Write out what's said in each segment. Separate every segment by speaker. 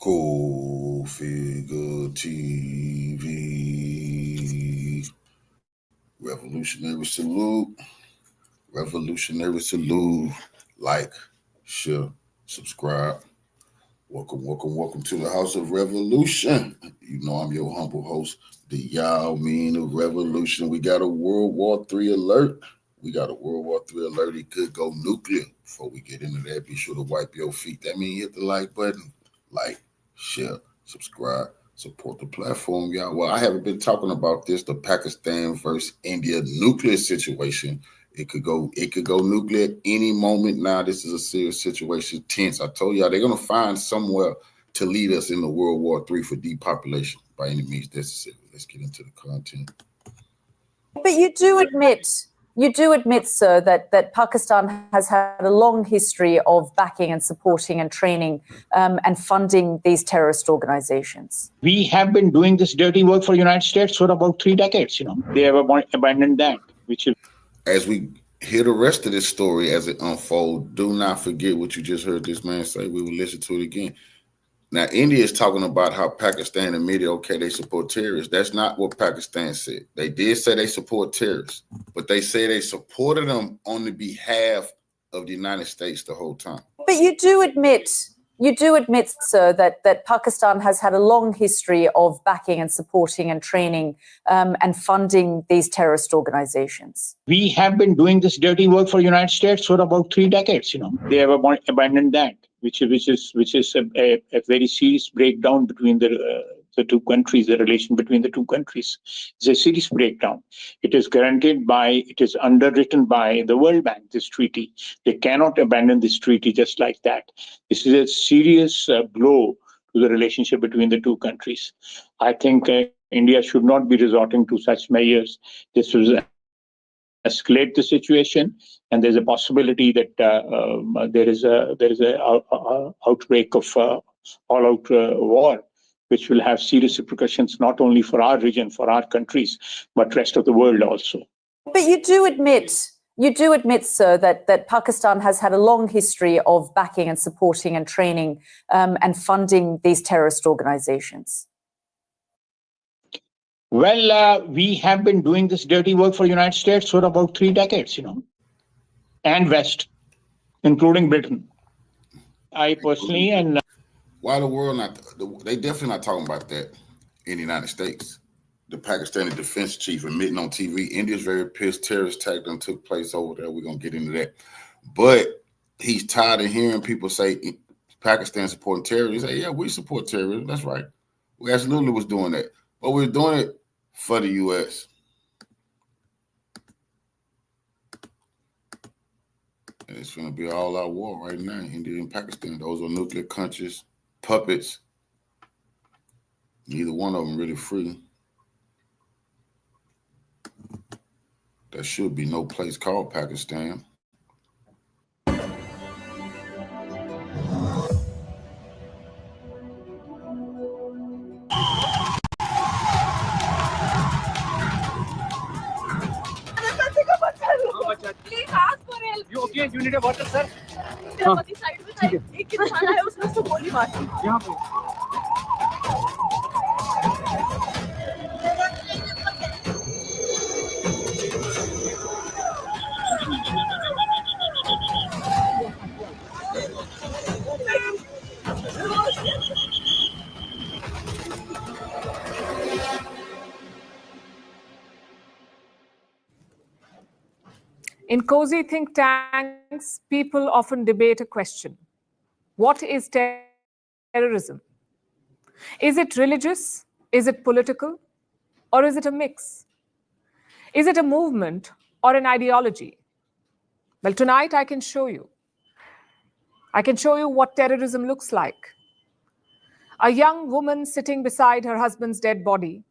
Speaker 1: Go Figure TV. Revolutionary salute. Revolutionary salute. Like, share, subscribe. Welcome to the House of Revolution. You know I'm your humble host, the Yao Mean of Revolution. We got a World War III alert. It could go nuclear. Before we get into that, be sure to wipe your feet. That means hit the like button. Like, share, subscribe, support the platform, y'all. Well, I haven't been talking about this, the Pakistan versus India nuclear situation. It could go nuclear at any moment now. This is a serious situation, tense. I told y'all they're gonna find somewhere to lead us into World War III for depopulation by any means necessary. Let's get into the content.
Speaker 2: But you do admit, sir, that Pakistan has had a long history of backing and supporting and training and funding these terrorist organizations.
Speaker 3: We have been doing this dirty work for the United States for about 3 decades. They have abandoned that, which is.
Speaker 1: As we hear the rest of this story as it unfolds, do not forget what you just heard this man say. We will listen to it again. Now, India is talking about how Pakistan admitted, okay, they support terrorists. That's not what Pakistan said. They did say they support terrorists, but they say they supported them on the behalf of the United States the whole time.
Speaker 2: But you do admit, sir, that Pakistan has had a long history of backing and supporting and training and funding these terrorist organizations.
Speaker 3: We have been doing this dirty work for the United States for about 3 decades. They have abandoned that, which is a very serious breakdown between the two countries. The relation between the two countries is a serious breakdown. It is underwritten by the World Bank, this treaty. They cannot abandon this treaty just like that. This is a serious blow to the relationship between the two countries. I think India should not be resorting to such measures. This will escalate the situation, and there's a possibility that there is a outbreak of all-out war, which will have serious repercussions not only for our region, for our countries, but rest of the world also.
Speaker 2: But you do admit, sir, that Pakistan has had a long history of backing and supporting and training and funding these terrorist organizations.
Speaker 3: Well, we have been doing this dirty work for the United States for about 3 decades, and West, including Britain. I personally and.
Speaker 1: Why the world not? They definitely not talking about that in the United States. The Pakistani defense chief admitting on TV, India's very pissed. Terrorist attack done took place over there. We're gonna get into that, but he's tired of hearing people say Pakistan supporting terrorism. He say, yeah, we support terrorism. That's right. We absolutely was doing that, but we're doing it for the U.S. And it's gonna be an all-out war right now. India and Pakistan. Those are nuclear countries. Puppets. Neither one of them really free. There should be no place called Pakistan.
Speaker 4: Please ask for help.
Speaker 5: You okay? You need a water, sir?
Speaker 4: Side में एक इंसान है उसने उसको गोली मारी
Speaker 5: यहाँ पे.
Speaker 6: In cozy think tanks, people often debate a question. What is terrorism? Is it religious? Is it political? Or is it a mix? Is it a movement or an ideology? Well, tonight I can show you. I can show you what terrorism looks like. A young woman sitting beside her husband's dead body.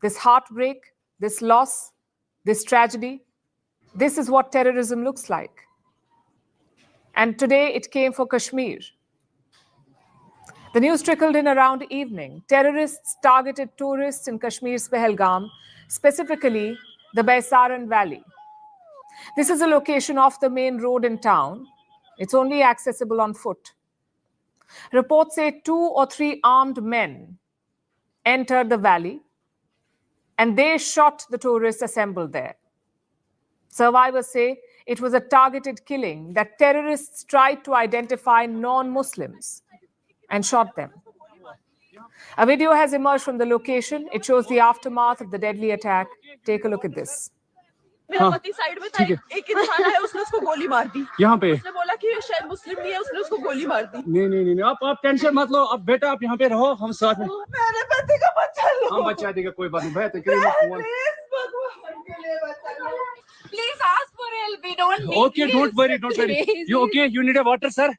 Speaker 6: This heartbreak, this loss, this tragedy. This is what terrorism looks like. And today it came for Kashmir. The news trickled in around evening. Terrorists targeted tourists in Kashmir's Pahalgam, specifically the Baisaran Valley. This is a location off the main road in town. It's only accessible on foot. Reports say 2 or 3 armed men entered the valley and they shot the tourists assembled there. Survivors say it was a targeted killing, that terrorists tried to identify non-Muslims and shot them. A video has emerged from the location. It shows the aftermath of the deadly attack. Take a look at this.
Speaker 4: मेरा पति side में था, एक इंसान है, उसने उसको गोली मार दी यहाँ पे। उसने बोला कि शायद मुस्लिम नहीं है, उसने उसको गोली मार दी। नहीं आप टेंशन मत लो, अब बेटा आप यहाँ पे रहो, हम साथ में। मेरे पति का बच्चा लो, हम बचा देगा, कोई बात नहीं भैया, तकलीफ मत। भगवान के लिए बचा लो। Please ask for help. We don't need. Okay, don't worry. You okay? You need a water, sir?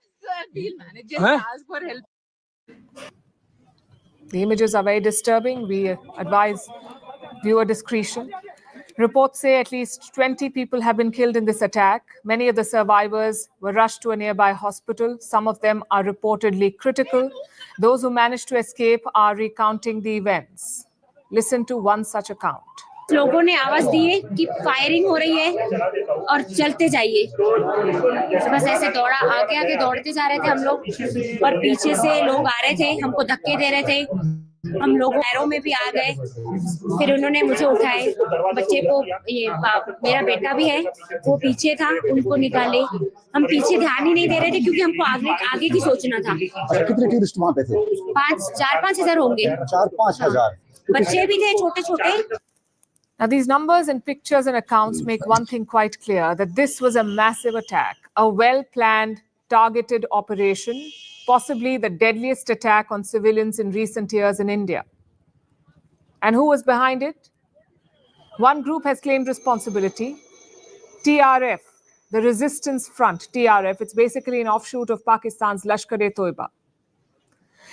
Speaker 4: We'll manage. Just ask for help.
Speaker 6: The images are very disturbing. We advise viewer discretion. Reports say at least 20 people have been killed in this attack. Many of the survivors were rushed to a nearby hospital. Some of them are reportedly critical. Those who managed to escape are recounting the events. Listen to one such account.
Speaker 5: लोगों ने आवाज दी है कि firing हो रही है और चलते जाइए, तो बस ऐसे दौड़ा, आगे आगे दौड़ते जा रहे थे हम लोग, और पीछे से लोग आ रहे थे, हमको धक्के दे रहे थे, हम लोग पैरों में भी आ गए। फिर उन्होंने मुझे उठाए, बच्चे को, ये मेरा बेटा भी है, वो पीछे था, उनको निकाले। हम पीछे ध्यान ही नहीं दे रहे थे क्योंकि हमको आगे की सोचना था।
Speaker 7: कितने टूरिस्ट वहाँ पे थे?
Speaker 5: 4-5 हजार होंगे।
Speaker 7: 4-5 हजार
Speaker 5: बच्चे भी थे, छोटे छोटे।
Speaker 6: Now, these numbers and pictures and accounts make one thing quite clear, that this was a massive attack, a well-planned, targeted operation, possibly the deadliest attack on civilians in recent years in India. And who was behind it? One group has claimed responsibility, TRF, the Resistance Front, TRF. It's basically an offshoot of Pakistan's Lashkar-e-Toiba.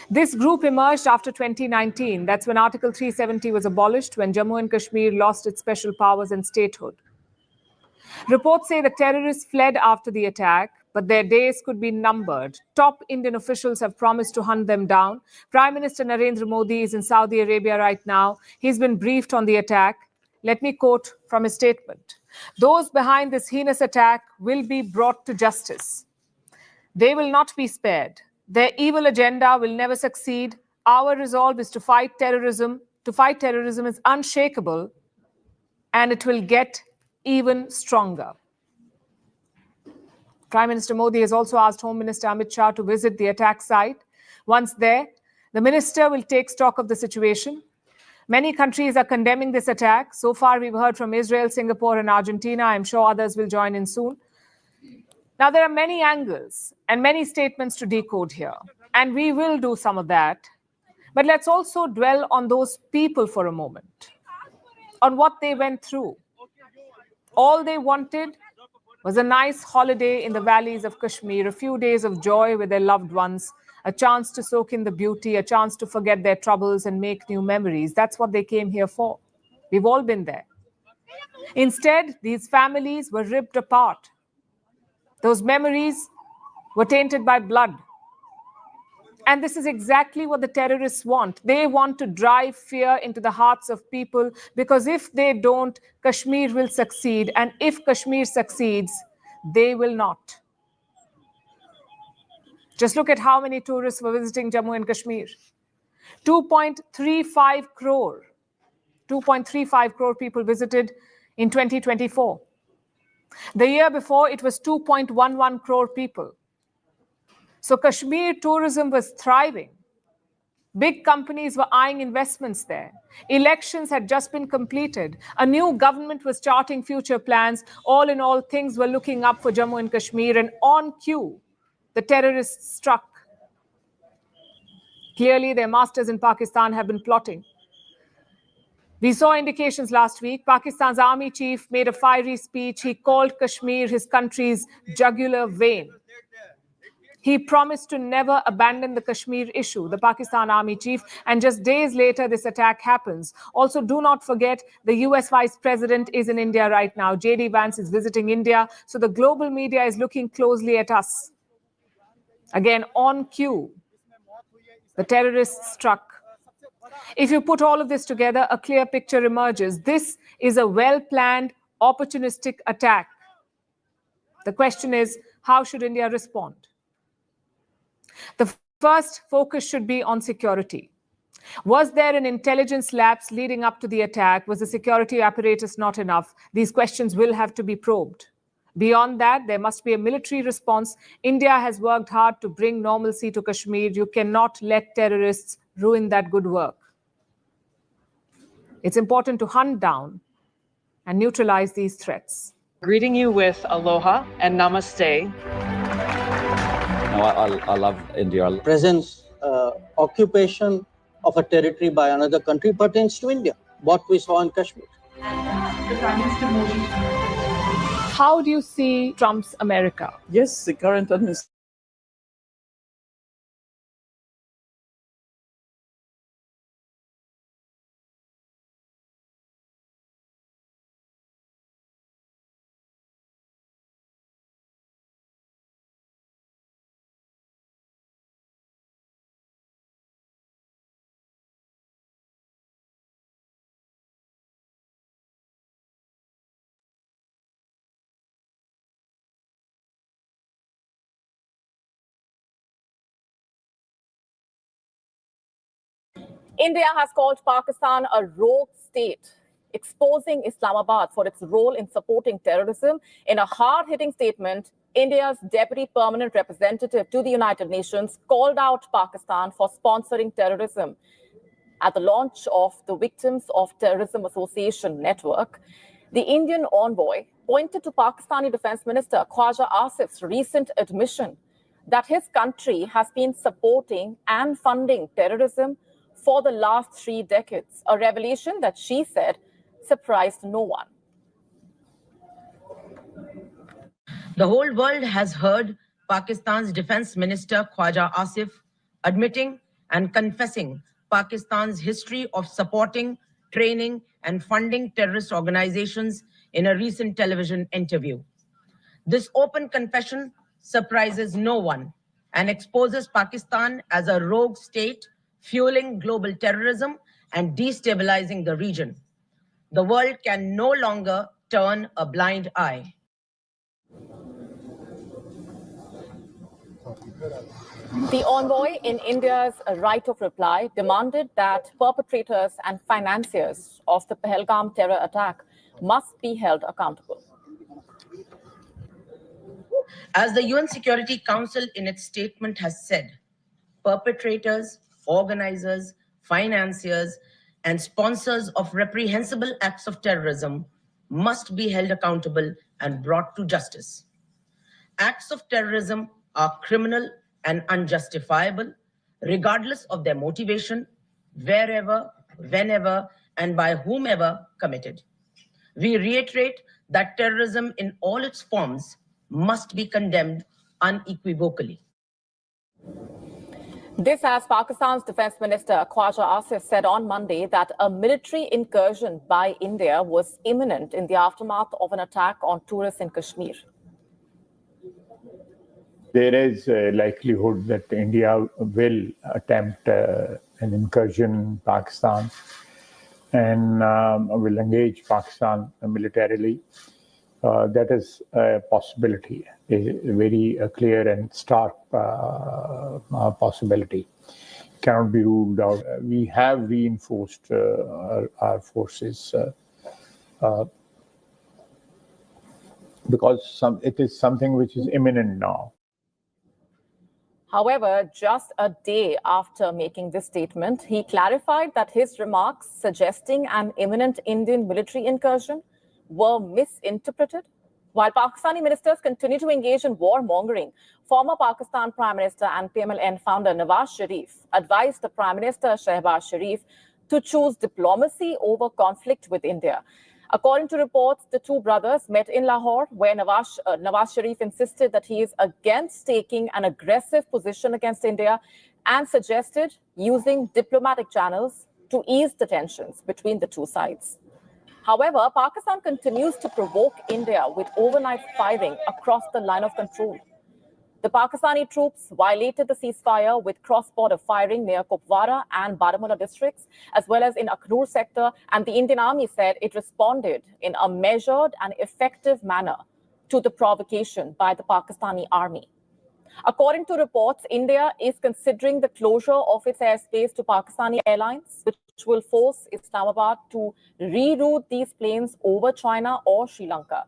Speaker 6: This group emerged after 2019. That's when Article 370 was abolished, when Jammu and Kashmir lost its special powers and statehood. Reports say the terrorists fled after the attack, but their days could be numbered. Top Indian officials have promised to hunt them down. Prime Minister Narendra Modi is in Saudi Arabia right now. He's been briefed on the attack. Let me quote from his statement. Those behind this heinous attack will be brought to justice. They will not be spared. Their evil agenda will never succeed. Our resolve is to fight terrorism. To fight terrorism is unshakable, and it will get even stronger. Prime Minister Modi has also asked Home Minister Amit Shah to visit the attack site. Once there, the minister will take stock of the situation. Many countries are condemning this attack. So far, we've heard from Israel, Singapore, and Argentina. I'm sure others will join in soon. Now, there are many angles and many statements to decode here, and we will do some of that. But let's also dwell on those people for a moment, on what they went through. All they wanted was a nice holiday in the valleys of Kashmir, a few days of joy with their loved ones, a chance to soak in the beauty, a chance to forget their troubles and make new memories. That's what they came here for. We've all been there. Instead, these families were ripped apart. Those memories were tainted by blood. And this is exactly what the terrorists want. They want to drive fear into the hearts of people, because if they don't, Kashmir will succeed. And if Kashmir succeeds, they will not. Just look at how many tourists were visiting Jammu and Kashmir. 2.35 crore. 2.35 crore people visited in 2024. The year before, it was 2.11 crore people. So Kashmir tourism was thriving. Big companies were eyeing investments there. Elections had just been completed. A new government was charting future plans. All in all, things were looking up for Jammu and Kashmir, and on cue, the terrorists struck. Clearly, their masters in Pakistan have been plotting. We saw indications last week. Pakistan's army chief made a fiery speech. He called Kashmir his country's jugular vein. He promised to never abandon the Kashmir issue, the Pakistan army chief, and just days later, this attack happens. Also, do not forget, the US Vice President is in India right now. J.D. Vance is visiting India, so the global media is looking closely at us. Again, on cue, the terrorists struck. If you put all of this together, a clear picture emerges. This is a well-planned, opportunistic attack. The question is, how should India respond? The First, focus should be on security. Was there an intelligence lapse leading up to the attack? Was the security apparatus not enough? These questions will have to be probed. Beyond that, there must be a military response. India has worked hard to bring normalcy to Kashmir. You cannot let terrorists ruin that good work. It's important to hunt down and neutralize these threats.
Speaker 8: Greeting you with aloha and namaste.
Speaker 9: I love India.
Speaker 10: Presence, occupation of a territory by another country pertains to India, what we saw in Kashmir.
Speaker 6: How do you see Trump's America?
Speaker 8: Yes, the current administration.
Speaker 11: India has called Pakistan a rogue state, exposing Islamabad for its role in supporting terrorism. In a hard-hitting statement, India's Deputy Permanent Representative to the United Nations called out Pakistan for sponsoring terrorism. At the launch of the Victims of Terrorism Association network, the Indian envoy pointed to Pakistani Defense Minister Khwaja Asif's recent admission that his country has been supporting and funding terrorism for the last 3 decades, a revelation that she said surprised no one.
Speaker 12: The whole world has heard Pakistan's Defense Minister Khwaja Asif admitting and confessing Pakistan's history of supporting, training, and funding terrorist organizations in a recent television interview. This open confession surprises no one and exposes Pakistan as a rogue state fueling global terrorism and destabilizing the region. The world can no longer turn a blind eye.
Speaker 11: The envoy, in India's right of reply, demanded that perpetrators and financiers of the Pahalgam terror attack must be held accountable.
Speaker 12: As the UN Security Council in its statement has said, perpetrators, organizers, financiers, and sponsors of reprehensible acts of terrorism must be held accountable and brought to justice. Acts of terrorism are criminal and unjustifiable, regardless of their motivation, wherever, whenever, and by whomever committed. We reiterate that terrorism in all its forms must be condemned unequivocally.
Speaker 11: This as Pakistan's Defense Minister Khwaja Asif said on Monday that a military incursion by India was imminent in the aftermath of an attack on tourists in Kashmir.
Speaker 3: There is a likelihood that India will attempt an incursion in Pakistan and will engage Pakistan militarily. That is a possibility, a very clear and stark possibility. Cannot be ruled out. We have reinforced our forces because it is something which is imminent now.
Speaker 11: However, just a day after making this statement, he clarified that his remarks suggesting an imminent Indian military incursion were misinterpreted. While Pakistani ministers continue to engage in warmongering, former Pakistan Prime Minister and PMLN founder Nawaz Sharif advised the Prime Minister Shehbaz Sharif to choose diplomacy over conflict with India. According to reports, the two brothers met in Lahore, where Nawaz Sharif insisted that he is against taking an aggressive position against India and suggested using diplomatic channels to ease the tensions between the two sides. However, Pakistan continues to provoke India with overnight firing across the line of control. The Pakistani troops violated the ceasefire with cross-border firing near Kupwara and Baramulla districts, as well as in Akhnur sector, and the Indian Army said it responded in a measured and effective manner to the provocation by the Pakistani Army. According to reports, India is considering the closure of its airspace to Pakistani airlines, which will force Islamabad to reroute these planes over China or Sri Lanka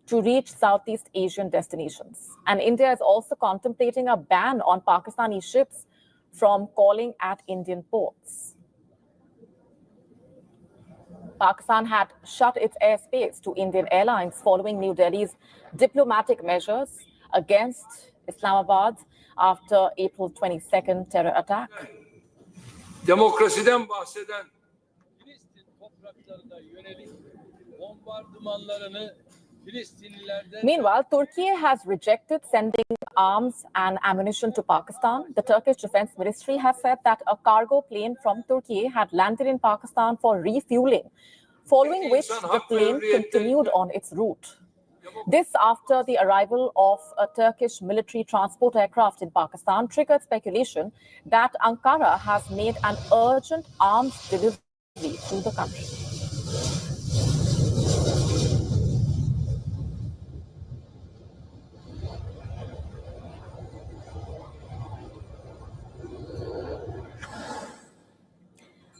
Speaker 11: to reach Southeast Asian destinations. And India is also contemplating a ban on Pakistani ships from calling at Indian ports. Pakistan had shut its airspace to Indian airlines following New Delhi's diplomatic measures against Islamabad after April 22nd terror attack.
Speaker 9: Demokrasiden bahseden Filistin topraklarına yönelik bombardımanlarını Filistinlilerden...
Speaker 11: Meanwhile, Turkey has rejected sending arms and ammunition to Pakistan. The Turkish Defense Ministry has said that a cargo plane from Turkey had landed in Pakistan for refueling, following which the plane continued on its route. This after the arrival of a Turkish military transport aircraft in Pakistan triggered speculation that Ankara has made an urgent arms delivery to the country.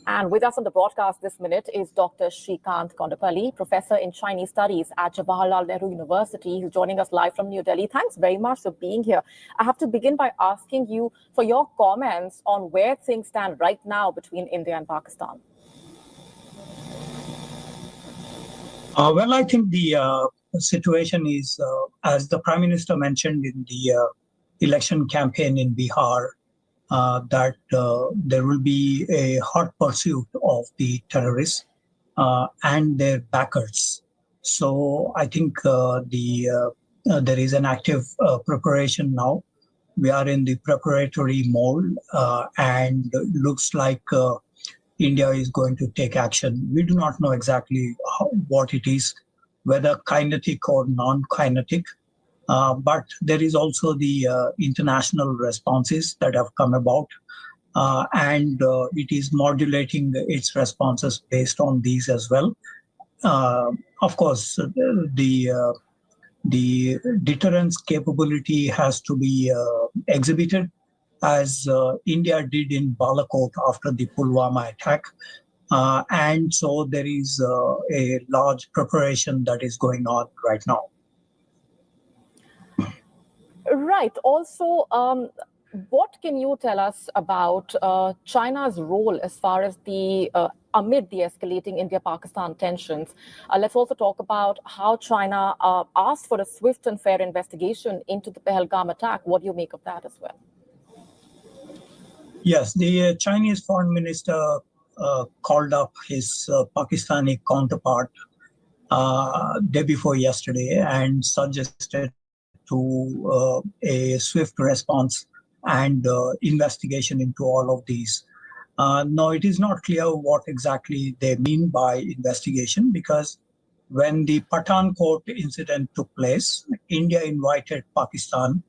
Speaker 11: And with us on the broadcast this minute is Dr. Shrikant Kondapalli, Professor in Chinese Studies at Jawaharlal Nehru University. He's joining us live from New Delhi. Thanks very much for being here. I have to begin by asking you for your comments on where things stand right now between India and Pakistan.
Speaker 13: Well, I think the situation is, as the Prime Minister mentioned in the election campaign in Bihar, that there will be a hot pursuit of the terrorists and their backers. So I think there is an active preparation now. We are in the preparatory mode and looks like India is going to take action. We do not know exactly what it is, whether kinetic or non-kinetic. But there is also the international responses that have come about, and it is modulating its responses based on these as well. Of course, the deterrence capability has to be exhibited, as India did in Balakot after the Pulwama attack. And so there is a large preparation that is going on right now.
Speaker 11: Right. Also, what can you tell us about China's role as far as amid the escalating India-Pakistan tensions? Let's also talk about how China asked for a swift and fair investigation into the Pahalgam attack. What do you make of that as well?
Speaker 13: Yes, the Chinese foreign minister called up his Pakistani counterpart day before yesterday and suggested to a swift response and investigation into all of these. No, it is not clear what exactly they mean by investigation, because when the Pathankot incident took place, India invited Pakistan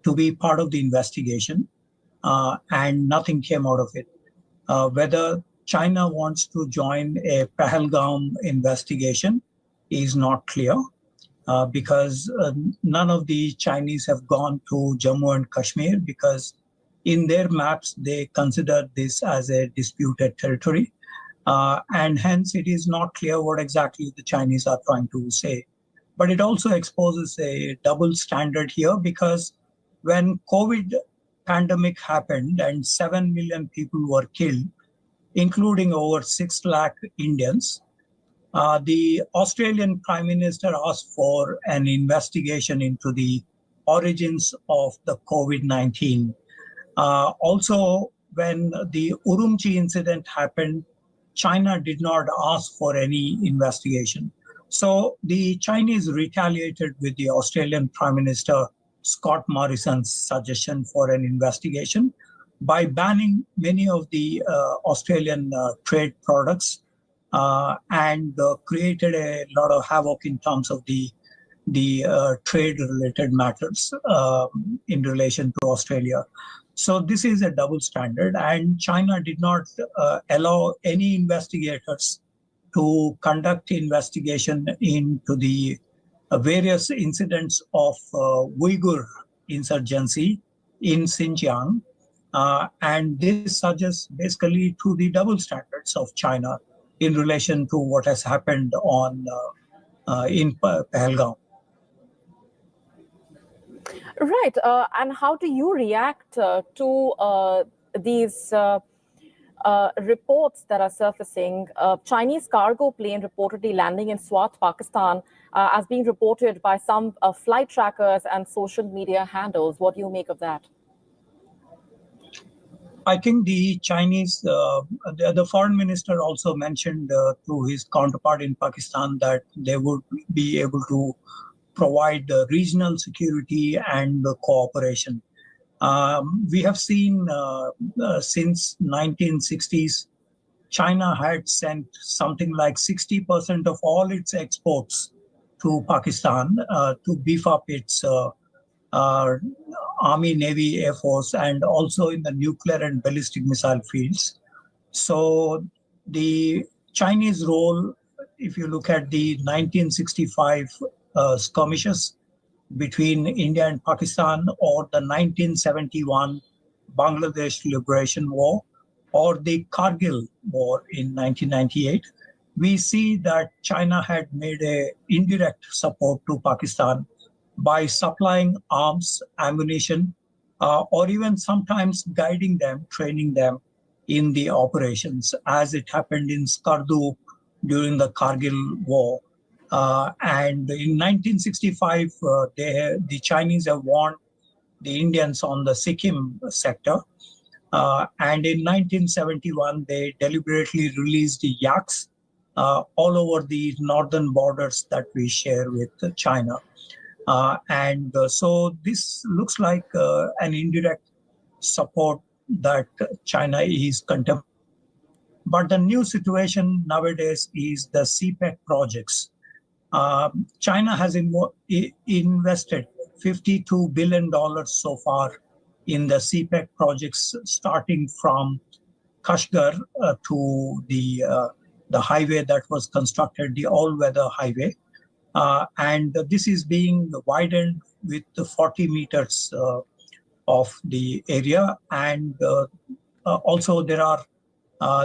Speaker 13: to be part of the investigation, and nothing came out of it. Whether China wants to join a Pahalgam investigation is not clear. Because none of the Chinese have gone to Jammu and Kashmir, because in their maps, they consider this as a disputed territory. And hence, it is not clear what exactly the Chinese are trying to say. But it also exposes a double standard here, because when COVID pandemic happened and 7 million people were killed, including over 6 lakh Indians, the Australian Prime Minister asked for an investigation into the origins of the COVID-19. Also, when the Urumqi incident happened, China did not ask for any investigation. So the Chinese retaliated with the Australian Prime Minister Scott Morrison's suggestion for an investigation by banning many of the Australian trade products, and created a lot of havoc in terms of the trade-related matters in relation to Australia. So this is a double standard, and China did not allow any investigators to conduct investigation into the various incidents of Uyghur insurgency in Xinjiang. And this suggests basically to the double standards of China in relation to what has happened in Pahalgam.
Speaker 11: Right. And how do you react to these reports that are surfacing? Chinese cargo plane reportedly landing in Swat, Pakistan, as being reported by some flight trackers and social media handles. What do you make of that?
Speaker 13: I think the Chinese, the foreign minister also mentioned to his counterpart in Pakistan that they would be able to provide regional security and cooperation. We have seen since 1960s, China had sent something like 60% of all its exports to Pakistan to beef up its Army, Navy, Air Force, and also in the nuclear and ballistic missile fields. So the Chinese role, if you look at the 1965 skirmishes between India and Pakistan, or the 1971 Bangladesh Liberation War, or the Kargil War in 1998, we see that China had made an indirect support to Pakistan by supplying arms, ammunition, or even sometimes guiding them, training them in the operations, as it happened in Skardu during the Kargil War. And in 1965, the Chinese have warned the Indians on the Sikkim sector. And in 1971, they deliberately released the yaks all over the northern borders that we share with China. So this looks like an indirect support that China is contemplating. But the new situation nowadays is the CPEC projects. China has invested $52 billion so far in the CPEC projects, starting from Kashgar to the highway that was constructed, the all-weather highway. And this is being widened with 40 meters of the area. And also there are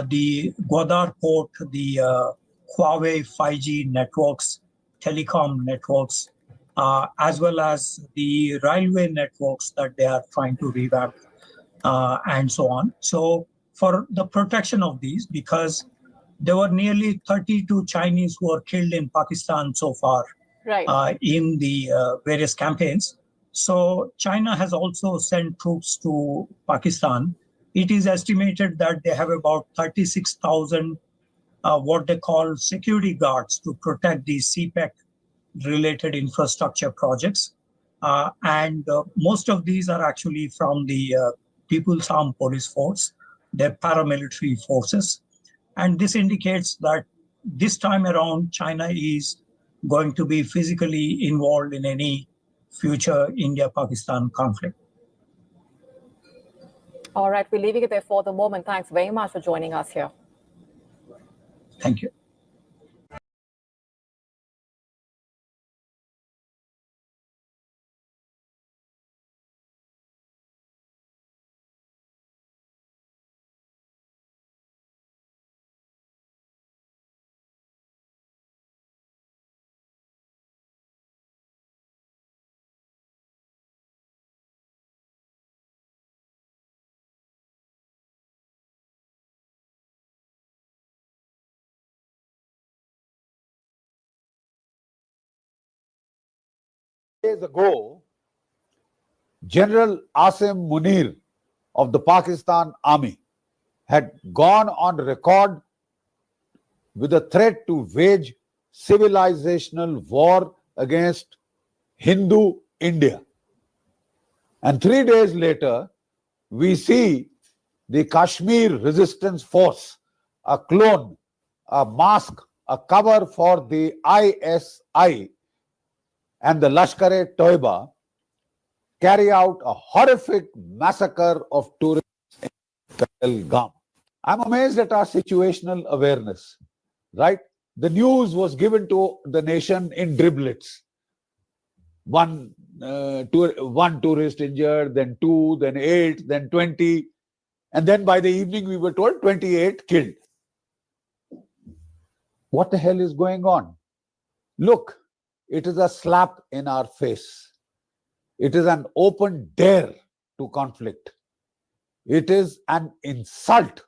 Speaker 13: the Gwadar port, the Huawei 5G networks, telecom networks, as well as the railway networks that they are trying to revamp, and so on. So for the protection of these, because there were nearly 32 Chinese who were killed in Pakistan so far,
Speaker 11: right,
Speaker 13: in the various campaigns. So China has also sent troops to Pakistan. It is estimated that they have about 36,000 what they call security guards to protect the CPEC related infrastructure projects. And most of these are actually from the People's Armed Police Force, their paramilitary forces. And this indicates that this time around, China is going to be physically involved in any future India-Pakistan conflict.
Speaker 11: All right, we're leaving it there for the moment. Thanks very much for joining us here.
Speaker 13: Thank you.
Speaker 14: Days ago, General Asim Munir of the Pakistan Army had gone on record with a threat to wage civilizational war against Hindu India. And 3 days later, we see the Kashmir Resistance Force, a clone, a mask, a cover for the ISI and the Lashkar-e-Toiba, carry out a horrific massacre of tourists in Pahalgam. I'm amazed at our situational awareness, right? The news was given to the nation in driblets. one tourist injured, then 2, then 8, then 20. And then by the evening, we were told 28 killed. What the hell is going on? Look, it is a slap in our face. It is an open dare to conflict. It is an insult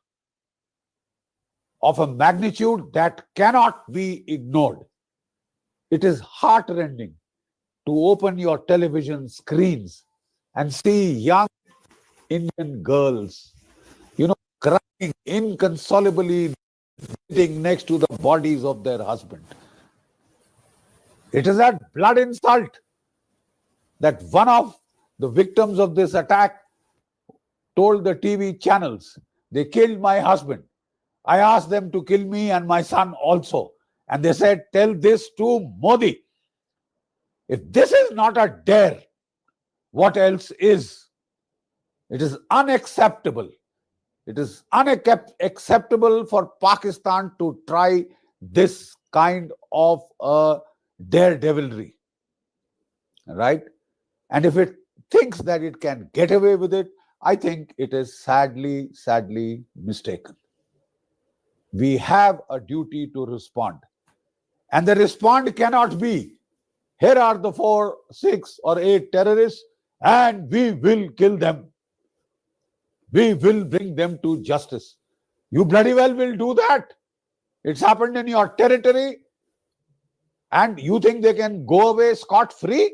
Speaker 14: of a magnitude that cannot be ignored. It is heartrending to open your television screens and see young Indian girls, crying inconsolably, sitting next to the bodies of their husband. It is a blood insult that one of the victims of this attack told the TV channels, they killed my husband. I asked them to kill me and my son also. And they said, tell this to Modi. If this is not a dare, what else is? It is unacceptable. It is unacceptable for Pakistan to try this kind of daredevilry. Right? And if it thinks that it can get away with it, I think it is sadly, sadly mistaken. We have a duty to respond. And the response cannot be, here are the 4, 6, or 8 terrorists, and we will kill them. We will bring them to justice. You bloody well will do that. It's happened in your territory, and you think they can go away scot-free?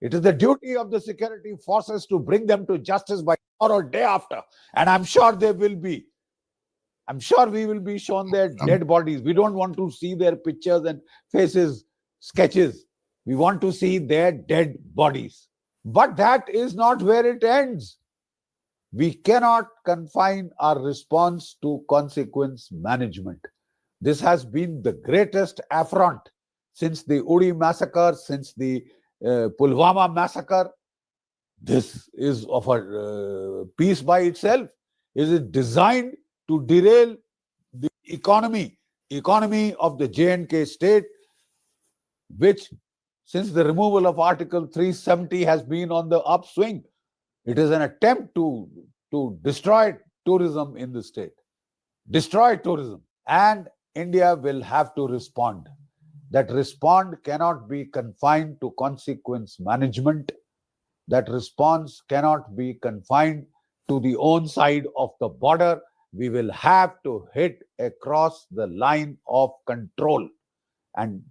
Speaker 14: It is the duty of the security forces to bring them to justice by tomorrow or day after. And I'm sure they will be. I'm sure we will be shown their dead bodies. We don't want to see their pictures and faces, sketches. We want to see their dead bodies. But that is not where it ends. We cannot confine our response to consequence management. This has been the greatest affront since the Uri massacre, since the Pulwama massacre. This is of a piece by itself. Is it designed to derail the economy of the J&K state, which since the removal of Article 370 has been on the upswing? It is an attempt to destroy tourism in the state. Destroy tourism. And India will have to respond. That response cannot be confined to consequence management. That response cannot be confined to the own side of the border. We will have to hit across the line of control and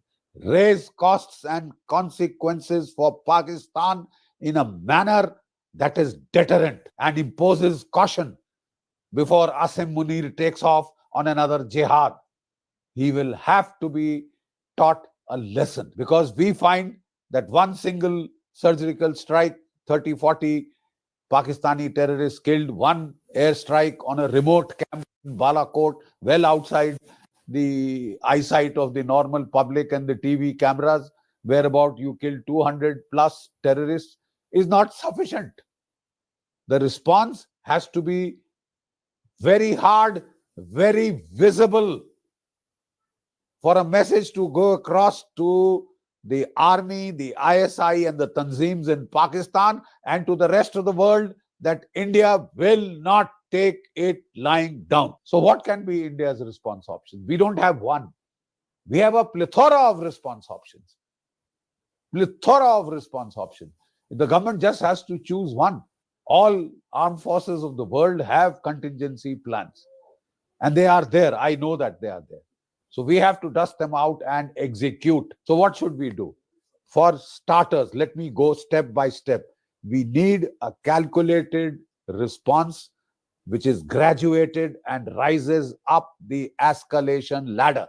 Speaker 14: raise costs and consequences for Pakistan in a manner that is deterrent and imposes caution before Asim Munir takes off on another jihad. He will have to be taught a lesson, because we find that one single surgical strike, 30, 40 Pakistani terrorists killed, one airstrike on a remote camp in Balakot, well outside the eyesight of the normal public and the TV cameras, whereabout you killed 200 plus terrorists, is not sufficient. The response has to be very hard, very visible, for a message to go across to the army, the ISI and the Tanzeems in Pakistan and to the rest of the world that India will not take it lying down. So what can be India's response options? We don't have one. We have a plethora of response options. Plethora of response options. The government just has to choose one. All armed forces of the world have contingency plans. And they are there. I know that they are there. So we have to dust them out and execute. So what should we do? For starters, let me go step by step. We need a calculated response which is graduated and rises up the escalation ladder.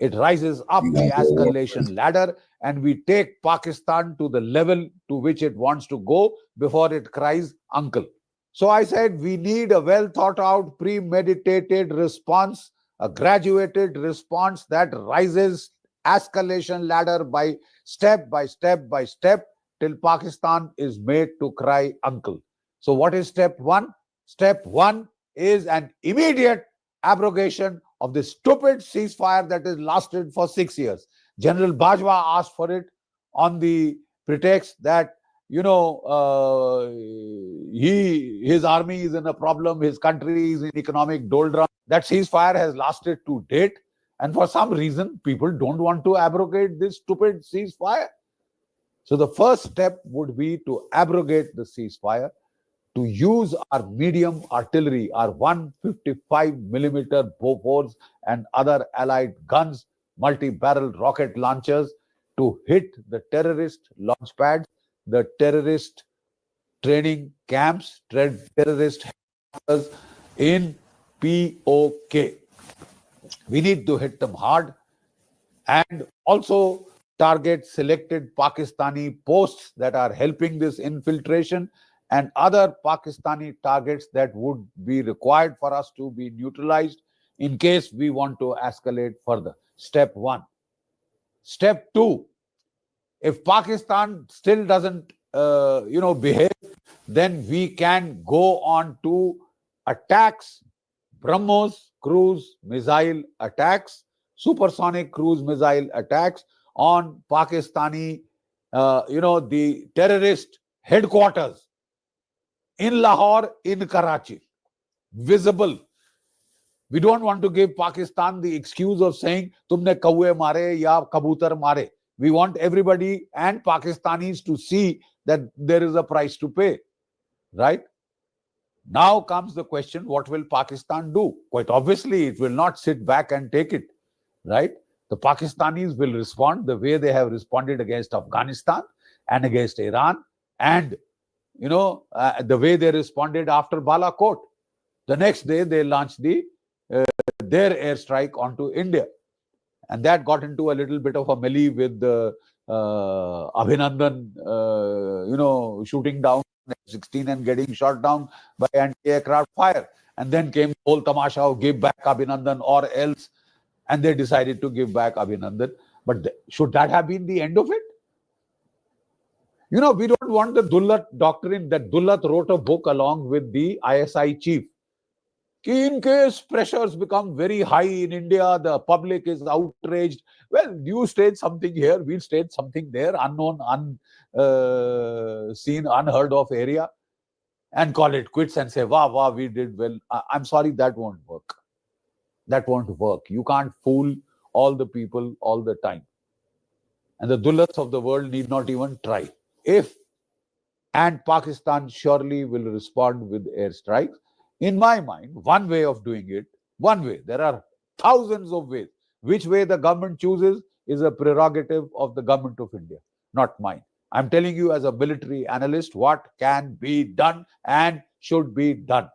Speaker 14: It rises up the escalation ladder, and we take Pakistan to the level to which it wants to go before it cries uncle. So I said we need a well thought out, premeditated response, a graduated response that rises escalation ladder by step by step by step till Pakistan is made to cry uncle. So what is step one? Step one is an immediate abrogation of the stupid ceasefire that has lasted for 6 years. General Bajwa asked for it on the pretext that, his army is in a problem, his country is in economic doldrums. That ceasefire has lasted to date, and for some reason, people don't want to abrogate this stupid ceasefire. So the first step would be to abrogate the ceasefire, to use our medium artillery, our 155mm Bofors and other allied guns, multi-barrel rocket launchers, to hit the terrorist launch pads, the terrorist training camps, terrorist headquarters in POK. We need to hit them hard and also target selected Pakistani posts that are helping this infiltration and other Pakistani targets that would be required for us to be neutralized in case we want to escalate further. Step 1. Step 2, if Pakistan still doesn't behave, then we can go on to attacks, BrahMos cruise missile attacks, supersonic cruise missile attacks on Pakistani, the terrorist headquarters in Lahore, in Karachi, visible. We don't want to give Pakistan the excuse of saying, tumne kaue mare ya kabutar mare. We want everybody and Pakistanis to see that there is a price to pay, right? Now comes the question, what will Pakistan do? Quite obviously, it will not sit back and take it, right? The Pakistanis will respond the way they have responded against Afghanistan and against Iran, and the way they responded after Balakot. The next day, they launched their airstrike onto India. And that got into a little bit of a melee with Abhinandan, shooting down F-16 and getting shot down by anti-aircraft fire. And then came the whole tamasha of give back Abhinandan or else. And they decided to give back Abhinandan. But should that have been the end of it? We don't want the Dullat doctrine. That Dullat wrote a book along with the ISI chief. In case pressures become very high in India, the public is outraged. Well, you state something here, we'll state something there, unknown, unseen, unheard of area, and call it quits and say, wow, we did well. I'm sorry, that won't work. That won't work. You can't fool all the people all the time. And the Dullats of the world need not even try. And Pakistan surely will respond with airstrikes. In my mind, one way of doing it, there are thousands of ways. Which way the government chooses is a prerogative of the government of India, not mine. I'm telling you as a military analyst what can be done and should be done.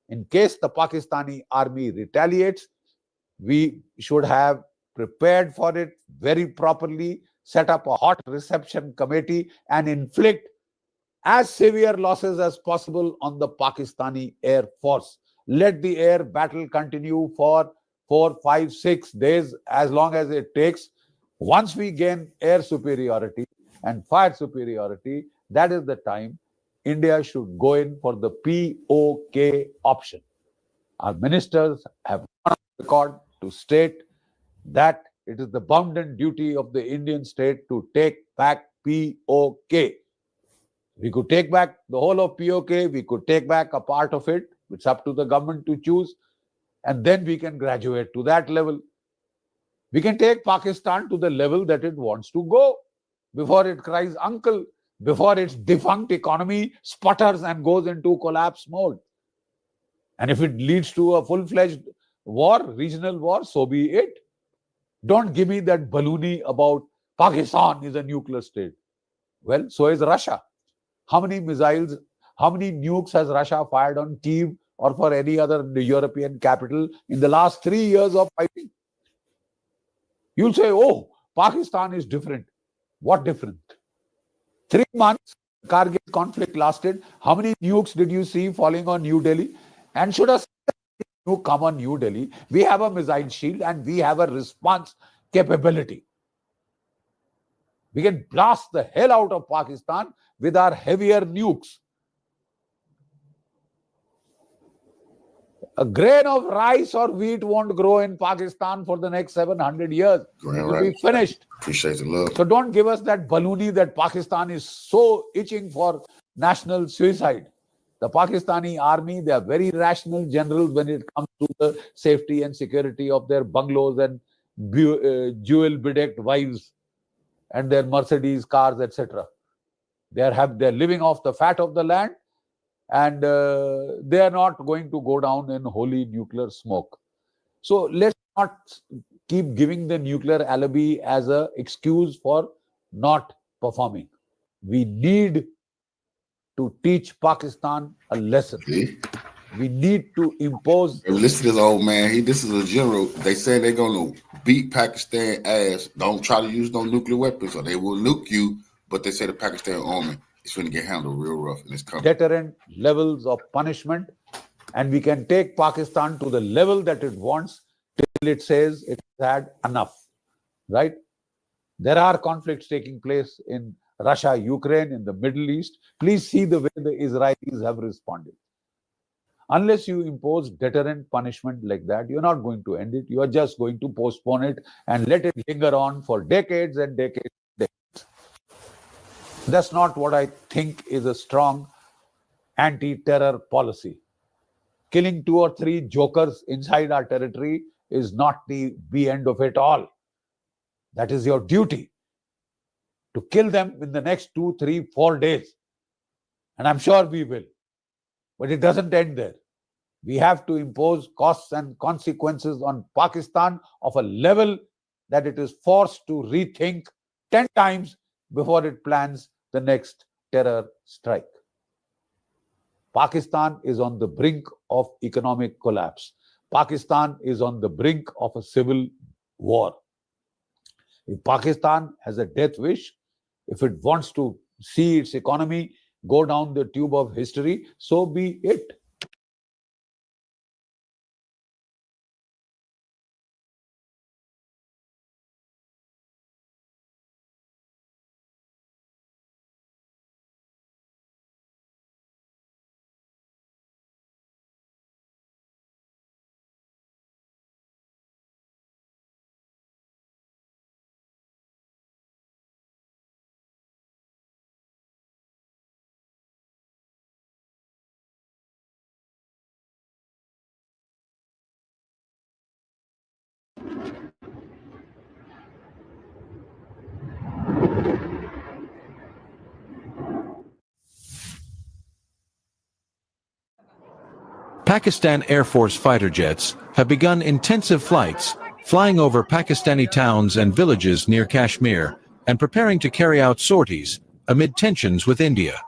Speaker 14: In case the Pakistani army retaliates, we should have prepared for it very properly, set up a hot reception committee and inflict as severe losses as possible on the Pakistani Air Force. Let the air battle continue for 4, 5, 6 days, as long as it takes. Once we gain air superiority and fire superiority, that is the time India should go in for the POK option. Our ministers have gone on record to state that it is the bounden duty of the Indian state to take back POK. We could take back the whole of POK, we could take back a part of it. It's up to the government to choose. And then we can graduate to that level. We can take Pakistan to the level that it wants to go before it cries uncle, before its defunct economy sputters and goes into collapse mode. And if it leads to a full-fledged war, regional war, so be it. Don't give me that baloney about Pakistan is a nuclear state. Well, so is Russia. How many missiles, how many nukes has Russia fired on Kyiv or for any other European capital in the last 3 years of fighting? You'll say, oh, Pakistan is different. What different? 3 months Kargil conflict lasted. How many nukes did you see falling on New Delhi? And should a nuke come on New Delhi, we have a missile shield and we have a response capability. We can blast the hell out of Pakistan with our heavier nukes. A grain of rice or wheat won't grow in Pakistan for the next 700 years. It will be finished.
Speaker 1: Appreciate the love.
Speaker 14: So don't give us that baloney that Pakistan is so itching for national suicide. The Pakistani army, they are very rational generals when it comes to the safety and security of their bungalows and jewel-bedecked wives and their Mercedes cars, etc. They're living off the fat of the land, and they are not going to go down in holy nuclear smoke. So let's not keep giving the nuclear alibi as an excuse for not performing. We need to teach Pakistan a lesson. We need to impose.
Speaker 1: Listen to this old man. This is a general. They say they're going to beat Pakistan ass. Don't try to use no nuclear weapons or they will nuke you. But they say the Pakistan army is going to get handled real rough in this country.
Speaker 14: Deterrent levels of punishment, and we can take Pakistan to the level that it wants till it says it has had enough, right? There are conflicts taking place in Russia, Ukraine, in the Middle East. Please see the way the Israelis have responded. Unless you impose deterrent punishment like that, you're not going to end it. You are just going to postpone it and let it linger on for decades and decades and decades. That's not what I think is a strong anti-terror policy. Killing 2 or 3 jokers inside our territory is not the end of it all. That is your duty, to kill them in the next 2, 3, 4 days. And I'm sure we will. But it doesn't end there. We have to impose costs and consequences on Pakistan of a level that it is forced to rethink 10 times before it plans the next terror strike. Pakistan is on the brink of economic collapse. Pakistan is on the brink of a civil war. If Pakistan has a death wish, if it wants to see its economy go down the tube of history, so be it.
Speaker 15: Pakistan Air Force fighter jets have begun intensive flights, flying over Pakistani towns and villages near Kashmir and preparing to carry out sorties amid tensions with India.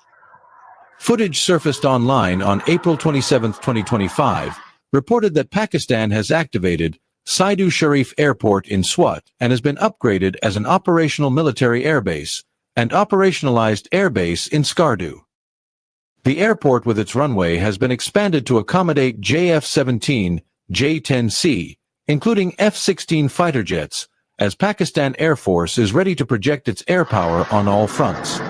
Speaker 15: Footage surfaced online on April 27, 2025, reported that Pakistan has activated Saidu Sharif Airport in Swat and has been upgraded as an operational military airbase and operationalized airbase in Skardu. The airport with its runway has been expanded to accommodate JF-17, J-10C, including F-16 fighter jets, as Pakistan Air Force is ready to project its air power on all fronts.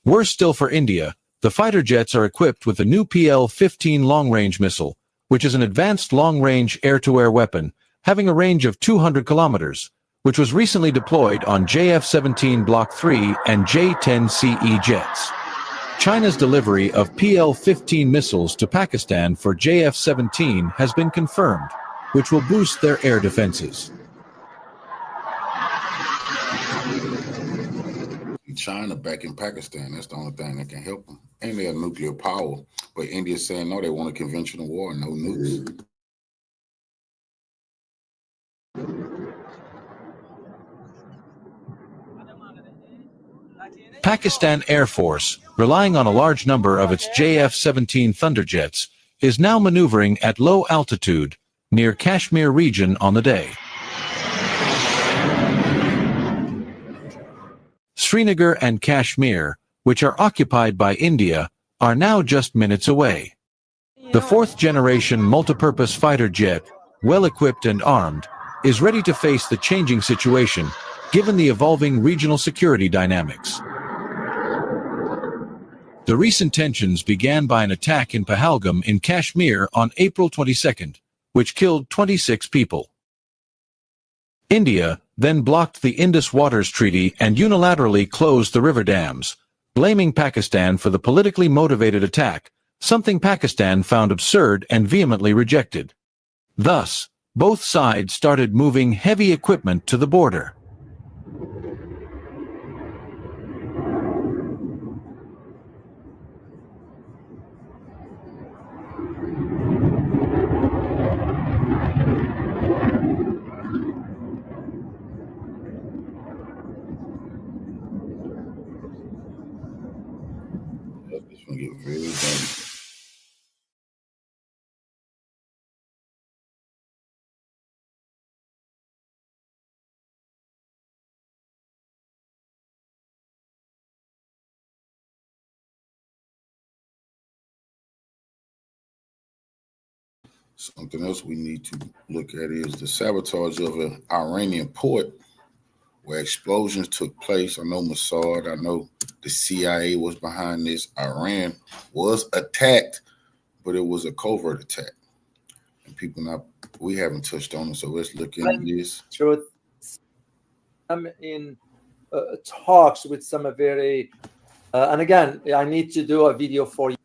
Speaker 15: Worse still for India, the fighter jets are equipped with the new PL-15 long-range missile, which is an advanced long-range air-to-air weapon having a range of 200 kilometers, which was recently deployed on JF-17 Block 3 and J-10CE jets. China's delivery of PL-15 missiles to Pakistan for JF-17 has been confirmed, which will boost their air defenses.
Speaker 1: China back in Pakistan, that's the only thing that can help them. And they have nuclear power, but India's saying no, they want a conventional war, no nukes.
Speaker 15: Pakistan Air Force, relying on a large number of its JF-17 Thunderjets, is now maneuvering at low altitude near Kashmir region on the day. Srinagar and Kashmir, which are occupied by India, are now just minutes away. The 4th-generation multipurpose fighter jet, well-equipped and armed, is ready to face the changing situation, given the evolving regional security dynamics. The recent tensions began by an attack in Pahalgam in Kashmir on April 22nd, which killed 26 people. India then blocked the Indus Waters Treaty and unilaterally closed the river dams, blaming Pakistan for the politically motivated attack, something Pakistan found absurd and vehemently rejected. Thus, both sides started moving heavy equipment to the border.
Speaker 1: It's gonna get very dangerous. Something else we need to look at is the sabotage of an Iranian port where explosions took place. I know Mossad, I know the CIA was behind this. Iran was attacked, but it was a covert attack. And we haven't touched on it, so let's look into this.
Speaker 16: Truth. I'm in talks with some very, and again, I need to do a video for you,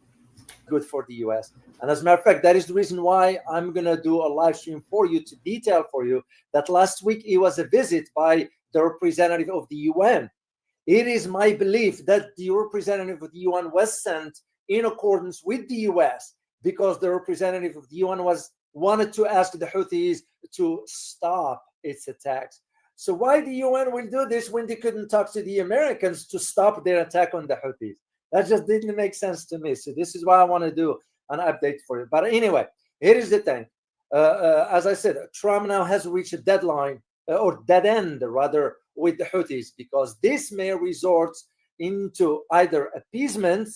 Speaker 16: good for the US. And as a matter of fact, that is the reason why I'm going to do a live stream for you to detail for you that last week it was a visit by the representative of the UN. It is my belief that the representative of the UN was sent in accordance with the US because the representative of the UN wanted to ask the Houthis to stop its attacks. So why the UN will do this when they couldn't talk to the Americans to stop their attack on the Houthis? That just didn't make sense to me. So this is why I want to do an update for you. But anyway, here is the thing. As I said, Trump now has reached a deadline, or dead end rather, with the Houthis, because this may resort into either appeasement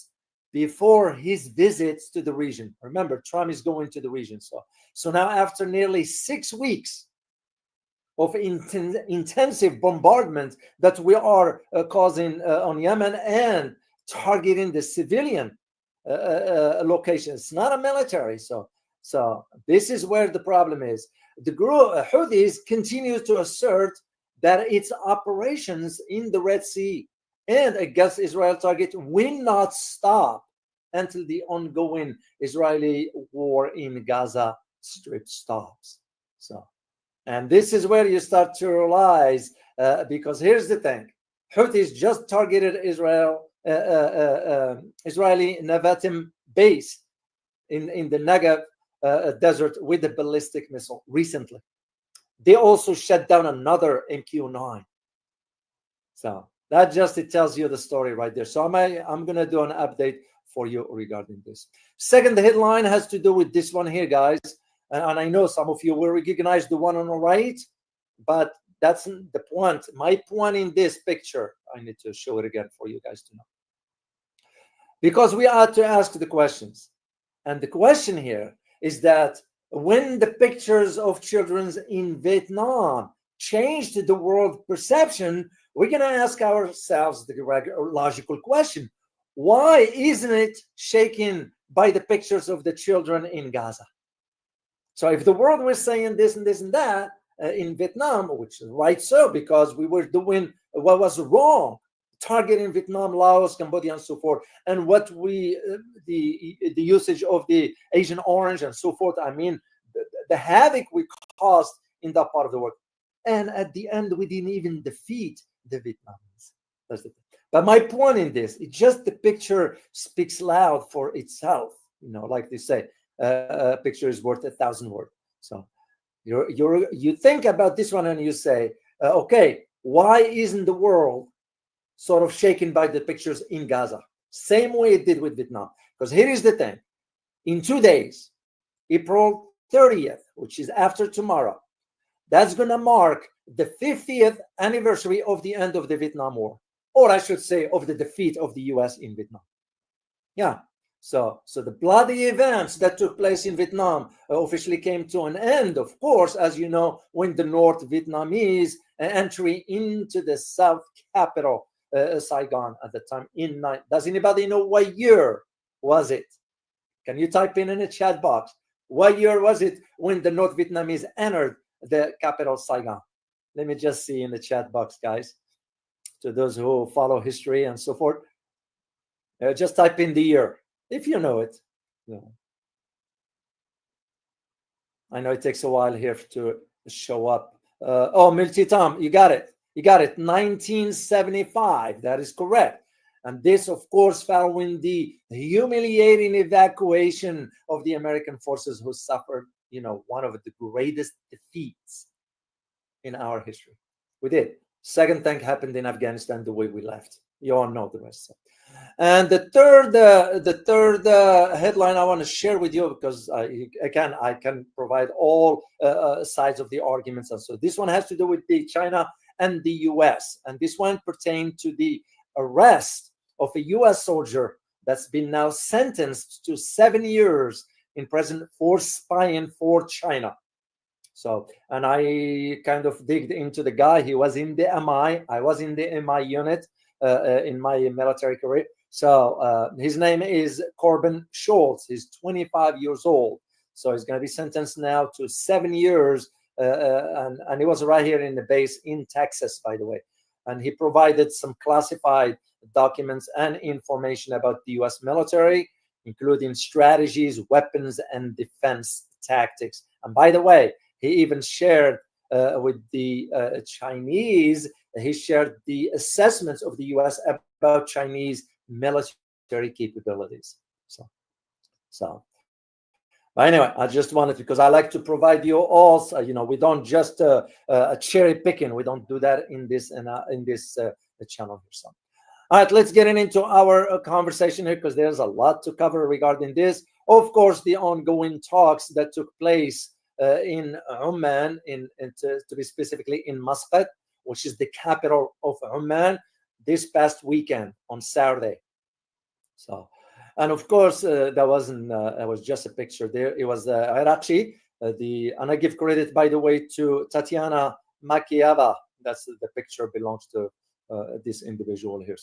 Speaker 16: before his visits to the region. Remember, Trump is going to the region. So now after nearly 6 weeks of intensive bombardment that we are causing on Yemen and targeting the civilian locations, not a military. So this is where the problem is. The Houthis continue to assert that its operations in the Red Sea and against Israel target will not stop until the ongoing Israeli war in Gaza Strip stops. And this is where you start to realize, because here's the thing: Houthis just targeted Israeli Nevatim base in the Negev desert with a ballistic missile recently. They also shut down another MQ-9. So that just, it tells you the story right there. So I'm going to do an update for you regarding this. Second headline has to do with this one here, guys. And I know some of you will recognize the one on the right, but that's the point. My point in this picture, I need to show it again for you guys to know. Because we are to ask the questions. And the question here is that when the pictures of children in Vietnam changed the world perception, we're going to ask ourselves the logical question: why isn't it shaken by the pictures of the children in Gaza? So if the world was saying this and this and that in Vietnam, which is right so, because we were doing what was wrong, targeting Vietnam, Laos, Cambodia, and so forth, and what we the usage of the Agent Orange and so forth. I mean, the havoc we caused in that part of the world, and at the end, we didn't even defeat the Vietnamese. That's the thing. But my point in this, it's just the picture speaks loud for itself. You know, like they say, a picture is worth 1,000 words. So you think about this one and you say, okay, why isn't the world sort of shaken by the pictures in Gaza? Same way it did with Vietnam. Because here is the thing. In 2 days, April 30th, which is after tomorrow, that's going to mark the 50th anniversary of the end of the Vietnam War. Or I should say, of the defeat of the US in Vietnam. Yeah. So the bloody events that took place in Vietnam officially came to an end, of course, as you know, when the North Vietnamese entry into the South capital Saigon at the time. Does anybody know what year was it? Can you type in the chat box? What year was it when the North Vietnamese entered the capital Saigon? Let me just see in the chat box, guys. To those who follow history and so forth, just type in the year if you know it. Yeah. I know it takes a while here to show up. Oh, Multitom, you got it. You got it. 1975. That is correct. And this, of course, following the humiliating evacuation of the American forces who suffered, one of the greatest defeats in our history. We did. Second thing happened in Afghanistan the way we left. You all know the rest. And the third headline I want to share with you, because I can provide all sides of the arguments. And so this one has to do with China and the U.S. And this one pertained to the arrest of a U.S. soldier that's been now sentenced to 7 years in prison for spying for China. So, and I kind of digged into the guy. He was in the MI. I was in the MI unit in my military career. So his name is Corbin Schultz. He's 25 years old. So he's going to be sentenced now to 7 years. And he was right here in the base in Texas, by the way. And he provided some classified documents and information about the U.S. military, including strategies, weapons, and defense tactics. And by the way, he even shared with the Chinese, he shared the assessments of the U.S. about Chinese military capabilities. So anyway, I just wanted, because I like to provide you all, we don't just cherry picking. We don't do that in this channel here. So, all right, let's get into our conversation here, because there's a lot to cover regarding this. Of course, the ongoing talks that took place in Oman, to be specifically in Muscat, which is the capital of Oman, this past weekend on Saturday. So, and of course, that wasn't. It was just a picture there. It was Iraqi. And I give credit, by the way, to Tatiana Makiava. That's the picture belongs to this individual here.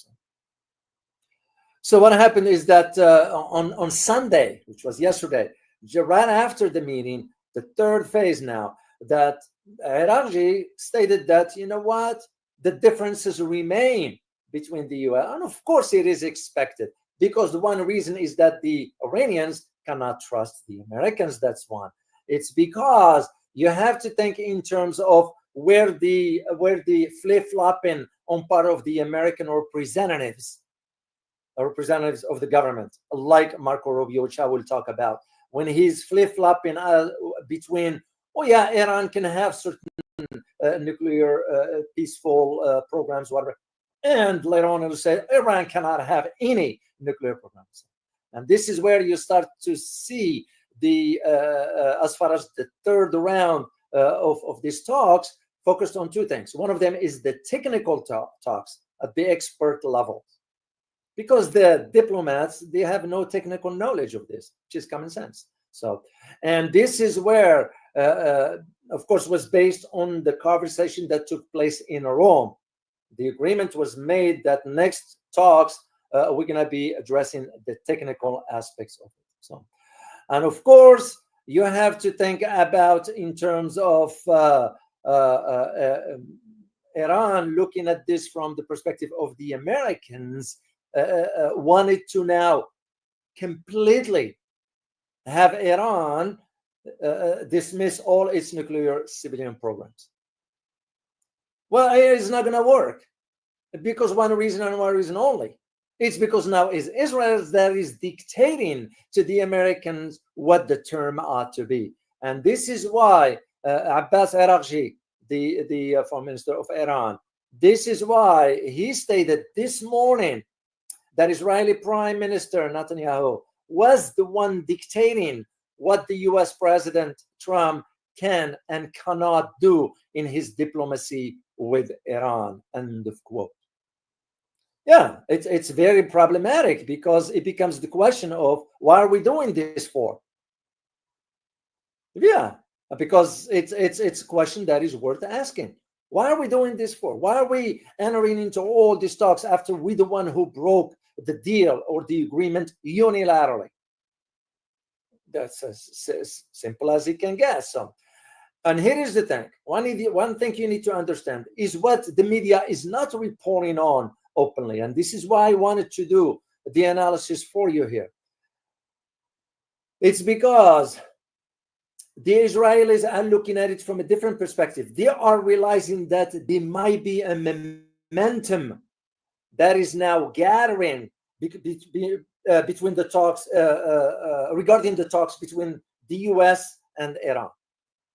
Speaker 16: So what happened is that on Sunday, which was yesterday, right after the meeting, the third phase now, that Iraqi stated that, the differences remain between the U.S. And of course it is expected, because the one reason is that the Iranians cannot trust the Americans. That's one. It's because you have to think in terms of where the flip-flopping on part of the American representatives of the government, like Marco Rubio, which I will talk about, when he's flip-flopping between, Iran can have certain nuclear peaceful programs, whatever, and later on it'll say Iran cannot have any nuclear programs. And this is where you start to see the as far as the third round of these talks focused on two things. One of them is the technical talks at the expert level, because the diplomats, they have no technical knowledge of this, which is common sense. So, and this is where, of course, was based on the conversation that took place in Rome. The agreement was made that next talks, we're going to be addressing the technical aspects of it. So, and of course, you have to think about in terms of Iran, looking at this from the perspective of the Americans, wanted to now completely have Iran dismiss all its nuclear civilian programs. Well, it's not going to work, because one reason and one reason only. It's because now is Israel that is dictating to the Americans what the term ought to be. And this is why Abbas Araghchi, the foreign minister of Iran, this is why he stated this morning that Israeli Prime Minister Netanyahu was the one dictating what the US President Trump can and cannot do in his diplomacy with Iran, end of quote. Yeah, it's very problematic, because it becomes the question of, why are we doing this for? Yeah, because it's a question that is worth asking. Why are we doing this for? Why are we entering into all these talks after we the one who broke the deal or the agreement unilaterally? That's as simple as it can get. So, and here is the thing. One thing you need to understand is what the media is not reporting on openly. And this is why I wanted to do the analysis for you here. It's because the Israelis are looking at it from a different perspective. They are realizing that there might be a momentum that is now gathering between the talks, regarding the talks between the US and Iran.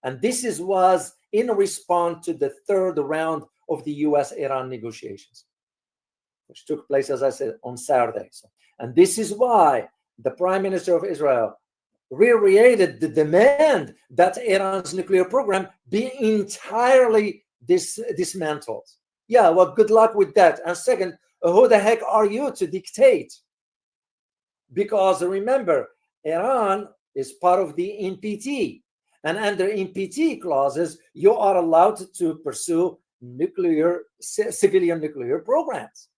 Speaker 16: And this was in response to the third round of the US-Iran negotiations, which took place, as I said, on Saturday. And this is why the Prime Minister of Israel reiterated the demand that Iran's nuclear program be entirely dismantled. Yeah, well, good luck with that. And second, who the heck are you to dictate? Because remember, Iran is part of the NPT. And under NPT clauses, you are allowed to pursue civilian nuclear programs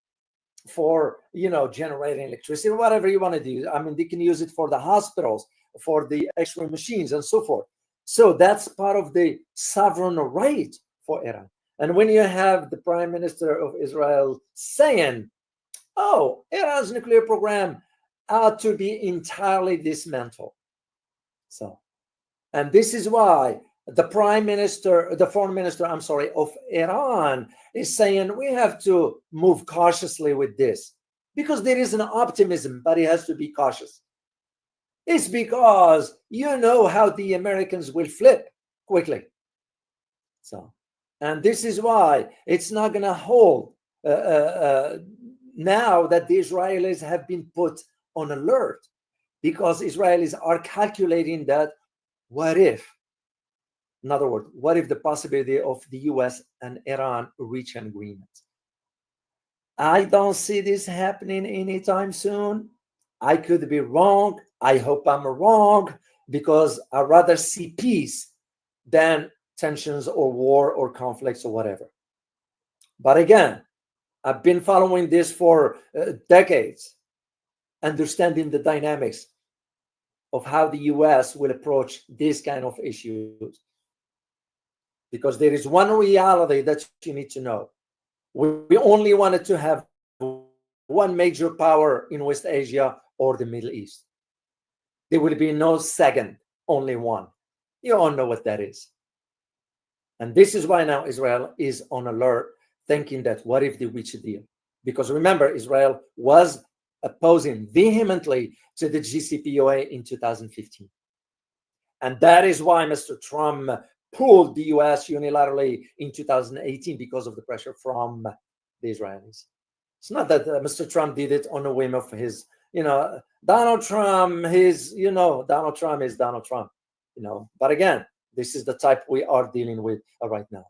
Speaker 16: for, generating electricity, whatever you want to do. I mean, they can use it for the hospitals, for the X-ray machines, and so forth. So that's part of the sovereign right for Iran. And when you have the Prime Minister of Israel saying, oh, Iran's nuclear program ought to be entirely dismantled. And this is why the foreign minister, of Iran is saying we have to move cautiously with this, because there is an optimism, but it has to be cautious. It's because you know how the Americans will flip quickly. And this is why it's not going to hold now that the Israelis have been put on alert, because Israelis are calculating that what if, in other words, what if the possibility of the US and Iran reach an agreement? I don't see this happening anytime soon. I could be wrong. I hope I'm wrong, because I rather see peace than tensions or war or conflicts or whatever. But again, I've been following this for decades, understanding the dynamics of how the US will approach these kind of issues. Because there is one reality that you need to know. We only wanted to have one major power in West Asia or the Middle East. There will be no second, only one. You all know what that is. And this is why now Israel is on alert, thinking that what if they reach a deal? Because remember, Israel was opposing vehemently to the JCPOA in 2015. And that is why Mr. Trump pulled the US unilaterally in 2018, because of the pressure from the Israelis. It's not that Mr. Trump did it on a whim of his, Donald Trump is Donald Trump, But again, this is the type we are dealing with right now.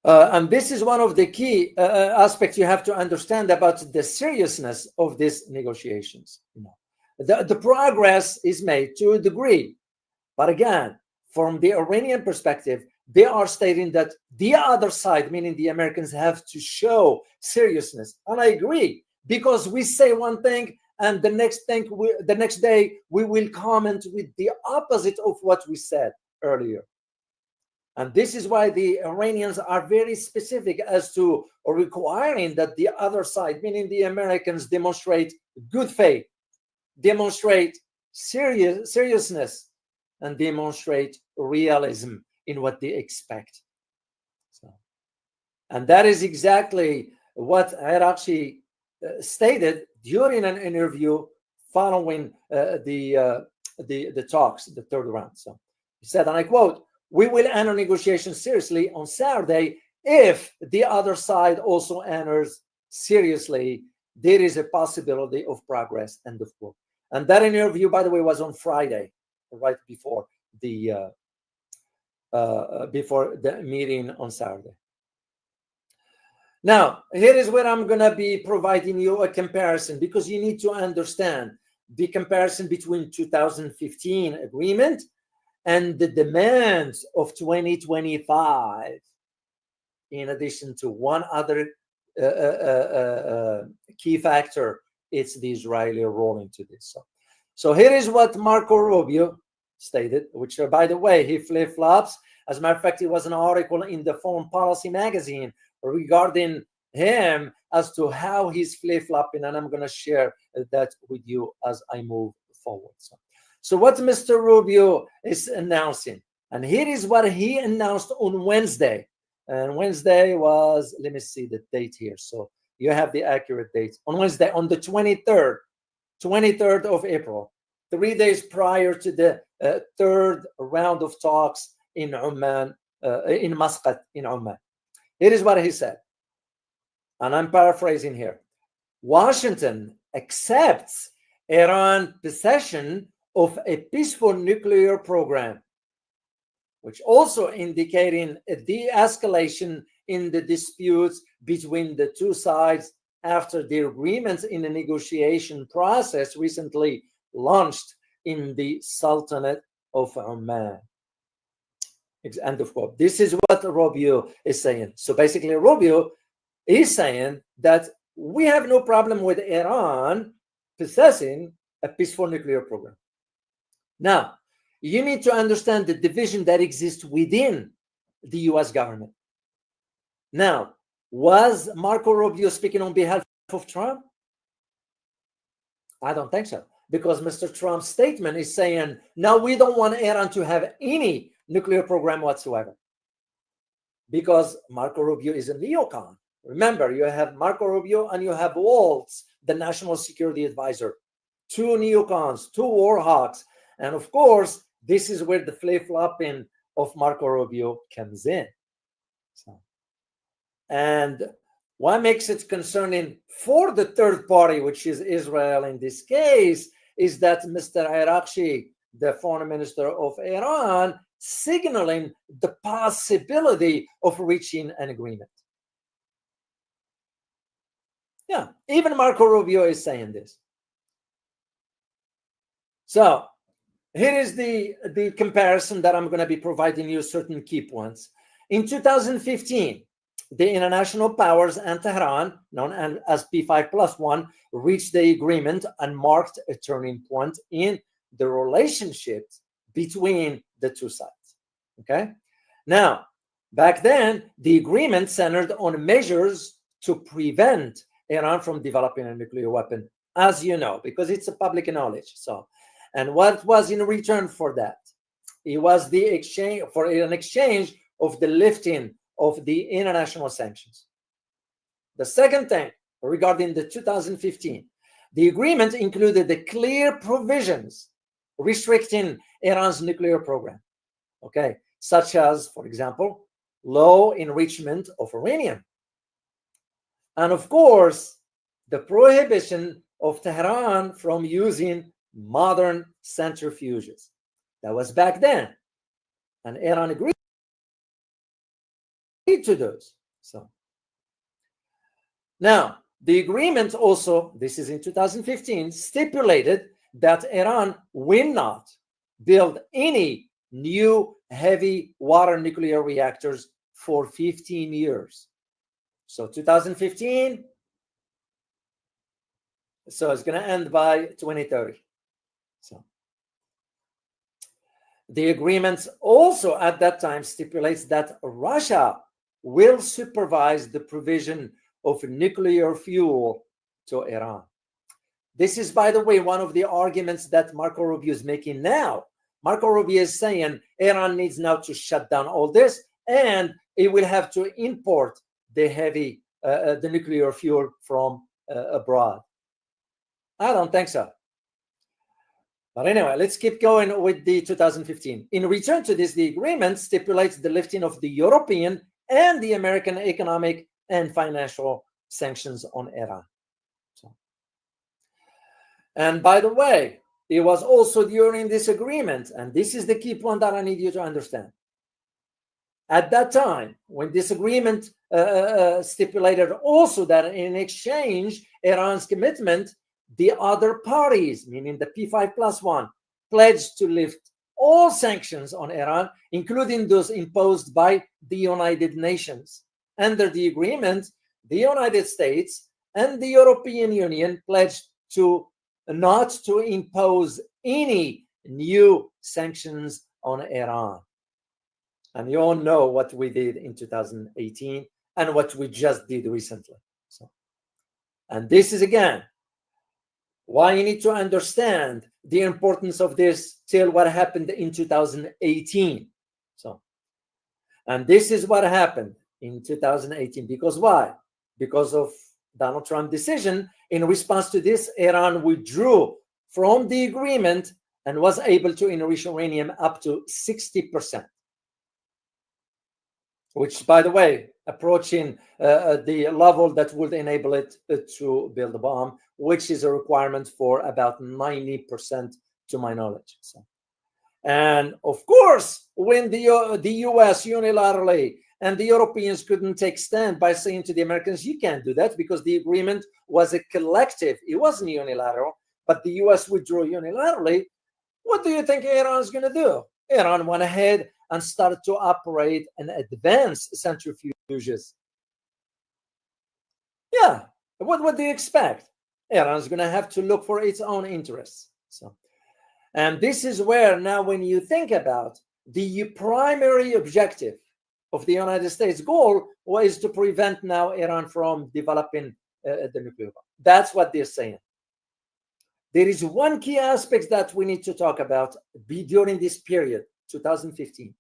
Speaker 16: And this is one of the key aspects you have to understand about the seriousness of these negotiations. The progress is made to a degree, but again, from the Iranian perspective, they are stating that the other side, meaning the Americans, have to show seriousness. And I agree, because we say one thing and the next day we will comment with the opposite of what we said earlier. And this is why the Iranians are very specific as to requiring that the other side, meaning the Americans, demonstrate good faith, demonstrate seriousness, and demonstrate realism in what they expect. And that is exactly what Araghchi stated during an interview following the talks, the third round. So he said, and I quote, "We will enter negotiations seriously on Saturday if the other side also enters seriously. There is a possibility of progress." End of quote. And that interview, by the way, was on Friday, right before the meeting on Saturday. Now, here is where I'm going to be providing you a comparison, because you need to understand the comparison between 2015 agreement and the demands of 2025, in addition to one other key factor, it's the Israeli role into this. So here is what Marco Rubio stated, which, by the way, he flip-flops. As a matter of fact, it was an article in the Foreign Policy magazine regarding him as to how he's flip-flopping, and I'm going to share that with you as I move forward. So what Mr. Rubio is announcing, and here is what he announced on Wednesday. And Wednesday was, let me see the date here. So you have the accurate date. On Wednesday, on the 23rd of April, 3 days prior to the third round of talks in Oman, in Muscat, in Oman. Here is what he said, and I'm paraphrasing here. Washington accepts Iran's possession of a peaceful nuclear program, which also indicating a de-escalation in the disputes between the two sides after the agreements in the negotiation process recently launched in the Sultanate of Oman. End of quote. This is what Rubio is saying. So basically, Rubio is saying that we have no problem with Iran possessing a peaceful nuclear program. Now, you need to understand the division that exists within the US government. Now, was Marco Rubio speaking on behalf of Trump? I don't think so, because Mr. Trump's statement is saying, no, we don't want Iran to have any nuclear program whatsoever, because Marco Rubio is a neocon. Remember, you have Marco Rubio and you have Waltz, the national security advisor, two neocons, two war hawks. And of course, this is where the flip-flopping of Marco Rubio comes in. And what makes it concerning for the third party, which is Israel in this case, is that Mr. Arakchi, the foreign minister of Iran, signaling the possibility of reaching an agreement. Yeah, even Marco Rubio is saying this. So here is the comparison that I'm going to be providing you certain key points. In 2015, the international powers and Tehran, known as P5+1, reached the agreement and marked a turning point in the relationships between the two sides. Okay? Now, back then, the agreement centered on measures to prevent Iran from developing a nuclear weapon, as you know, because it's a public knowledge. So, and what was in return for that? It was the exchange for an exchange of the lifting of the international sanctions. The second thing regarding the 2015, the agreement included the clear provisions restricting Iran's nuclear program, okay, such as, for example, low enrichment of uranium. And of course, the prohibition of Tehran from using modern centrifuges. That was back then. And Iran agreed to those. So now the agreement also, this is in 2015, stipulated that Iran will not build any new heavy water nuclear reactors for 15 years. So 2015, so it's going to end by 2030. So the agreement also at that time stipulates that Russia will supervise the provision of nuclear fuel to Iran. This is, by the way, one of the arguments that Marco Rubio is making now. Marco Rubio is saying Iran needs now to shut down all this, and it will have to import the nuclear fuel from abroad. I don't think so. But anyway, let's keep going with the 2015. In return to this, the agreement stipulates the lifting of the European and the American economic and financial sanctions on Iran. So, and by the way, it was also during this agreement, and this is the key point that I need you to understand. At that time, when this agreement stipulated also that in exchange, Iran's commitment, the other parties, meaning the P5+1, pledged to lift all sanctions on Iran, including those imposed by the United Nations. Under the agreement, the United States and the European Union pledged to not to impose any new sanctions on Iran. And you all know what we did in 2018 and what we just did recently. So, and this is again why you need to understand the importance of this till what happened in 2018. So, and this is what happened in 2018. Because why? Because of Donald Trump's decision. In response to this, Iran withdrew from the agreement and was able to enrich uranium up to 60%. Which, by the way, approaching the level that would enable it to build a bomb, which is a requirement for about 90%, to my knowledge. So, and of course, when the U.S. unilaterally and the Europeans couldn't take stand by saying to the Americans, you can't do that because the agreement was a collective. It wasn't unilateral, but the U.S. withdrew unilaterally. What do you think Iran is going to do? Iran went ahead and started to operate and advance centrifuges. Yeah, what do you expect? Iran is going to have to look for its own interests. So, and this is where now when you think about the primary objective of the United States goal was to prevent now Iran from developing the nuclear bomb. That's what they're saying. There is one key aspect that we need to talk about during this period, 2015,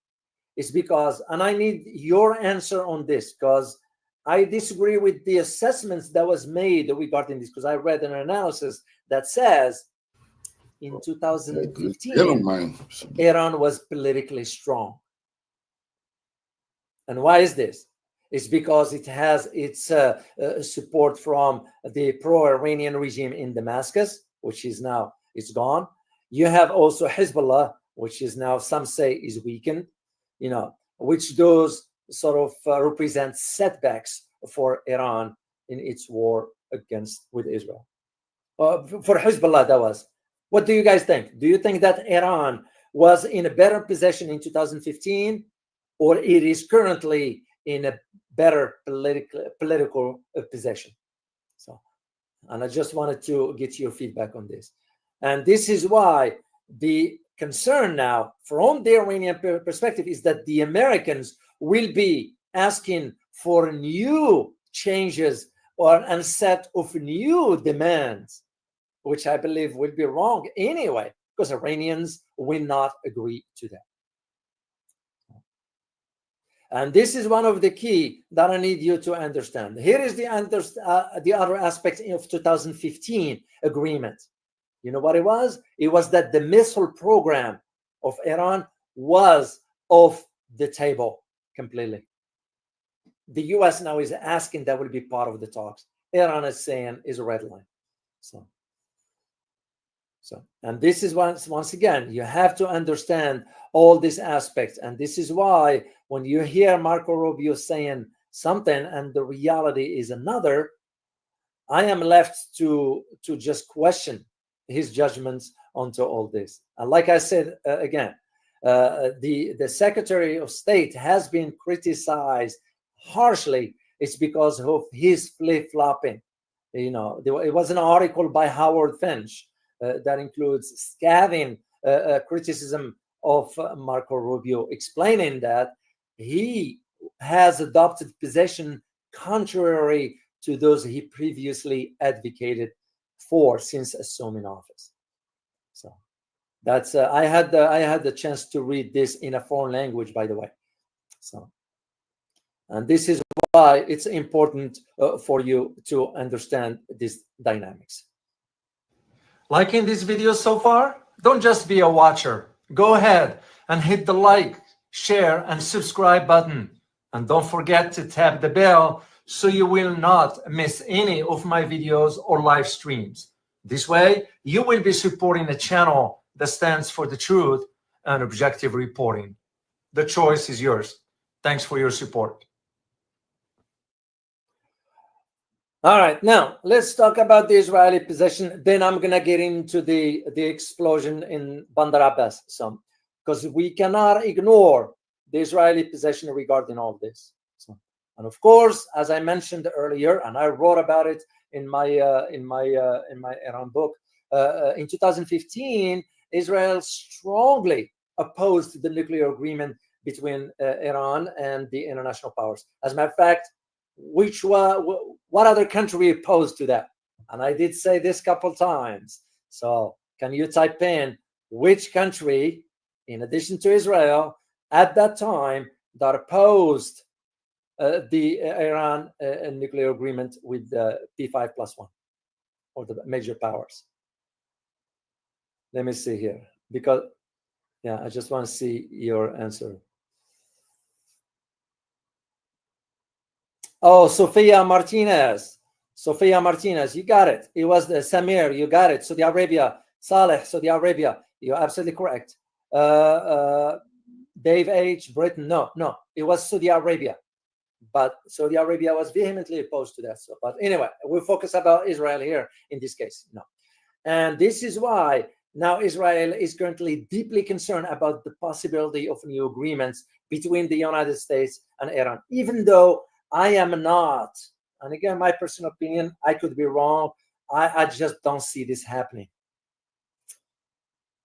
Speaker 16: is because, and I need your answer on this, because I disagree with the assessments that was made regarding this, because I read an analysis that says in 2015, Iran was politically strong. And why is this? It's because it has its support from the pro-Iranian regime in Damascus, which is now, it's gone. You have also Hezbollah, which is now, some say is weakened, you know, which those sort of represent setbacks for Iran in its war with Israel. For Hezbollah, that was. What do you guys think? Do you think that Iran was in a better position in 2015, or it is currently in a better political position? So, and I just wanted to get your feedback on this. And this is why the concern now from the Iranian perspective is that the Americans will be asking for new changes or a set of new demands, which I believe will be wrong anyway, because Iranians will not agree to that. And this is one of the key that I need you to understand. Here is the other aspect of 2015 agreement. You know what it was? It was that the missile program of Iran was off the table completely. The US now is asking that will be part of the talks. Iran is saying is a red line. So, and this is once again, you have to understand all these aspects. And this is why when you hear Marco Rubio saying something and the reality is another, I am left to just question his judgments onto all this. And like I said, again, the Secretary of State has been criticized harshly. It's because of his flip-flopping. You know, it was an article by Howard Finch that includes scathing criticism of Marco Rubio, explaining that he has adopted position contrary to those he previously advocated for since assuming office. So that's I had the chance to read this in a foreign language, by the way. So, and this is why it's important for you to understand these dynamics. Liking this video so far? Don't just be a watcher. Go ahead and hit the like, share, and subscribe button. And don't forget to tap the bell so you will not miss any of my videos or live streams. This way, you will be supporting a channel that stands for the truth and objective reporting. The choice is yours. Thanks for your support. All right, now let's talk about the Israeli position. Then I'm gonna get into the explosion in Bandar Abbas. So, because we cannot ignore the Israeli position regarding all this. So, and of course, as I mentioned earlier, and I wrote about it in my Iran book, in 2015, Israel strongly opposed the nuclear agreement between Iran and the international powers. As a matter of fact, what other country opposed to that? And I did say this a couple times. So can you type in which country, in addition to Israel, at that time that opposed the Iran nuclear agreement with P5+1, or the major powers? Let me see here, because yeah, I just want to see your answer. Oh, Sophia Martinez, you got it. It was the Samir, you got it. Saudi Arabia, Saleh, Saudi Arabia, you're absolutely correct. Dave H, Britain, no, it was Saudi Arabia, but Saudi Arabia was vehemently opposed to that. So, but anyway, we focus about Israel here in this case, no. And this is why now Israel is currently deeply concerned about the possibility of new agreements between the United States and Iran, even though I am not, and again, my personal opinion, I could be wrong. I just don't see this happening.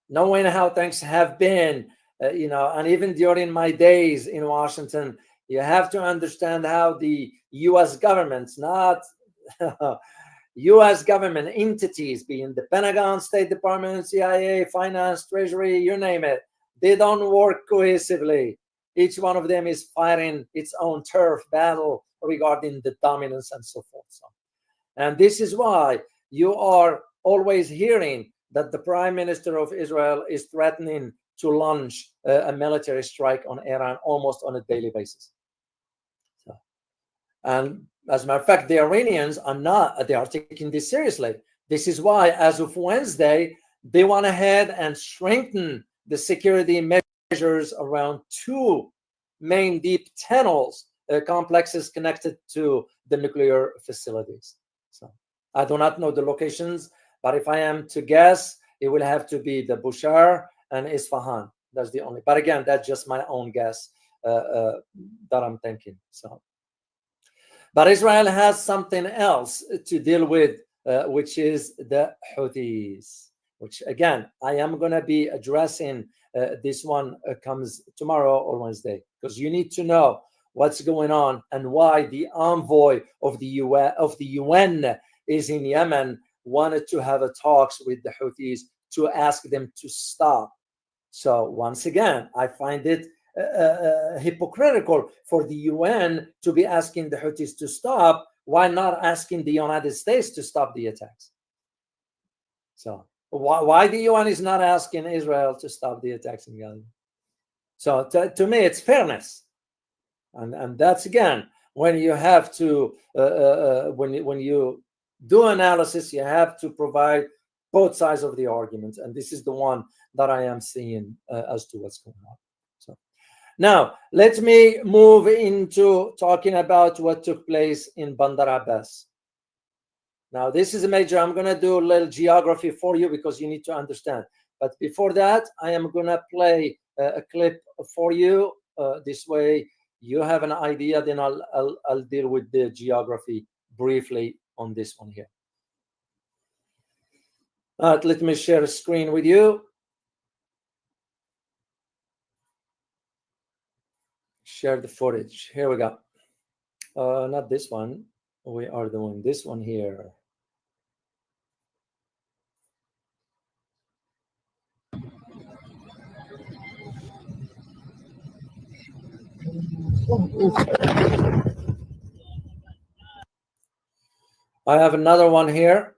Speaker 16: Knowing how things have been, and even during my days in Washington, you have to understand how the U.S. government, not U.S. government entities, being the Pentagon, State Department, CIA, Finance, Treasury, you name it, they don't work cohesively. Each one of them is fighting its own turf battle regarding the dominance and so forth. And this is why you are always hearing that the Prime Minister of Israel is threatening to launch a military strike on Iran almost on a daily basis. And as a matter of fact, the Iranians they are taking this seriously. This is why, as of Wednesday, they went ahead and strengthened the security measures around two main deep tunnels complexes connected to the nuclear facilities. So I do not know the locations, but if I am to guess, it will have to be the Bushehr and Isfahan. That's the only. But again, that's just my own guess that I'm thinking. So, but Israel has something else to deal with, which is the Houthis, which again, I am going to be addressing. This one comes tomorrow or Wednesday, because you need to know what's going on and why the envoy of the UN is in Yemen, wanted to have a talks with the Houthis to ask them to stop. So once again, I find it hypocritical for the UN to be asking the Houthis to stop, while not asking the United States to stop the attacks. So why the UN is not asking Israel to stop the attacks in Gaza? So to me, it's fairness, and that's again when you have to when you do analysis, you have to provide both sides of the argument, and this is the one that I am seeing as to what's going on. So now let me move into talking about what took place in Bandar Abbas. Now, this is a major. I'm going to do a little geography for you because you need to understand. But before that, I am going to play a clip for you. This way, you have an idea. Then I'll deal with the geography briefly on this one here. Let me share a screen with you. Share the footage. Here we go. Not this one. We are doing this one here. I have another one here.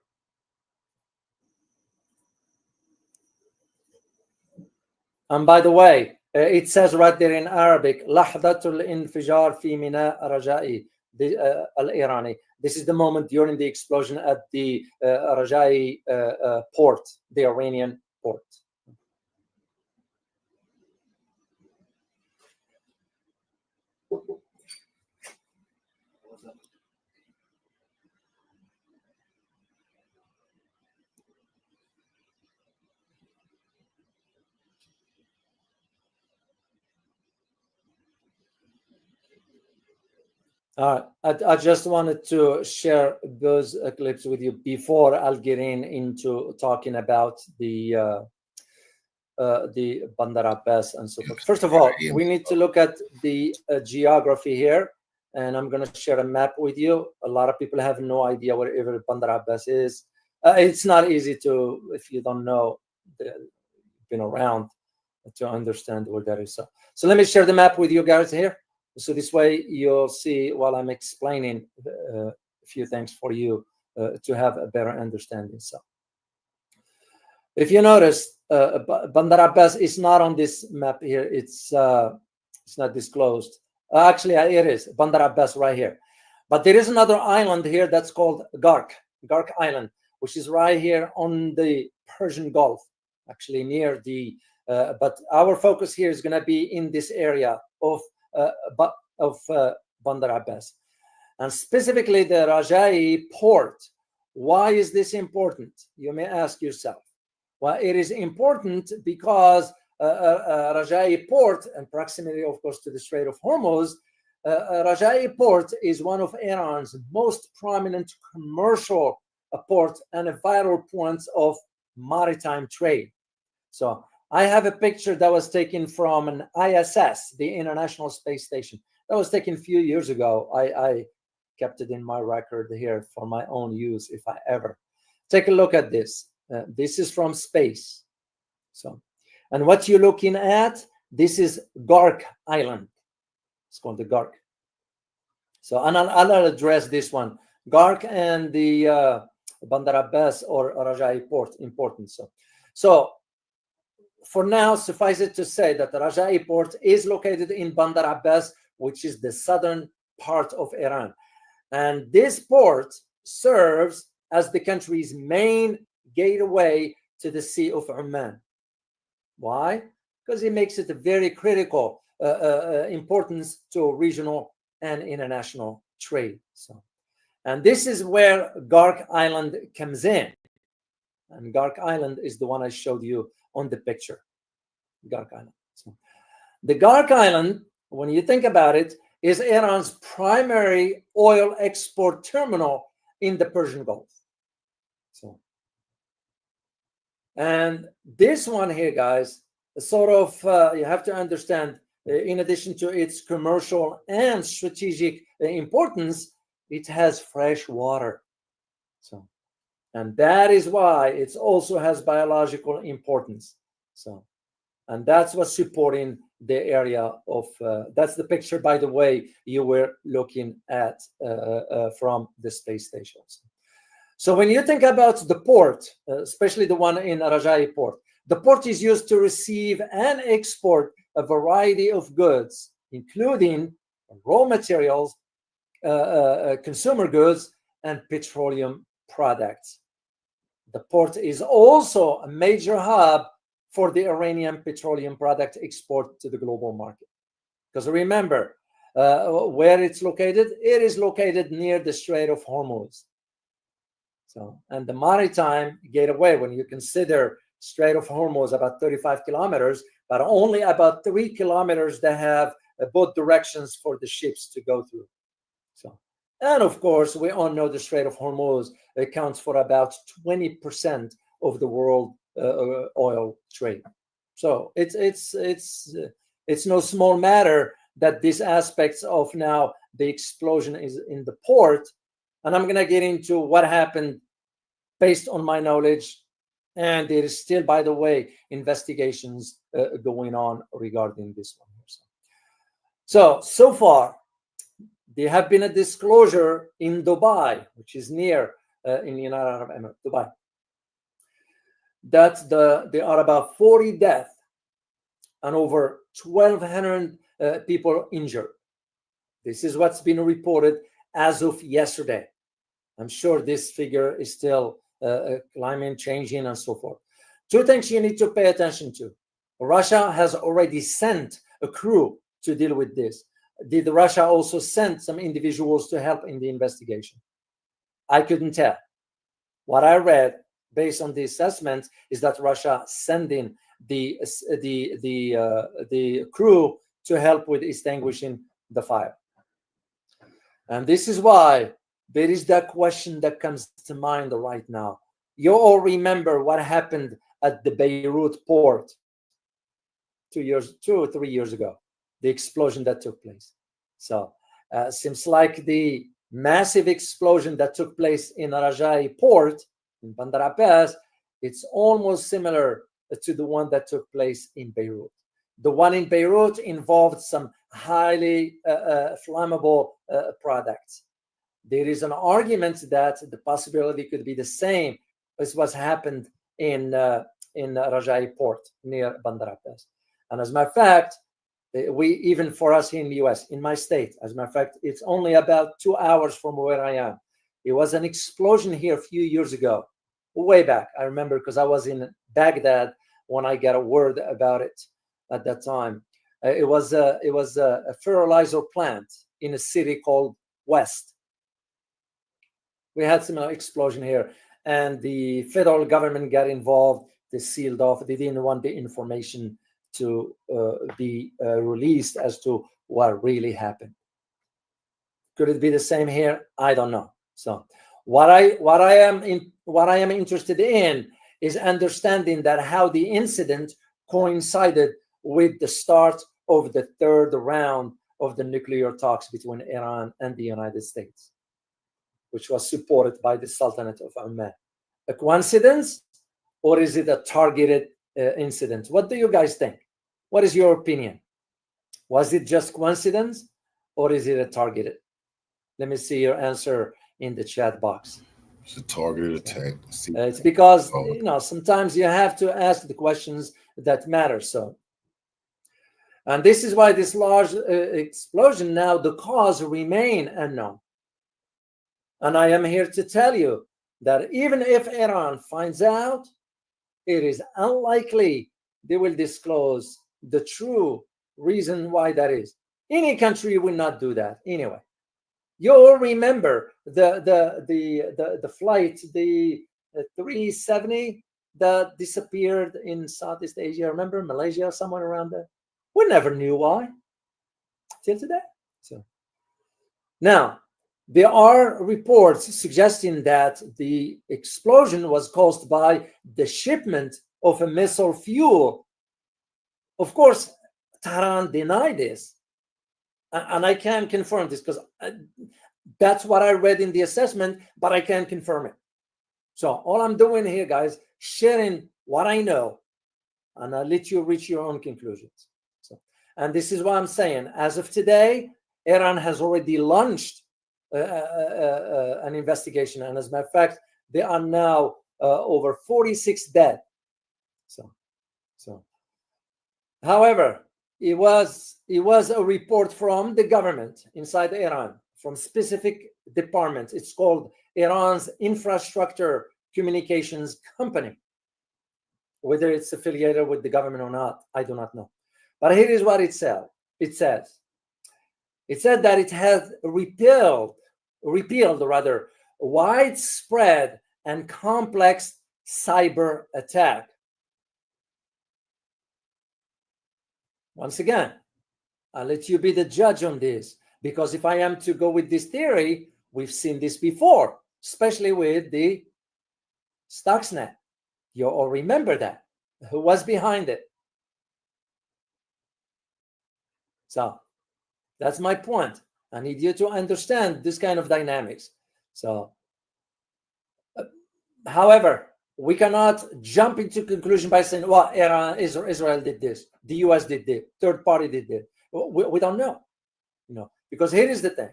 Speaker 16: And by the way, it says right there in Arabic, "Lahdatul infijar fi mina Rajai al-Irani." This is the moment during the explosion at the Rajai port, the Iranian port. All right, I just wanted to share those clips with you before I'll get into talking about the Bandar Abbas and so forth. First of all, we need to look at the geography here, and I'm going to share a map with you. A lot of people have no idea wherever Bandar Abbas is. It's not easy to, if you don't know, been around, to understand where that is. So let me share the map with you guys here. So this way you'll see while I'm explaining a few things for you to have a better understanding. So if you notice, Bandar Abbas is not on this map here. It's not disclosed. Actually, it is Bandar Abbas right here. But there is another island here that's called Gark Island, which is right here on the Persian Gulf, actually near the. But our focus here is going to be in this area of Bandar Abbas, and specifically the Rajai port. Why is this important? You may ask yourself. Well, it is important because Rajai port, and proximity, of course, to the Strait of Hormuz, Rajai port is one of Iran's most prominent commercial port and a vital point of maritime trade. So I have a picture that was taken from an ISS, the International Space Station. That was taken a few years ago. I kept it in my record here for my own use if I ever. Take a look at this. This is from space. So, and what you're looking at, this is Gark Island. It's called the Gark. So, and I'll address this one. Gark and the Bandar Abbas or Rajai port, important. So for now, suffice it to say that the Rajai port is located in Bandar Abbas, which is the southern part of Iran. And this port serves as the country's main gateway to the Sea of Oman. Why? Because it makes it a very critical importance to regional and international trade. So, and this is where Gark Island comes in. And Gark Island is the one I showed you on the picture. Gark Island. So, the Gark Island, when you think about it, is Iran's primary oil export terminal in the Persian Gulf. So, and this one here, guys, sort of, you have to understand, in addition to its commercial and strategic importance, it has fresh water. So, and that is why it also has biological importance. So, and that's what's supporting the area of, that's the picture, by the way, you were looking at from the space stations. So when you think about the port, especially the one in Rajai port, the port is used to receive and export a variety of goods, including raw materials, consumer goods, and petroleum products. The port is also a major hub for the Iranian petroleum product export to the global market. Because remember, where it's located, it is located near the Strait of Hormuz. So, and the maritime gateway, when you consider Strait of Hormuz about 35 kilometers, but only about 3 kilometers that have both directions for the ships to go through. So, and of course, we all know the Strait of Hormuz accounts for about 20% of the world oil trade. So it's no small matter that these aspects of now the explosion is in the port. And I'm going to get into what happened based on my knowledge. And there is still, by the way, investigations going on regarding this one. So far, there have been a disclosure in Dubai, which is near in the United Arab Emirates, Dubai, that there are about 40 deaths and over 1,200 people injured. This is what's been reported as of yesterday. I'm sure this figure is still climbing, changing, and so forth. Two things you need to pay attention to. Russia has already sent a crew to deal with this. Did Russia also send some individuals to help in the investigation? I couldn't tell. What I read, based on the assessment, is that Russia sending the crew to help with extinguishing the fire. And this is why there is that question that comes to mind right now. You all remember what happened at the Beirut port 2 or 3 years ago, the explosion that took place. So seems like the massive explosion that took place in Rajai port in Bandar Abbas, it's almost similar to the one that took place in Beirut. The one in Beirut involved some highly flammable products. There is an argument that the possibility could be the same as what happened in Rajai port near Bandar Abbas. And as a matter of fact, even for us here in the US, in my state, as a matter of fact, it's only about 2 hours from where I am. It was an explosion here a few years ago, way back. I remember because I was in Baghdad when I got a word about it at that time. It was a fertilizer plant in a city called West. We had some explosion here, and the federal government got involved. They sealed off. They didn't want the information to be released as to what really happened. Could it be the same here? I don't know. So what I am interested in is understanding that how the incident coincided with the start of the third round of the nuclear talks between Iran and the United States, which was supported by the Sultanate of Oman. A coincidence, or is it a targeted incident? What do you guys think? What is your opinion? Was it just coincidence, or is it a targeted? Let me see your answer in the chat box.
Speaker 1: It's a targeted attack.
Speaker 16: It's because sometimes you have to ask the questions that matter. So, and this is why this large explosion now, the cause remain unknown. And I am here to tell you that even if Iran finds out, it is unlikely they will disclose the true reason why that is. Any country will not do that anyway. You all remember the flight, the 370 that disappeared in Southeast Asia. Remember Malaysia, somewhere around there? We never knew why till today. So now there are reports suggesting that the explosion was caused by the shipment of a missile fuel. Of course, Tehran denied this. And I can confirm this because that's what I read in the assessment, but I can't confirm it. So all I'm doing here, guys, sharing what I know, and I'll let you reach your own conclusions. So, and this is what I'm saying. As of today, Iran has already launched an investigation, and as a matter of fact, there are now over 46 dead. So, however, it was a report from the government inside Iran, from specific departments. It's called Iran's Infrastructure Communications Company. Whether it's affiliated with the government or not, I do not know. But here is what it said. It said that it has repealed widespread and complex cyber attack. Once again, I'll let you be the judge on this, because if I am to go with this theory, we've seen this before, especially with the Stuxnet. You all remember that. Who was behind it? So that's my point. I need you to understand this kind of dynamics. So, however, we cannot jump into conclusion by saying, well, Israel did this, the US did this, third party did this. We don't know, because here is the thing.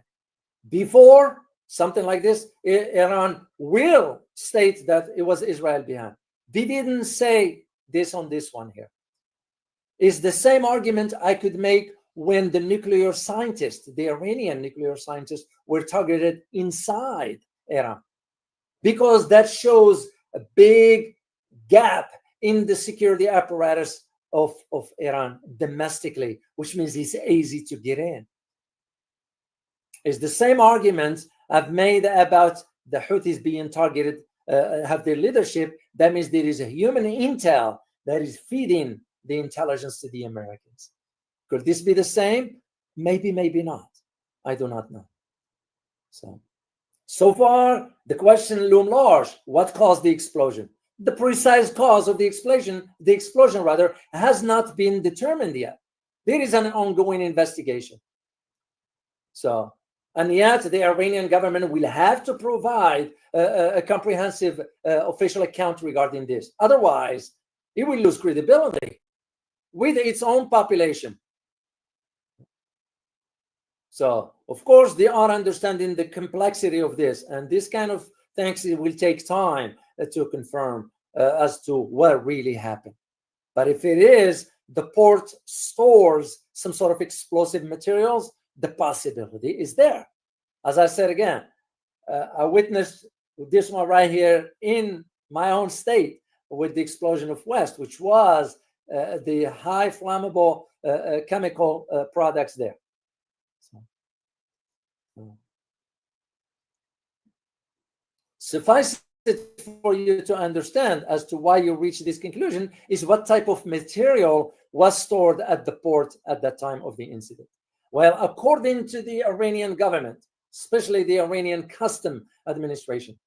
Speaker 16: Before something like this, Iran will state that it was Israel behind. They didn't say this on this one here. It's the same argument I could make when the nuclear scientists, the Iranian nuclear scientists, were targeted inside Iran, because that shows a big gap in the security apparatus of Iran domestically, which means it's easy to get in. It's the same argument I've made about the Houthis being targeted, have their leadership. That means there is a human intel that is feeding the intelligence to the Americans. Could this be the same? Maybe, maybe not. I do not know. So far, the question looms large. What caused the explosion? The precise cause of the explosion rather, has not been determined yet. There is an ongoing investigation. And yet the Iranian government will have to provide a comprehensive official account regarding this. Otherwise, it will lose credibility with its own population. So, of course, they are understanding the complexity of this, and this kind of things, it will take time to confirm as to what really happened. But if it is the port stores some sort of explosive materials, the possibility is there. As I said again, I witnessed this one right here in my own state with the explosion of West, which was the high flammable chemical products there. Suffice it for you to understand as to why you reach this conclusion is what type of material was stored at the port at that time of the incident. Well, according to the Iranian government, especially the Iranian Custom Administration,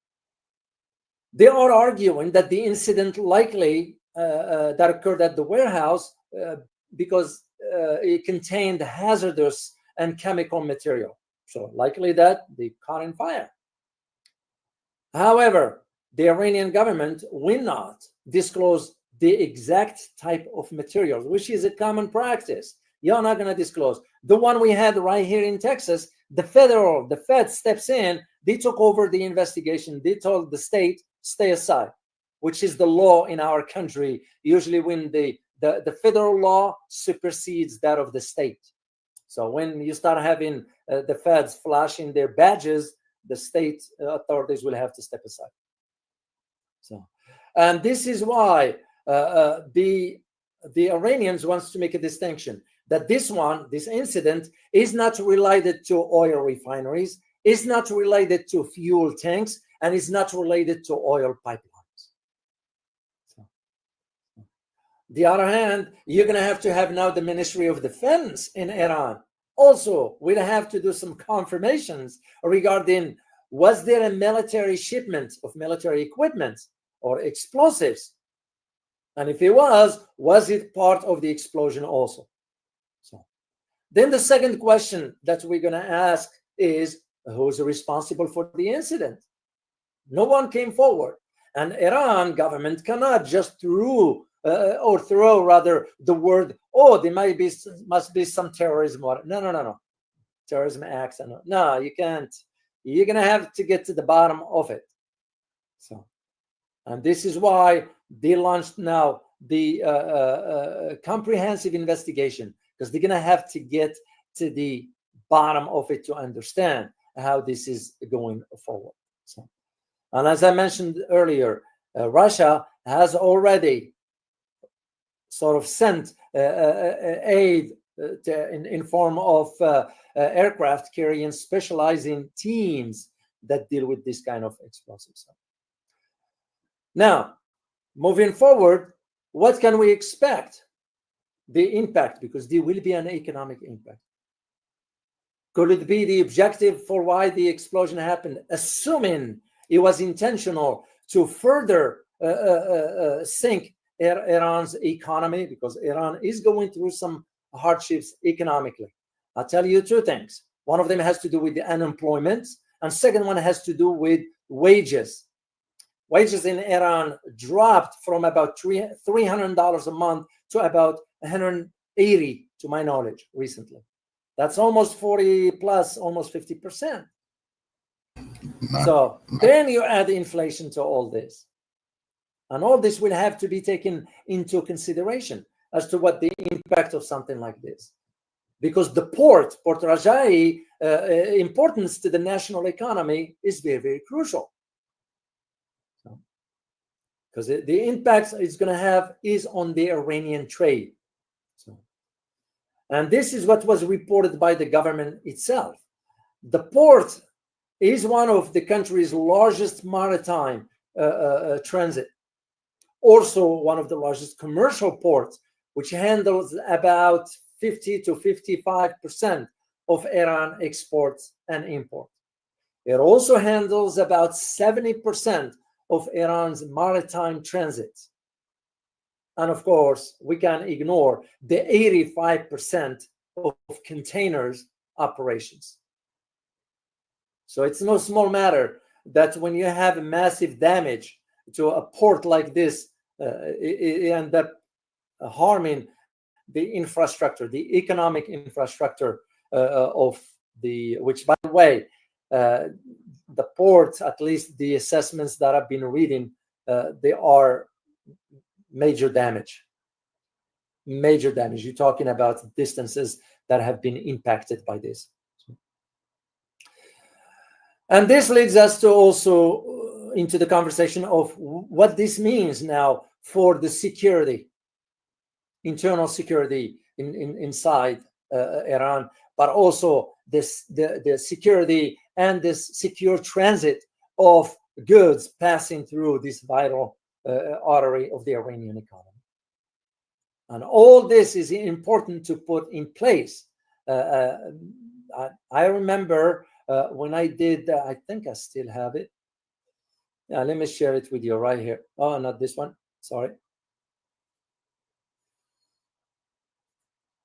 Speaker 16: they are arguing that the incident likely that occurred at the warehouse because it contained hazardous and chemical material. So likely that they caught in fire. However, the Iranian government will not disclose the exact type of materials, which is a common practice. You're not going to disclose. The one we had right here in Texas, the Fed steps in, they took over the investigation. They told the state, stay aside, which is the law in our country, usually when the federal law supersedes that of the state. So when you start having the feds flashing their badges, the state authorities will have to step aside. And this is why the Iranians wants to make a distinction that this incident is not related to oil refineries, is not related to fuel tanks, and is not related to oil pipelines. The other hand, you're going to have now the Ministry of Defense in Iran. Also, we'll have to do some confirmations regarding, was there a military shipment of military equipment or explosives? And if it was it part of the explosion also? Then the second question that we're going to ask is, who's responsible for the incident? No one came forward. And Iran government cannot just throw the word, oh, there must be some terrorism. No. Terrorism acts. No, you can't. You're going to have to get to the bottom of it. And this is why they launched now the comprehensive investigation, because they're going to have to get to the bottom of it to understand how this is going forward. And as I mentioned earlier, Russia has already sort of sent aid in form of aircraft carrying specializing teams that deal with this kind of explosives. Now, moving forward, what can we expect? The impact, because there will be an economic impact. Could it be the objective for why the explosion happened, assuming it was intentional to further sink Iran's economy, because Iran is going through some hardships economically? I'll tell you two things. One of them has to do with the unemployment, and second one has to do with wages. Wages in Iran dropped from about $300 a month to about $180, to my knowledge, recently. That's almost 40 plus, almost 50%. So then you add inflation to all this. And all this will have to be taken into consideration as to what the impact of something like this. Because the Port Rajai importance to the national economy is very, very crucial. Because the impact it's going to have is on the Iranian trade. And this is what was reported by the government itself. The port is one of the country's largest maritime transit. Also one of the largest commercial ports, which handles about 50 to 55% of Iran exports and imports. It also handles about 70% of Iran's maritime transit. And of course, we can ignore the 85% of containers operations. So it's no small matter that when you have a massive damage to a port like this, it ends up harming the infrastructure, the economic infrastructure of the, which, by the way, the ports, at least the assessments that I've been reading, they are major damage. Major damage. You're talking about distances that have been impacted by this. And this leads us to also into the conversation of what this means now for the security, internal security inside Iran, but also the security and this secure transit of goods passing through this vital artery of the Iranian economy. And all this is important to put in place. I remember when I did, I think I still have it. Yeah, let me share it with you right here. Oh, not this one. Sorry.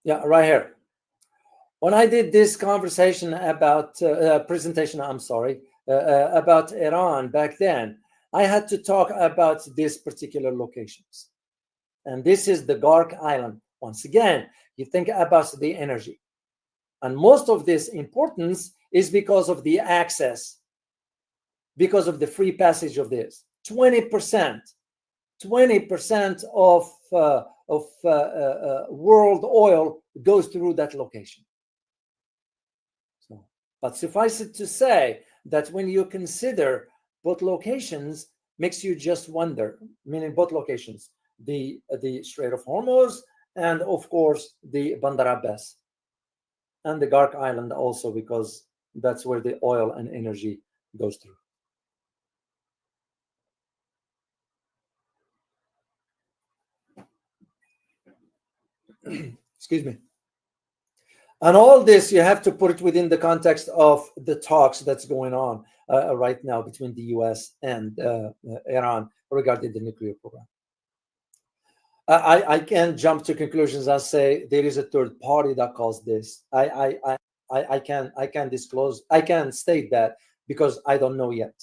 Speaker 16: Yeah, right here. When I did this conversation about presentation, I'm sorry, about Iran back then, I had to talk about these particular locations. And this is the Gark Island. Once again, you think about the energy. And most of this importance is because of the access, because of the free passage of this. 20% of world oil goes through that location. So, but suffice it to say that when you consider both locations, makes you just wonder, meaning both locations, the Strait of Hormuz and of course the Bandar Abbas and the Gark Island also, because that's where the oil and energy goes through. Excuse me. And all this, you have to put it within the context of the talks that's going on right now between the US and Iran regarding the nuclear program. I can jump to conclusions and say there is a third party that caused this. I can disclose, I can state that because I don't know yet.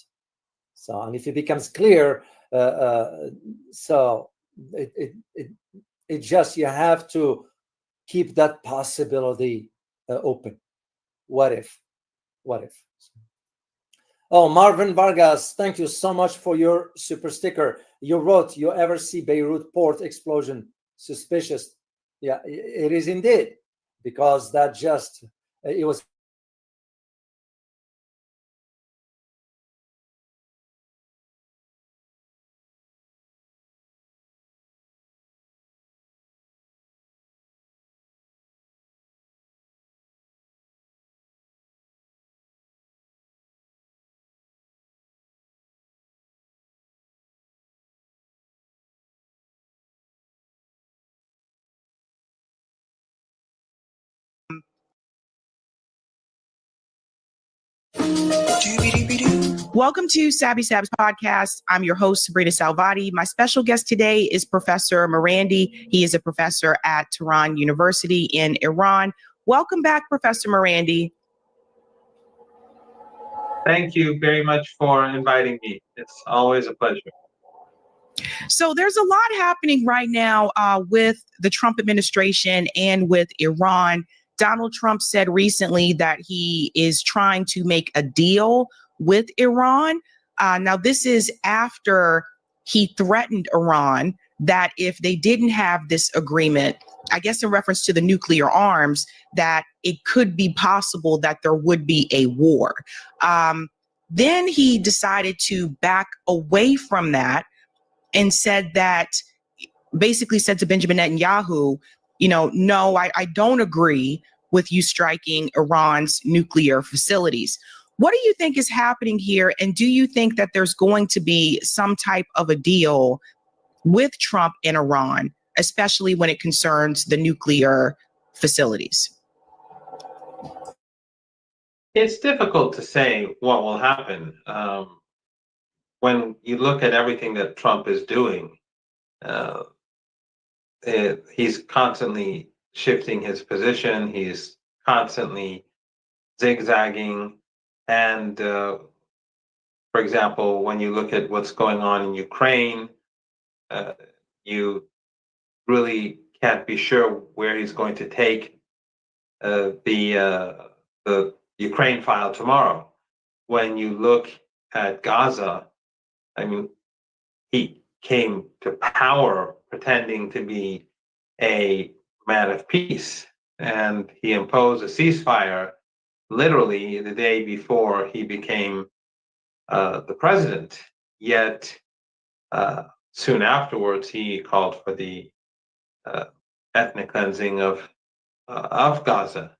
Speaker 16: So, and if it becomes clear, so it just, you have to keep that possibility open. What if? What if? Oh, Marvin Vargas, thank you so much for your super sticker. You wrote, you ever see Beirut port explosion? Suspicious. Yeah, it is indeed, because that just, it was
Speaker 17: Welcome to Savvy Sab's podcast. I'm your host, Sabrina Salvati. My special guest today is Professor Marandi. He is a professor at Tehran University in Iran. Welcome back, Professor Marandi.
Speaker 18: Thank you very much for inviting me. It's always a pleasure.
Speaker 17: So there's a lot happening right now with the Trump administration and with Iran. Donald Trump said recently that he is trying to make a deal with Iran. Now, this is after he threatened Iran that if they didn't have this agreement, I guess in reference to the nuclear arms, that it could be possible that there would be a war. Then he decided to back away from that and said that, basically said to Benjamin Netanyahu, you know, no, I don't agree with you striking Iran's nuclear facilities. What do you think is happening here? And do you think that there's going to be some type of a deal with Trump and Iran, especially when it concerns the nuclear facilities?
Speaker 18: It's difficult to say what will happen. When you look at everything that Trump is doing, he's constantly shifting his position. He's constantly zigzagging. And for example, when you look at what's going on in Ukraine, you really can't be sure where he's going to take the Ukraine file tomorrow. When you look at Gaza, I mean, he came to power pretending to be a man of peace, and he imposed a ceasefire literally the day before he became the president. Yet soon afterwards, he called for the ethnic cleansing of Gaza.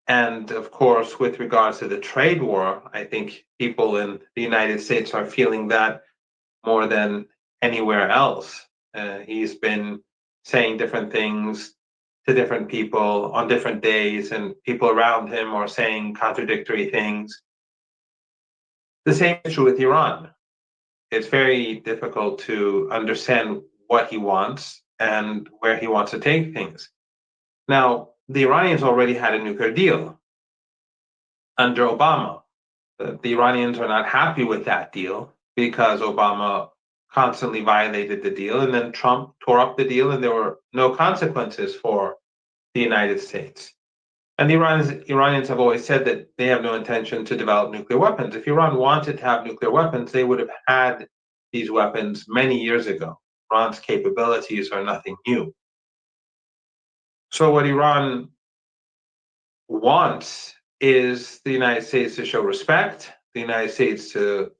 Speaker 18: And of course, with regards to the trade war, I think people in the United States are feeling that more than anywhere else. He's been saying different things to different people on different days, and people around him are saying contradictory things. The same is true with Iran. It's very difficult to understand what he wants and where he wants to take things. Now, the Iranians already had a nuclear deal under Obama. The Iranians are not happy with that deal because Obama constantly violated the deal, and then Trump tore up the deal, and there were no consequences for the United States. And the Iranians have always said that they have no intention to develop nuclear weapons. If Iran wanted to have nuclear weapons, they would have had these weapons many years ago. Iran's capabilities are nothing new. So what Iran wants is the United States to show respect, the United States to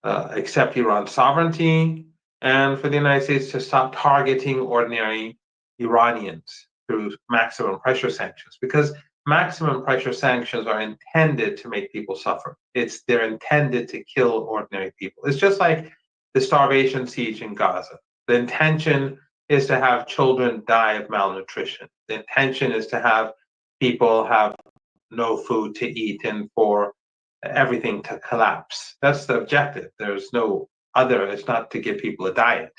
Speaker 18: accept Iran's sovereignty, and for the United States to stop targeting ordinary Iranians through maximum pressure sanctions, because maximum pressure sanctions are intended to make people suffer. They're intended to kill ordinary people. It's just like the starvation siege in Gaza. The intention is to have children die of malnutrition. The intention is to have people have no food to eat and for everything to collapse. That's the objective. There's no other. It's not to give people a diet.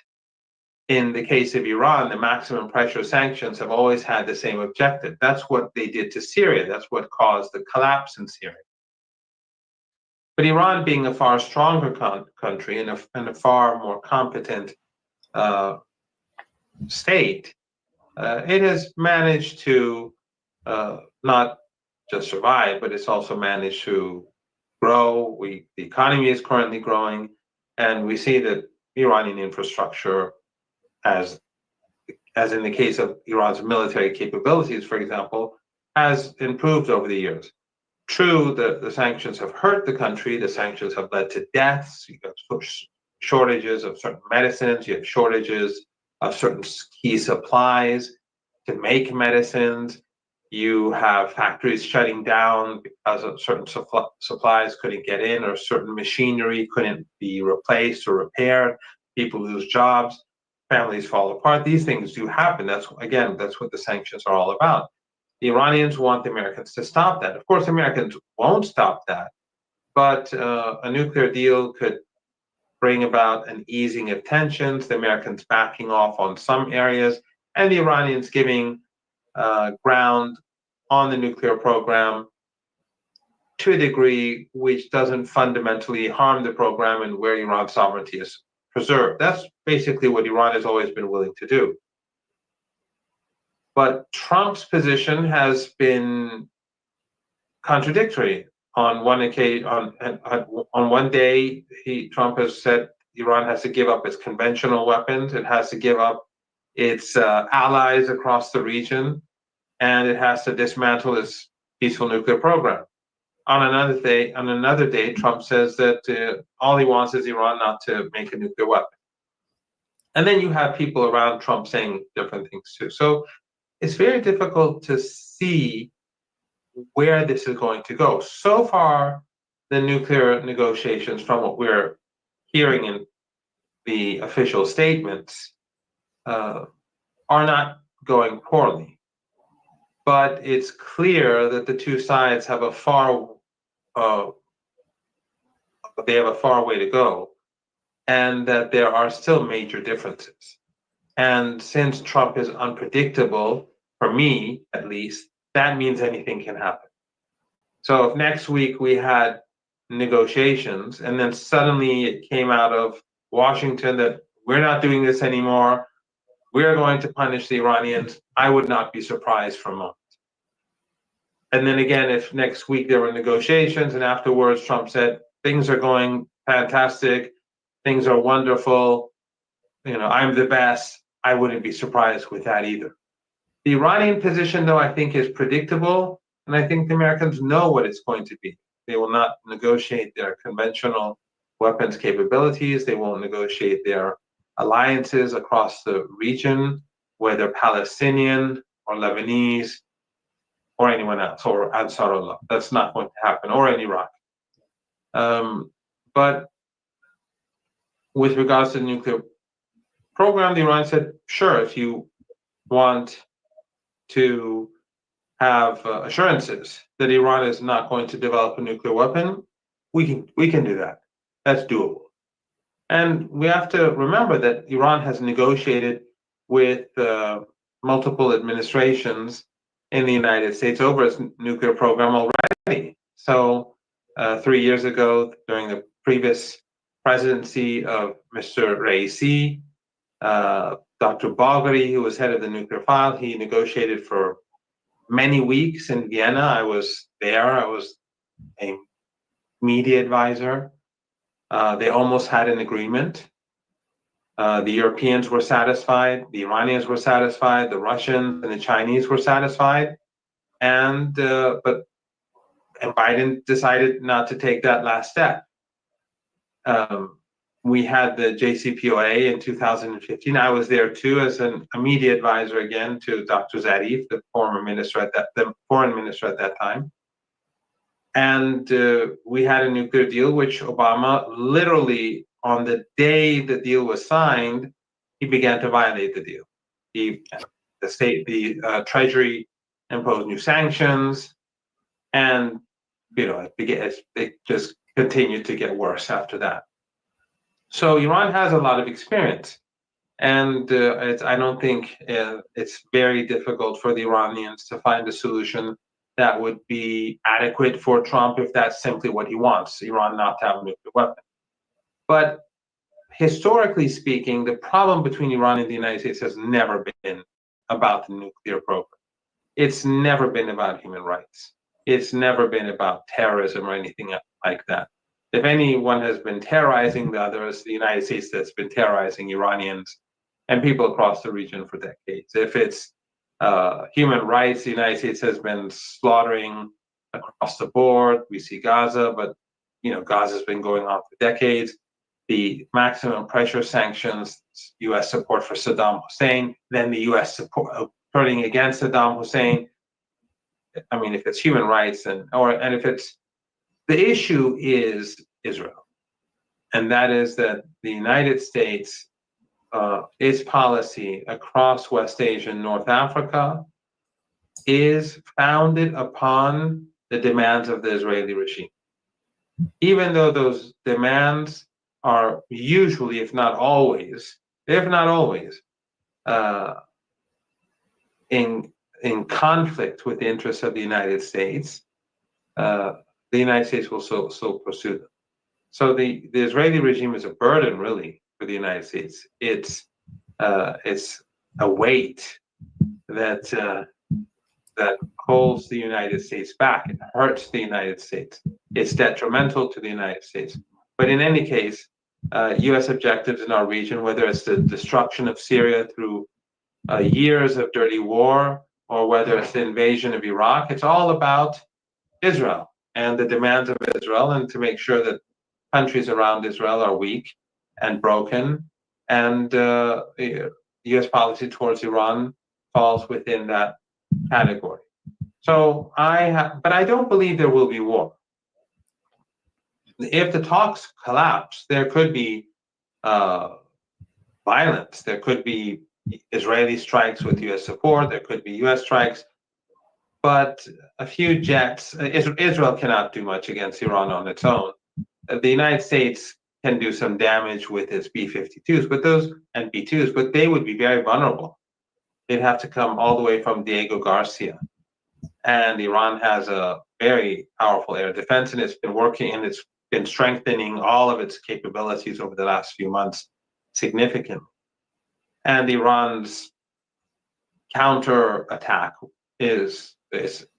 Speaker 18: In the case of Iran, the maximum pressure sanctions have always had the same objective. That's what they did to Syria. That's what caused the collapse in Syria. But Iran, being a far stronger country and a far more competent state, it has managed to not just survive, but it's also managed to grow. The economy is currently growing, and we see that Iranian infrastructure, as in the case of Iran's military capabilities, for example, has improved over the years. True, the sanctions have hurt the country. The sanctions have led to deaths. You have shortages of certain medicines. You have shortages of certain key supplies to make medicines. You have factories shutting down because of certain supplies couldn't get in, or certain machinery couldn't be replaced or repaired. People lose jobs, families fall apart. These things do happen. That's what the sanctions are all about. The Iranians want the Americans to stop that. Of course, Americans won't stop that, but a nuclear deal could bring about an easing of tensions, the Americans backing off on some areas, and the Iranians giving ground on the nuclear program to a degree which doesn't fundamentally harm the program and where Iran's sovereignty is preserved. That's basically what Iran has always been willing to do. But Trump's position has been contradictory. On one occasion, on one day, Trump has said Iran has to give up its conventional weapons, it has to give up its allies across the region, and it has to dismantle its peaceful nuclear program. On another day, Trump says that all he wants is Iran not to make a nuclear weapon. And then you have people around Trump saying different things too. So it's very difficult to see where this is going to go. So far, the nuclear negotiations, from what we're hearing in the official statements, are not going poorly. but it's clear that the two sides have a far way to go, and that there are still major differences. And since Trump is unpredictable, for me at least, that means anything can happen. So if next week we had negotiations and then suddenly it came out of Washington that we're not doing this anymore, we're going to punish the Iranians, I would not be surprised for a moment. And then again, if next week there were negotiations and afterwards Trump said, things are going fantastic, things are wonderful, I'm the best, I wouldn't be surprised with that either. The Iranian position, though, I think is predictable, and I think the Americans know what it's going to be. They will not negotiate their conventional weapons capabilities. They won't negotiate their alliances across the region, whether Palestinian or Lebanese or anyone else, or Ansarullah. That's not going to happen, or in Iraq. But with regards to the nuclear program, the Iran said, sure, if you want to have assurances that Iran is not going to develop a nuclear weapon, we can do that. That's doable. And we have to remember that Iran has negotiated with multiple administrations in the United States over its nuclear program already. So 3 years ago, during the previous presidency of Mr. Raisi, Dr. Bagheri, who was head of the nuclear file, he negotiated for many weeks in Vienna. I was there. I was a media advisor. They almost had an agreement. The Europeans were satisfied. The Iranians were satisfied. The Russians and the Chinese were satisfied. But Biden decided not to take that last step. We had the JCPOA in 2015. I was there too as a media advisor again to Dr. Zarif, the foreign minister at that time. And we had a nuclear deal, which Obama literally on the day the deal was signed, he began to violate the deal. The Treasury imposed new sanctions, and it just continued to get worse after that. So Iran has a lot of experience, and I don't think it's very difficult for the Iranians to find a solution that would be adequate for Trump if that's simply what he wants, Iran not to have a nuclear weapon. But historically speaking, the problem between Iran and the United States has never been about the nuclear program. It's never been about human rights. It's never been about terrorism or anything like that. If anyone has been terrorizing the others, the United States has been terrorizing Iranians and people across the region for decades. If it's human rights, the United States has been slaughtering across the board. We see Gaza, but Gaza's been going on for decades. The maximum pressure sanctions, U.S. support for Saddam Hussein, then the U.S. support turning against Saddam Hussein. I mean, if it's human rights and if it's the issue is Israel, and that is that the United States, its policy across West Asia and North Africa is founded upon the demands of the Israeli regime. Even though those demands are usually, if not always, in conflict with the interests of the United States, the United States will still pursue them. So the Israeli regime is a burden, really, for the United States. It's a weight that holds the United States back. It hurts the United States. It's detrimental to the United States. But in any case, U.S. objectives in our region, whether it's the destruction of Syria through years of dirty war, or whether it's the invasion of Iraq, it's all about Israel and the demands of Israel, and to make sure that countries around Israel are weak and broken, and U.S. policy towards Iran falls within that category. So but I don't believe there will be war. If the talks collapse, there could be violence. There could be Israeli strikes with U.S. support. There could be U.S. strikes. but a few jets. Israel cannot do much against Iran on its own. The United States can do some damage with its B-52s, and B-2s, but they would be very vulnerable. They'd have to come all the way from Diego Garcia. And Iran has a very powerful air defense, and it's been working, and it's been strengthening all of its capabilities over the last few months significantly. And Iran's counter-attack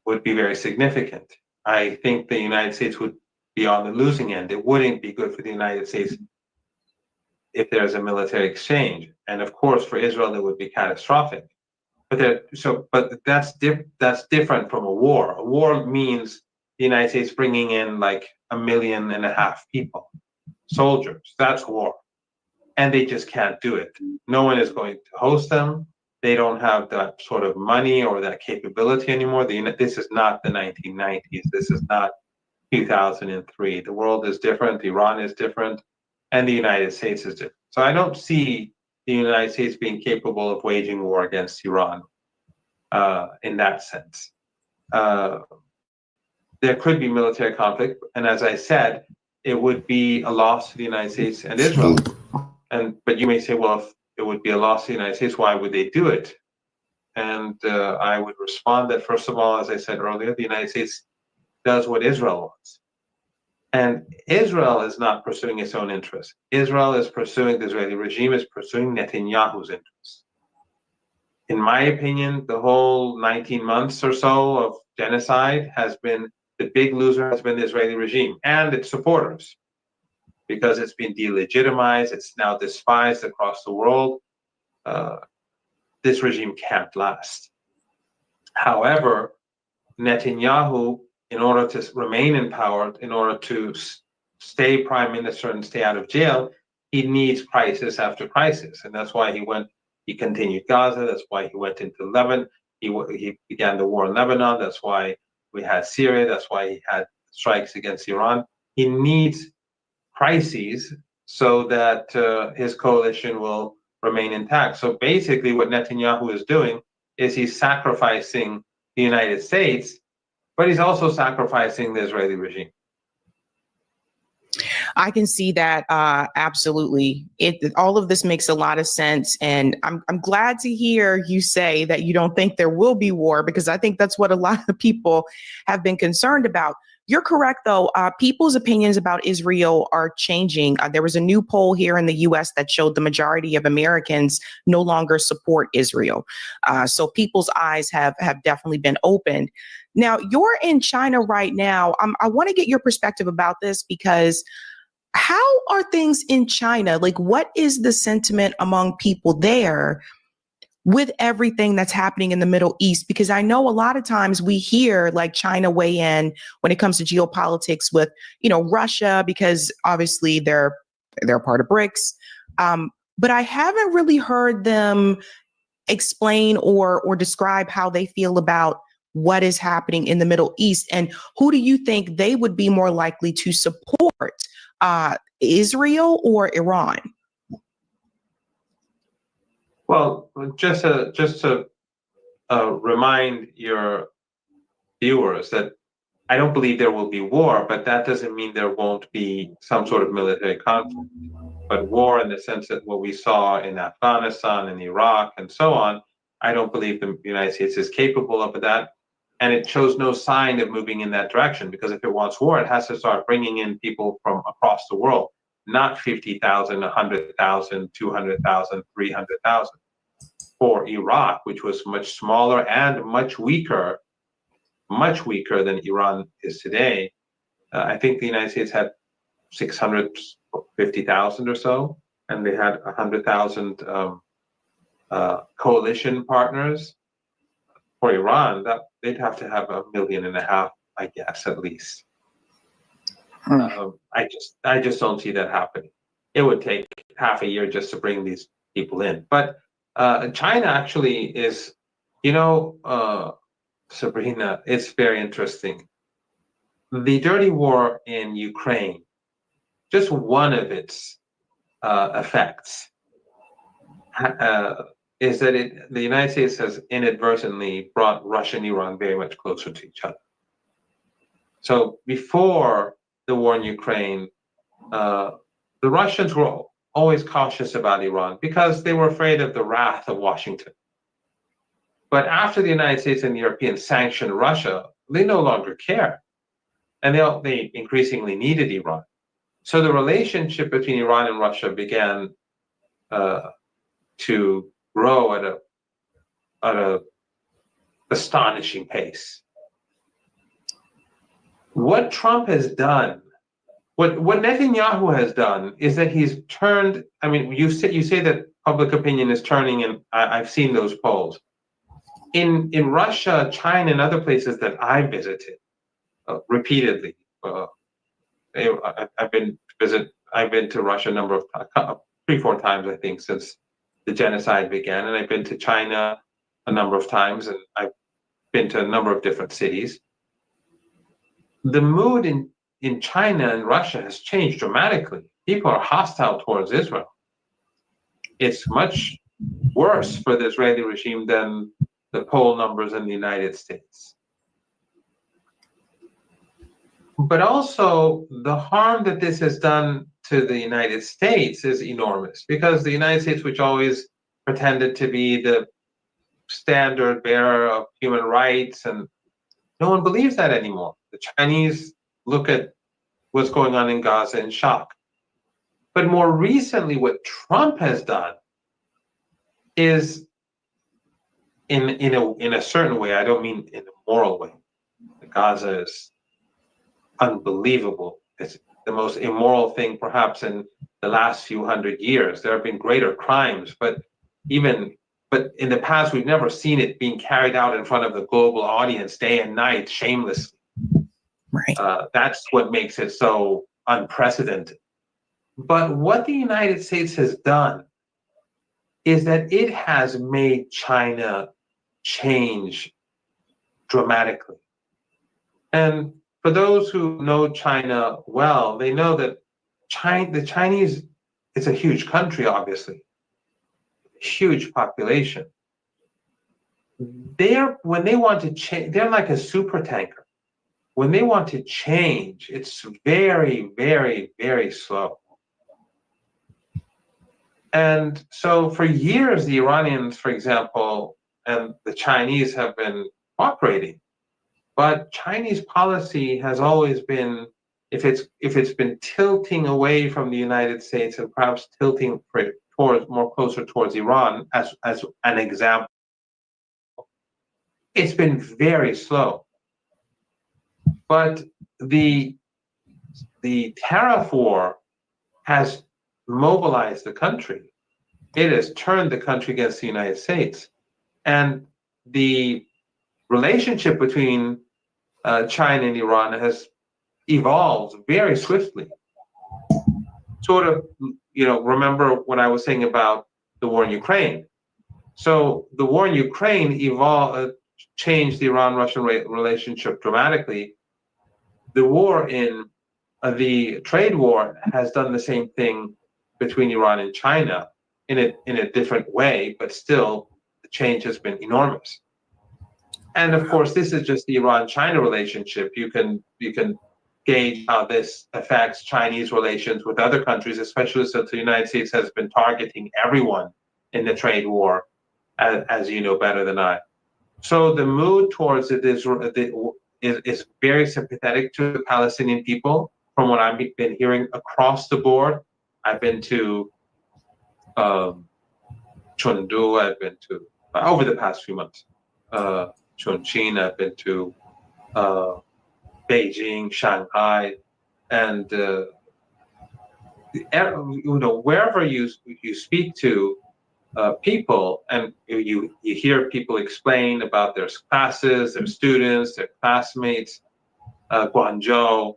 Speaker 18: would be very significant. I think the United States would be on the losing end. It wouldn't be good for the United States if there's a military exchange. And of course, for Israel, it would be catastrophic. But that's different from a war. A war means the United States bringing in like 1.5 million people, soldiers. That's war. And they just can't do it. No one is going to host them. They don't have that sort of money or that capability anymore. This is not the 1990s. This is not 2003. The world is different. Iran is different. And the United States is different. So I don't see the United States being capable of waging war against Iran in that sense. There could be military conflict. And as I said, it would be a loss to the United States and Israel. But you may say, well, if it would be a loss to the United States, why would they do it? And I would respond that, first of all, as I said earlier, the United States does what Israel wants. And Israel is not pursuing its own interests. Israel is pursuing, the Israeli regime is pursuing Netanyahu's interests. In my opinion, the whole 19 months or so of genocide the big loser has been the Israeli regime and its supporters, because it's been delegitimized, it's now despised across the world. This regime can't last. However, Netanyahu, in order to remain in power, in order to stay prime minister and stay out of jail, he needs crisis after crisis. And that's why he continued Gaza, that's why he went into Lebanon, he began the war in Lebanon, that's why we had Syria, that's why he had strikes against Iran. He needs crises so that his coalition will remain intact. So basically what Netanyahu is doing is he's sacrificing the United States, but he's also sacrificing the Israeli regime.
Speaker 17: I can see that absolutely. All of this makes a lot of sense, and I'm glad to hear you say that you don't think there will be war, because I think that's what a lot of people have been concerned about. You're correct, though. People's opinions about Israel are changing. There was a new poll here in the U.S. that showed the majority of Americans no longer support Israel. So people's eyes have definitely been opened. Now, you're in China right now. I want to get your perspective about this, because how are things in China? Like, what is the sentiment among people there with everything that's happening in the Middle East? Because I know a lot of times we hear like China weigh in when it comes to geopolitics with, Russia, because obviously they're part of BRICS. But I haven't really heard them explain or describe how they feel about what is happening in the Middle East. And who do you think they would be more likely to support, Israel or Iran?
Speaker 18: Well, just to remind your viewers that I don't believe there will be war, but that doesn't mean there won't be some sort of military conflict. But war in the sense that what we saw in Afghanistan and Iraq and so on, I don't believe the United States is capable of that. And it shows no sign of moving in that direction, because if it wants war, it has to start bringing in people from across the world, not 50,000, 100,000, 200,000, 300,000. For Iraq, which was much smaller and much weaker than Iran is today, I think the United States had 650,000 or so, and they had 100,000 coalition partners. For Iran, that they'd have to have 1.5 million, I guess, at least. I just don't see that happening. It would take half a year just to bring these people in. But China actually is, Sabrina, it's very interesting. The dirty war in Ukraine, just one of its effects is that the United States has inadvertently brought Russia and Iran very much closer to each other. So before the war in Ukraine, the Russians were always cautious about Iran because they were afraid of the wrath of Washington. But after the United States and the Europeans sanctioned Russia, they no longer care. And they increasingly needed Iran. So the relationship between Iran and Russia began to grow at a astonishing pace. What Trump has done, what Netanyahu has done, is that he's turned. I mean, you say that public opinion is turning, and I've seen those polls. In Russia, China, and other places that I visited repeatedly, I've been to Russia a number of 3-4 times, I think, since the genocide began, and I've been to China a number of times, and I've been to a number of different cities. The mood in China and Russia has changed dramatically. People are hostile towards Israel. It's much worse for the Israeli regime than the poll numbers in the United States. But also, the harm that this has done to the United States is enormous, because the United States, which always pretended to be the standard bearer of human rights, and no one believes that anymore. The Chinese look at what's going on in Gaza in shock. But more recently, what Trump has done is, in a certain way, I don't mean in a moral way. Gaza is unbelievable. It's the most immoral thing perhaps in the last few hundred years. There have been greater crimes, but in the past we've never seen it being carried out in front of the global audience day and night shamelessly.
Speaker 17: Right.
Speaker 18: That's what makes it so unprecedented. But what the United States has done is that it has made China change dramatically. And for those who know China well, they know that the Chinese, it's a huge country, obviously, huge population. When they want to change, they're like a super tanker. When they want to change, it's very, very, very slow. And so for years, the Iranians, for example, and the Chinese have been cooperating. But Chinese policy has always been, if it's been tilting away from the United States and perhaps tilting more closer towards Iran, as an example, it's been very slow. But the tariff war has mobilized the country. It has turned the country against the United States. And the relationship between China and Iran has evolved very swiftly. Sort of, remember what I was saying about the war in Ukraine. So the war in Ukraine changed the Iran-Russian relationship dramatically. The war the trade war has done the same thing between Iran and China in a different way, but still the change has been enormous. And of course, this is just the Iran-China relationship. You can gauge how this affects Chinese relations with other countries, especially since the United States has been targeting everyone in the trade war, as you know better than I. So the mood towards it is very sympathetic to the Palestinian people, from what I've been hearing across the board. I've been to Chengdu, I've been to, over the past few months, Chongqing, I've been to Beijing, Shanghai, and wherever you speak to people, and you hear people explain about their classes, their students, their classmates, Guangzhou,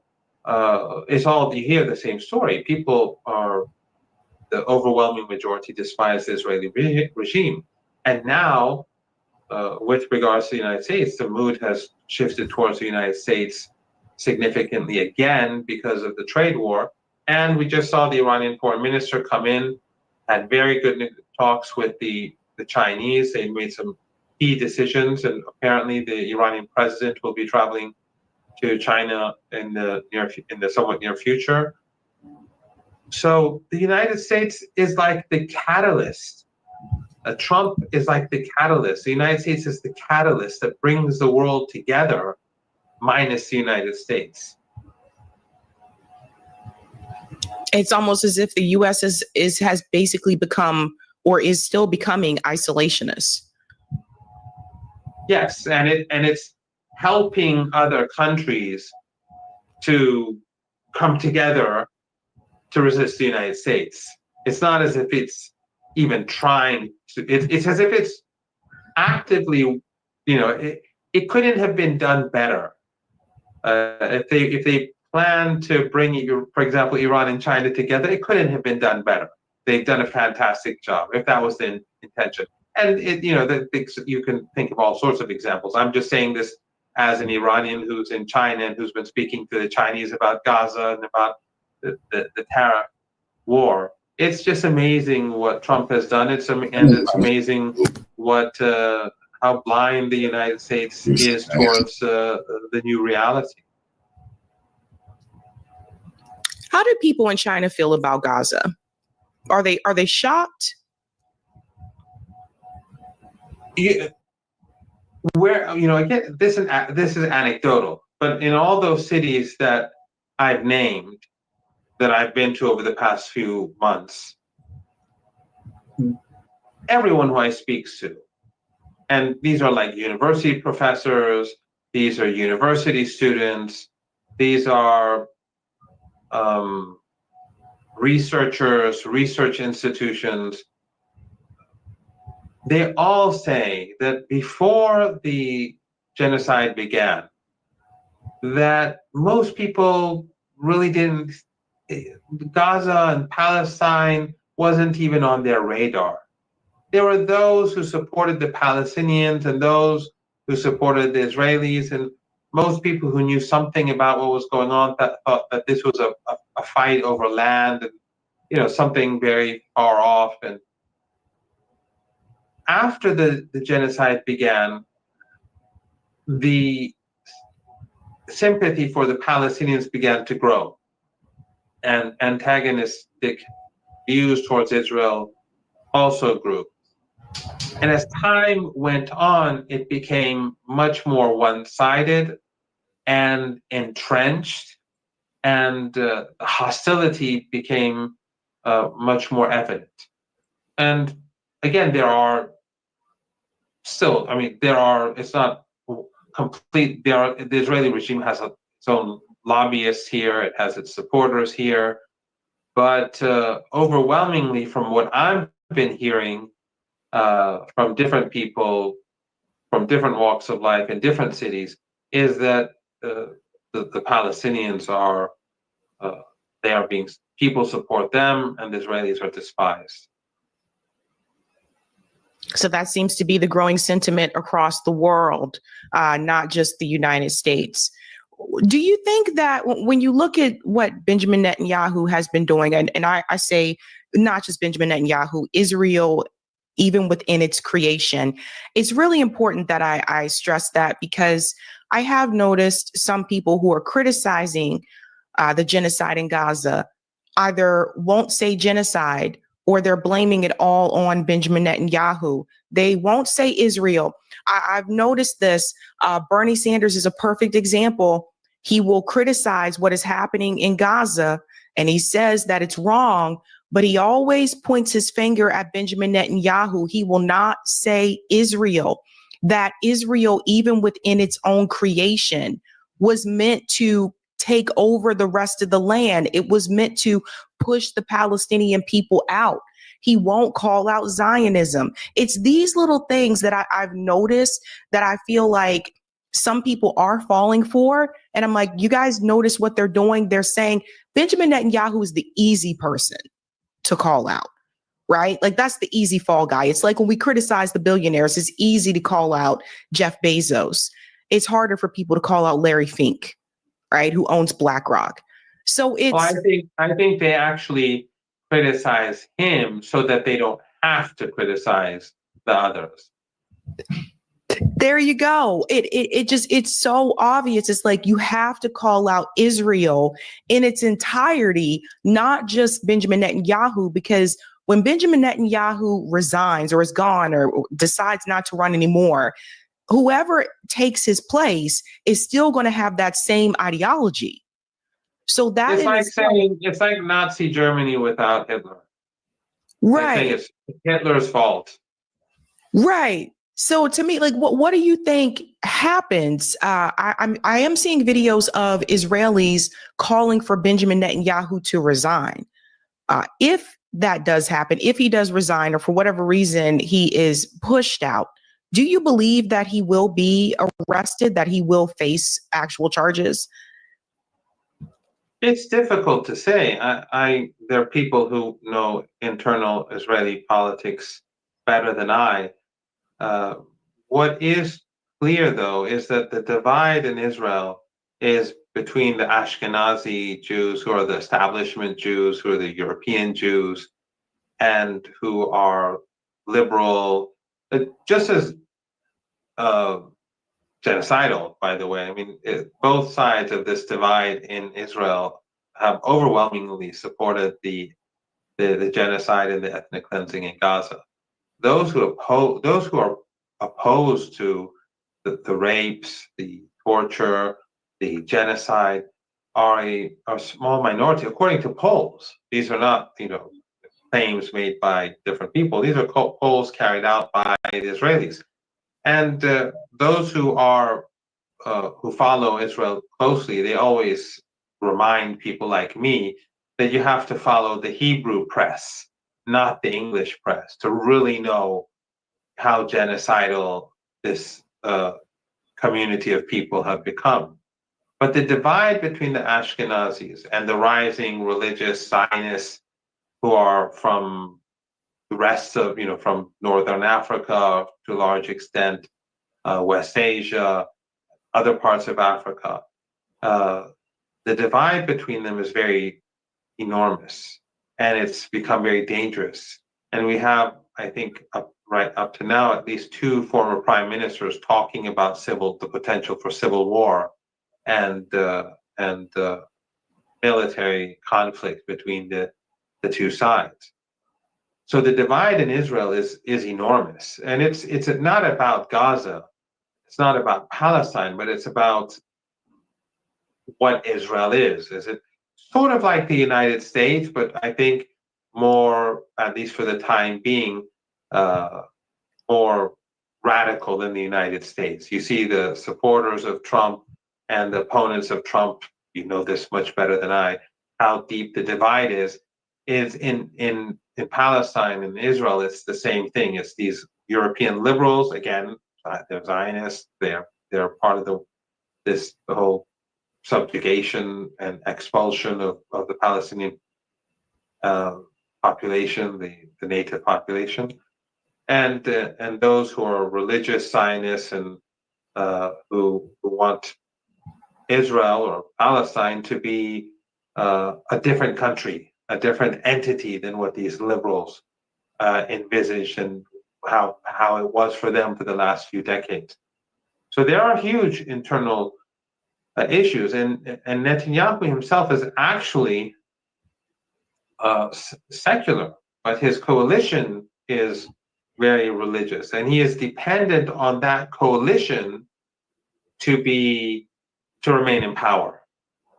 Speaker 18: it's all, you hear the same story. People the overwhelming majority despise the Israeli regime, and now, with regards to the United States, the mood has shifted towards the United States significantly again because of the trade war. And we just saw the Iranian foreign minister come in, had very good talks with the the Chinese. They made some key decisions, and apparently the Iranian president will be traveling to China in the somewhat near future. So the United States is like the catalyst. Trump is like the catalyst. The United States is the catalyst that brings the world together, minus the United States.
Speaker 17: It's almost as if the U.S. has basically become, or is still becoming, isolationist.
Speaker 18: Yes, and it's helping other countries to come together to resist the United States. It's not as if it's even trying to. It's as if it's actively, it couldn't have been done better. If they plan to bring, for example, Iran and China together, it couldn't have been done better. They've done a fantastic job, if that was the intention. And you can think of all sorts of examples. I'm just saying this as an Iranian who's in China and who's been speaking to the Chinese about Gaza and about the Trare war. It's just amazing what Trump has done. It's amazing what how blind the United States is towards the new reality.
Speaker 17: How do people in China feel about Gaza? Are they shocked?
Speaker 18: Yeah, again, this is anecdotal, but in all those cities that I've named, that I've been to over the past few months, everyone who I speak to, and these are like university professors, these are university students, these are researchers, research institutions, they all say that before the genocide began, that most people really didn't, Gaza and Palestine wasn't even on their radar. There were those who supported the Palestinians and those who supported the Israelis, and most people who knew something about what was going on thought that this was a fight over land and something very far off. And after the genocide began, the sympathy for the Palestinians began to grow, and antagonistic views towards Israel also grew. And as time went on, it became much more one-sided and entrenched, and hostility became much more evident. And again, it's not complete. The Israeli regime has its own lobbyists here, it has its supporters here, but overwhelmingly, from what I've been hearing from different people from different walks of life in different cities, is that the Palestinians are people support them, and the Israelis are despised.
Speaker 17: So that seems to be the growing sentiment across the world, not just the United States. Do you think that when you look at what Benjamin Netanyahu has been doing, and I say not just Benjamin Netanyahu, Israel, even within its creation, it's really important that I stress that, because I have noticed some people who are criticizing the genocide in Gaza either won't say genocide or they're blaming it all on Benjamin Netanyahu. They won't say Israel. I've noticed this. Bernie Sanders is a perfect example. He will criticize what is happening in Gaza, and he says that it's wrong, but he always points his finger at Benjamin Netanyahu. He will not say Israel, that Israel, even within its own creation, was meant to take over the rest of the land. It was meant to push the Palestinian people out. He won't call out Zionism. It's these little things that I've noticed that I feel like some people are falling for. And I'm like, you guys notice what they're doing? They're saying Benjamin Netanyahu is the easy person to call out, right? Like, that's the easy fall guy. It's like when we criticize the billionaires, it's easy to call out Jeff Bezos. It's harder for people to call out Larry Fink, right, who owns BlackRock. So it's...
Speaker 18: Well, I think they actually criticize him so that they don't have to criticize the others.
Speaker 17: There you go. It's so obvious. It's like you have to call out Israel in its entirety, not just Benjamin Netanyahu, because when Benjamin Netanyahu resigns or is gone or decides not to run anymore, whoever takes his place is still going to have that same ideology. So that
Speaker 18: it's like saying it's like Nazi Germany without Hitler.
Speaker 17: Right.
Speaker 18: It's Hitler's fault.
Speaker 17: Right. So to me, like, what do you think happens? I am seeing videos of Israelis calling for Benjamin Netanyahu to resign. If that does happen, if he does resign, or for whatever reason he is pushed out, do you believe that he will be arrested, that he will face actual charges?
Speaker 18: It's difficult to say. There are people who know internal Israeli politics better than I. What is clear, though, is that the divide in Israel is between the Ashkenazi Jews, who are the establishment Jews, who are the European Jews, and who are liberal, just as genocidal, by the way. I mean, both sides of this divide in Israel have overwhelmingly supported the genocide and the ethnic cleansing in Gaza. Those who are opposed to the rapes, the torture, the genocide are a small minority, according to polls. These are not, claims made by different people. These are polls carried out by the Israelis. And those who follow Israel closely, they always remind people like me that you have to follow the Hebrew press, not the English press, to really know how genocidal this community of people have become. But the divide between the Ashkenazis and the rising religious Zionists who are from the rest of, from Northern Africa to a large extent, West Asia, other parts of Africa, the divide between them is very enormous, and it's become very dangerous. And we have, I think, right up to now, at least two former prime ministers talking about the potential for civil war and military conflict between the two sides. So the divide in Israel is enormous, and it's not about Gaza, it's not about Palestine, but it's about what Israel is. Is it sort of like the United States, but I think more, at least for the time being, more radical than the United States. You see the supporters of Trump and the opponents of Trump, you know this much better than I, how deep the divide is in Palestine and Israel. It's the same thing. It's these European liberals, again, they're Zionists, they're part of the whole subjugation and expulsion of the Palestinian population, the native population, and those who are religious Zionists and who want Israel or Palestine to be a different country, a different entity than what these liberals envisaged and how it was for them for the last few decades. So there are huge internal issues, and Netanyahu himself is actually secular, but his coalition is very religious, and he is dependent on that coalition to remain in power.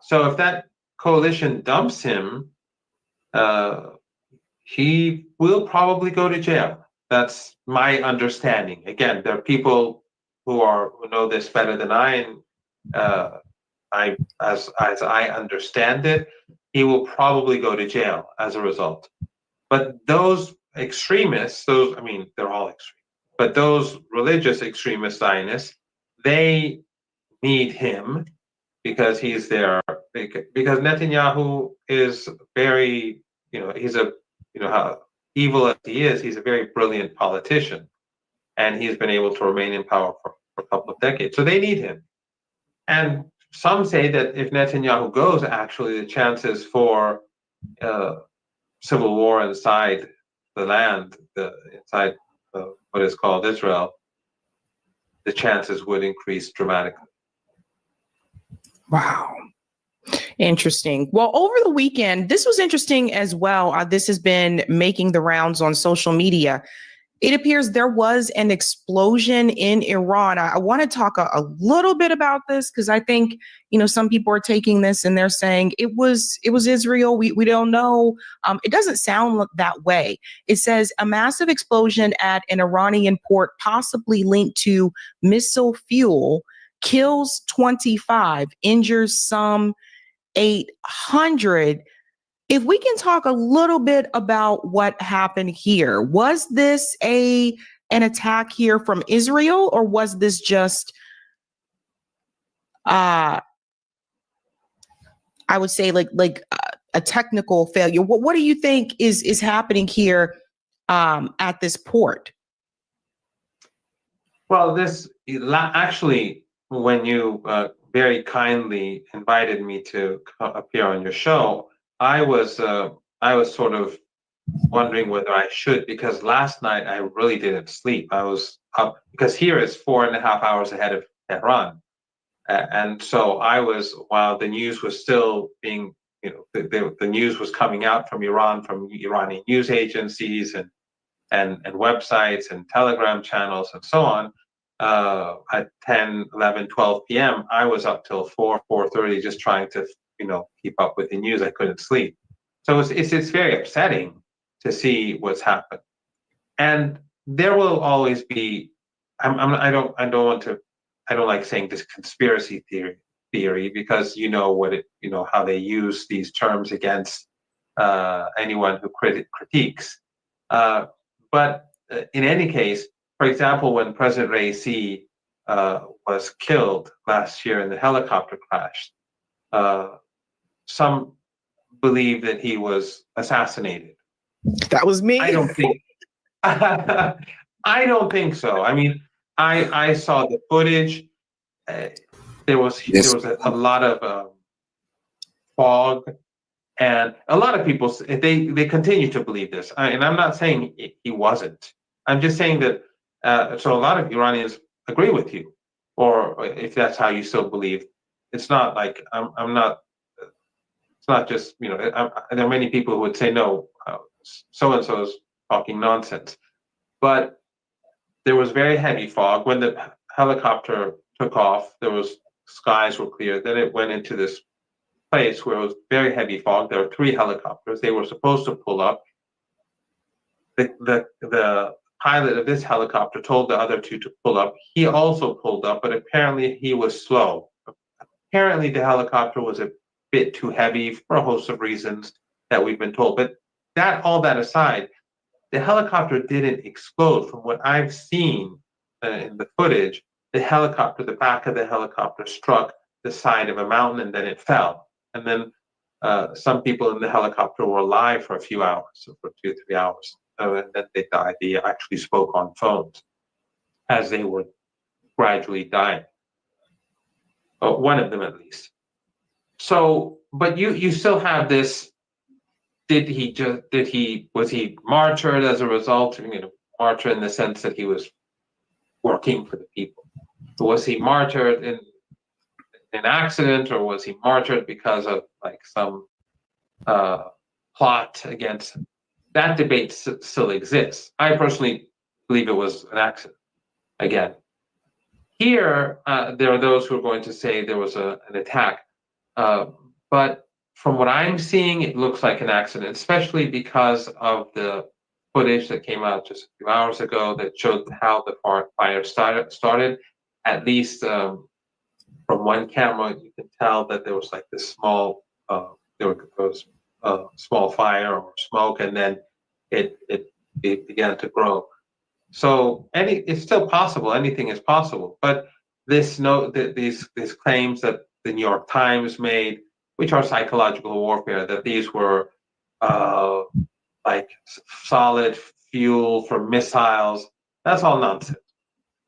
Speaker 18: So if that coalition dumps him, he will probably go to jail. That's my understanding. Again, there are people who know this better than I, and as I understand it, he will probably go to jail as a result. But those extremists, they're all extreme, but those religious extremist Zionists, they need him because he's there, because Netanyahu is very, he's how evil as he is, he's a very brilliant politician, and he's been able to remain in power for a couple of decades. So they need him. And some say that if Netanyahu goes, actually the chances for civil war inside the land, inside what is called Israel, the chances would increase dramatically.
Speaker 17: Wow. Interesting. Well, over the weekend, this was interesting as well. This has been making the rounds on social media. It appears there was an explosion in Iran. I want to talk a little bit about this because I think, some people are taking this and they're saying it was Israel. We don't know. It doesn't sound that way. It says a massive explosion at an Iranian port, possibly linked to missile fuel, kills 25, injures some 800. If we can talk a little bit about what happened here, was this an attack here from Israel, or was this just, I would say like a technical failure? What do you think is happening here at this port?
Speaker 18: Well, this actually, when you very kindly invited me to appear on your show, I was sort of wondering whether I should, because last night I really didn't sleep. I was up because here is 4.5 hours ahead of Tehran, and so I was, while the news was still being, the news was coming out from Iran, from Iranian news agencies and websites and Telegram channels and so on. At 10, 11, 12 p.m., I was up till 4:30 just trying to, keep up with the news. I couldn't sleep. So it's very upsetting to see what's happened. And there will always be, I don't like saying this conspiracy theory because how they use these terms against anyone who critiques. But in any case, for example, when President Raisi was killed last year in the helicopter crash, some believe that he was assassinated.
Speaker 17: That was me.
Speaker 18: I don't think. I don't think so. I mean, I saw the footage. There was a lot of fog, and a lot of people they continue to believe this. And I'm not saying he wasn't. I'm just saying that. So a lot of Iranians agree with you, or if that's how you still believe. It's not like I'm not. It's not just there are many people who would say no, so and so is talking nonsense. But there was very heavy fog when the helicopter took off. Skies were clear. Then it went into this place where it was very heavy fog. There were 3 helicopters. They were supposed to pull up. The pilot of this helicopter told the other 2 to pull up. He also pulled up, but apparently he was slow. Apparently the helicopter was a bit too heavy for a host of reasons that we've been told. But all that aside, the helicopter didn't explode. From what I've seen in the footage, the back of the helicopter struck the side of a mountain and then it fell. And then some people in the helicopter were alive for a few hours, for 2-3 hours. And then they died. They actually spoke on phones as they were gradually dying. One of them at least. So, but you still have this. Was he martyred as a result? Martyr in the sense that he was working for the people. Was he martyred in an accident, or was he martyred because of some plot against him? That debate still exists. I personally believe it was an accident. Again, here there are those who are going to say there was an attack, but from what I'm seeing, it looks like an accident, especially because of the footage that came out just a few hours ago that showed how the fire started. At least from one camera, you can tell that there was this small, small fire or smoke, and then it began to grow. So it's still possible. Anything is possible. But these claims that the New York Times made, which are psychological warfare, that these were solid fuel for missiles, that's all nonsense.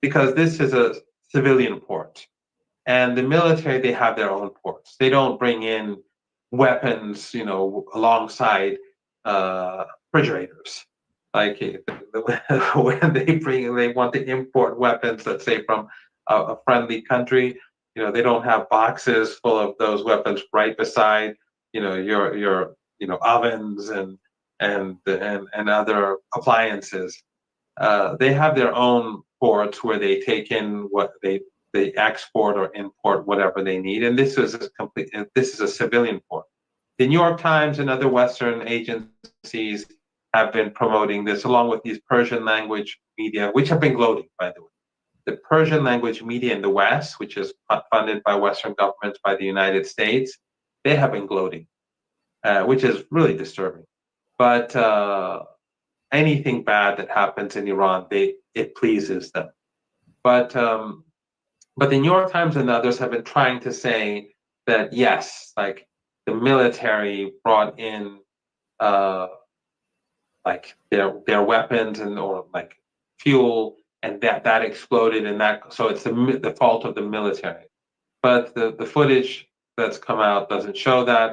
Speaker 18: Because this is a civilian port. And the military, they have their own ports. They don't bring in weapons, alongside refrigerators. Like when they want to import weapons, let's say from a friendly country, they don't have boxes full of those weapons right beside, your ovens and other appliances. They have their own ports where they take in what they export or import whatever they need, and this is a civilian port. The New York Times and other Western agencies have been promoting this, along with these Persian language media, which have been gloating, by the way. The Persian language media in the West, which is funded by Western governments, by the United States, they have been gloating, which is really disturbing. But anything bad that happens in Iran, it pleases them. But the New York Times and others have been trying to say that yes, like the military brought in like their weapons or like fuel, and that exploded, and so it's the fault of the military. But the footage that's come out doesn't show that,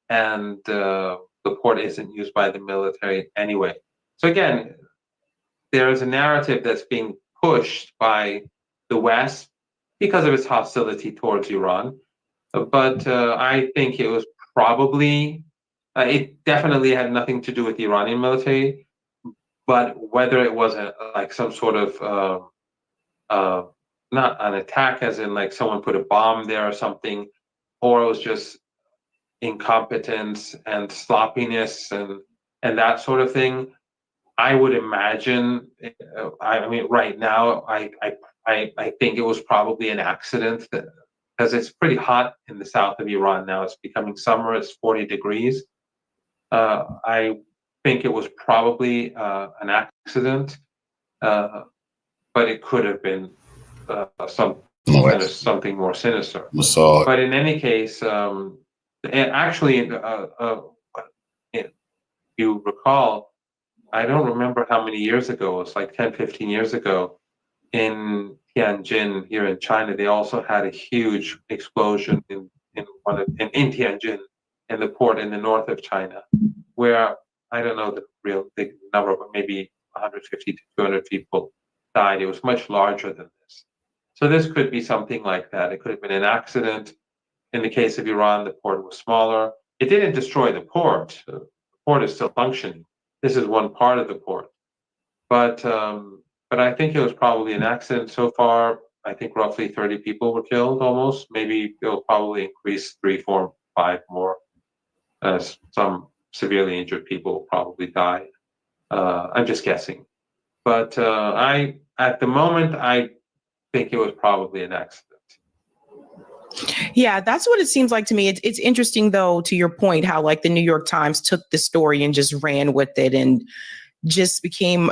Speaker 18: and the port isn't used by the military anyway. So again, there is a narrative that's being pushed by the West because of its hostility towards Iran. But I think it was probably, it definitely had nothing to do with the Iranian military, but whether it was like some sort of, not an attack as in like someone put a bomb there or something, or it was just incompetence and sloppiness and that sort of thing, I would imagine, I mean, right now, I think it was probably an accident, because it's pretty hot in the south of Iran now. It's becoming summer. It's 40 degrees. I think it was probably an accident, but it could have been something more sinister. But in any case, actually, if you recall, I don't remember how many years ago, it's like 10, 15 years ago, in Tianjin here in China, they also had a huge explosion in Tianjin, in the port in the north of China, where I don't know the real big number, but maybe 150 to 200 people died. It was much larger than this. So this could be something like that. It could have been an accident. In the case of Iran, the port was smaller. It didn't destroy the port. The port is still functioning. This is one part of the port. But I think it was probably an accident. So far, I think roughly 30 people were killed almost. Maybe it'll probably increase 3, 4, 5 more. Some severely injured people will probably die. I'm just guessing. But at the moment, I think it was probably an accident.
Speaker 17: Yeah, that's what it seems like to me. It's interesting, though, to your point, how like the New York Times took the story and just ran with it and just became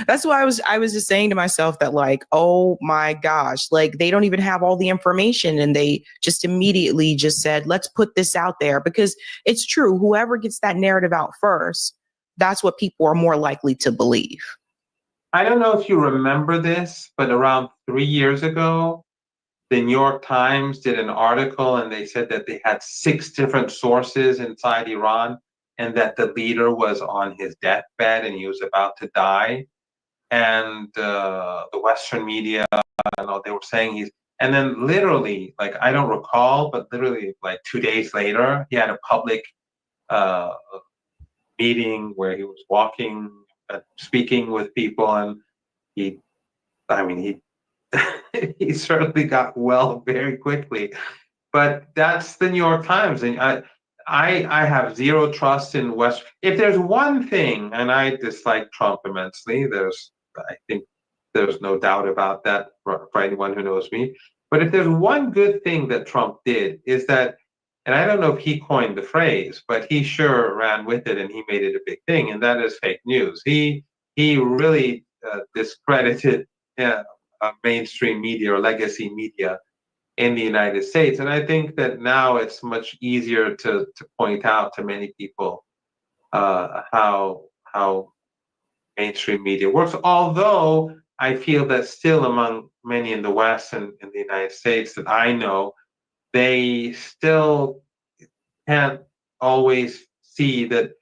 Speaker 17: that's why I was just saying to myself that, like, oh my gosh, like they don't even have all the information, and they just immediately just said, let's put this out there, because it's true, whoever gets that narrative out first, that's what people are more likely to believe.
Speaker 18: I don't know if you remember this, but around 3 years ago, the New York Times did an article, and they said that they had 6 different sources inside Iran, and that the leader was on his deathbed and he was about to die. And the Western media, they were saying and then literally, like, I don't recall, but literally like 2 days later, he had a public meeting where he was walking, speaking with people, and he he certainly got well very quickly. But that's the New York Times, and I have zero trust in West. If there's one thing, and I dislike Trump immensely, I think there's no doubt about that for anyone who knows me. But if there's one good thing that Trump did, is that, and I don't know if he coined the phrase, but he sure ran with it, and he made it a big thing, and that is fake news. He really discredited mainstream media or legacy media in the United States. And I think that now it's much easier to point out to many people how mainstream media works. Although I feel that still among many in the West and in the United States that I know, they still can't always see that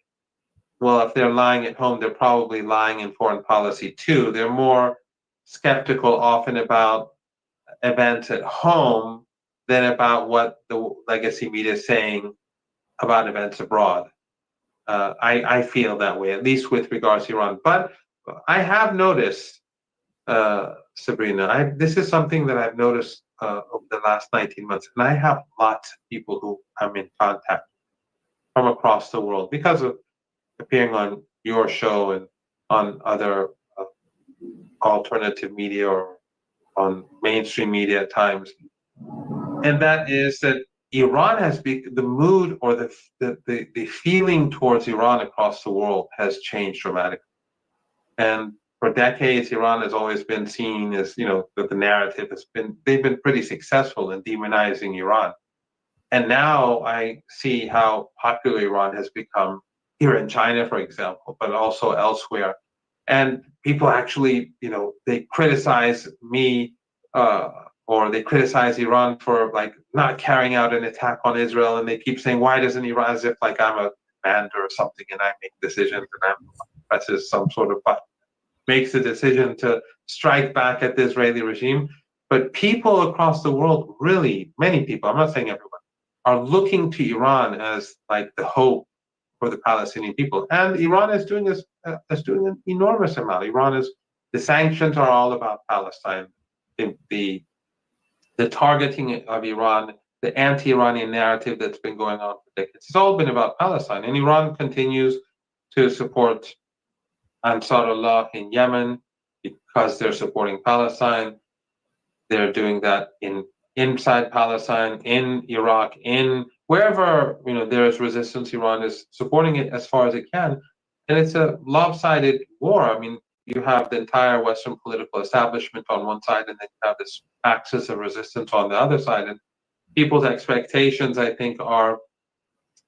Speaker 18: well, if they're lying at home, they're probably lying in foreign policy too. They're more skeptical often about events at home than about what the legacy media is saying about events abroad. I feel that way, at least with regards to Iran. But I have noticed, Sabrina, this is something that I've noticed over the last 19 months, and I have lots of people who I'm in contact from across the world because of appearing on your show and on other alternative media or on mainstream media at times. And that is that Iran has the mood or the feeling towards Iran across the world has changed dramatically. And for decades, Iran has always been seen as, that the narrative they've been pretty successful in demonizing Iran. And now I see how popular Iran has become here in China, for example, but also elsewhere. And people actually, they criticize me or they criticize Iran for not carrying out an attack on Israel. And they keep saying, why doesn't Iran, as if like I'm a commander or something and I make decisions and presses some sort of button, makes the decision to strike back at the Israeli regime. But people across the world, really, many people, I'm not saying everyone, are looking to Iran as like the hope for the Palestinian people. And Iran is doing an enormous amount. The sanctions are all about Palestine. The targeting of Iran, the anti-Iranian narrative that's been going on for decades, it's all been about Palestine. And Iran continues to support Ansar Allah in Yemen because they're supporting Palestine. They're doing that inside Palestine, in Iraq, in wherever there is resistance. Iran is supporting it as far as it can, and it's a lopsided war. I mean, you have the entire Western political establishment on one side, and then you have this axis of resistance on the other side. And people's expectations, I think, are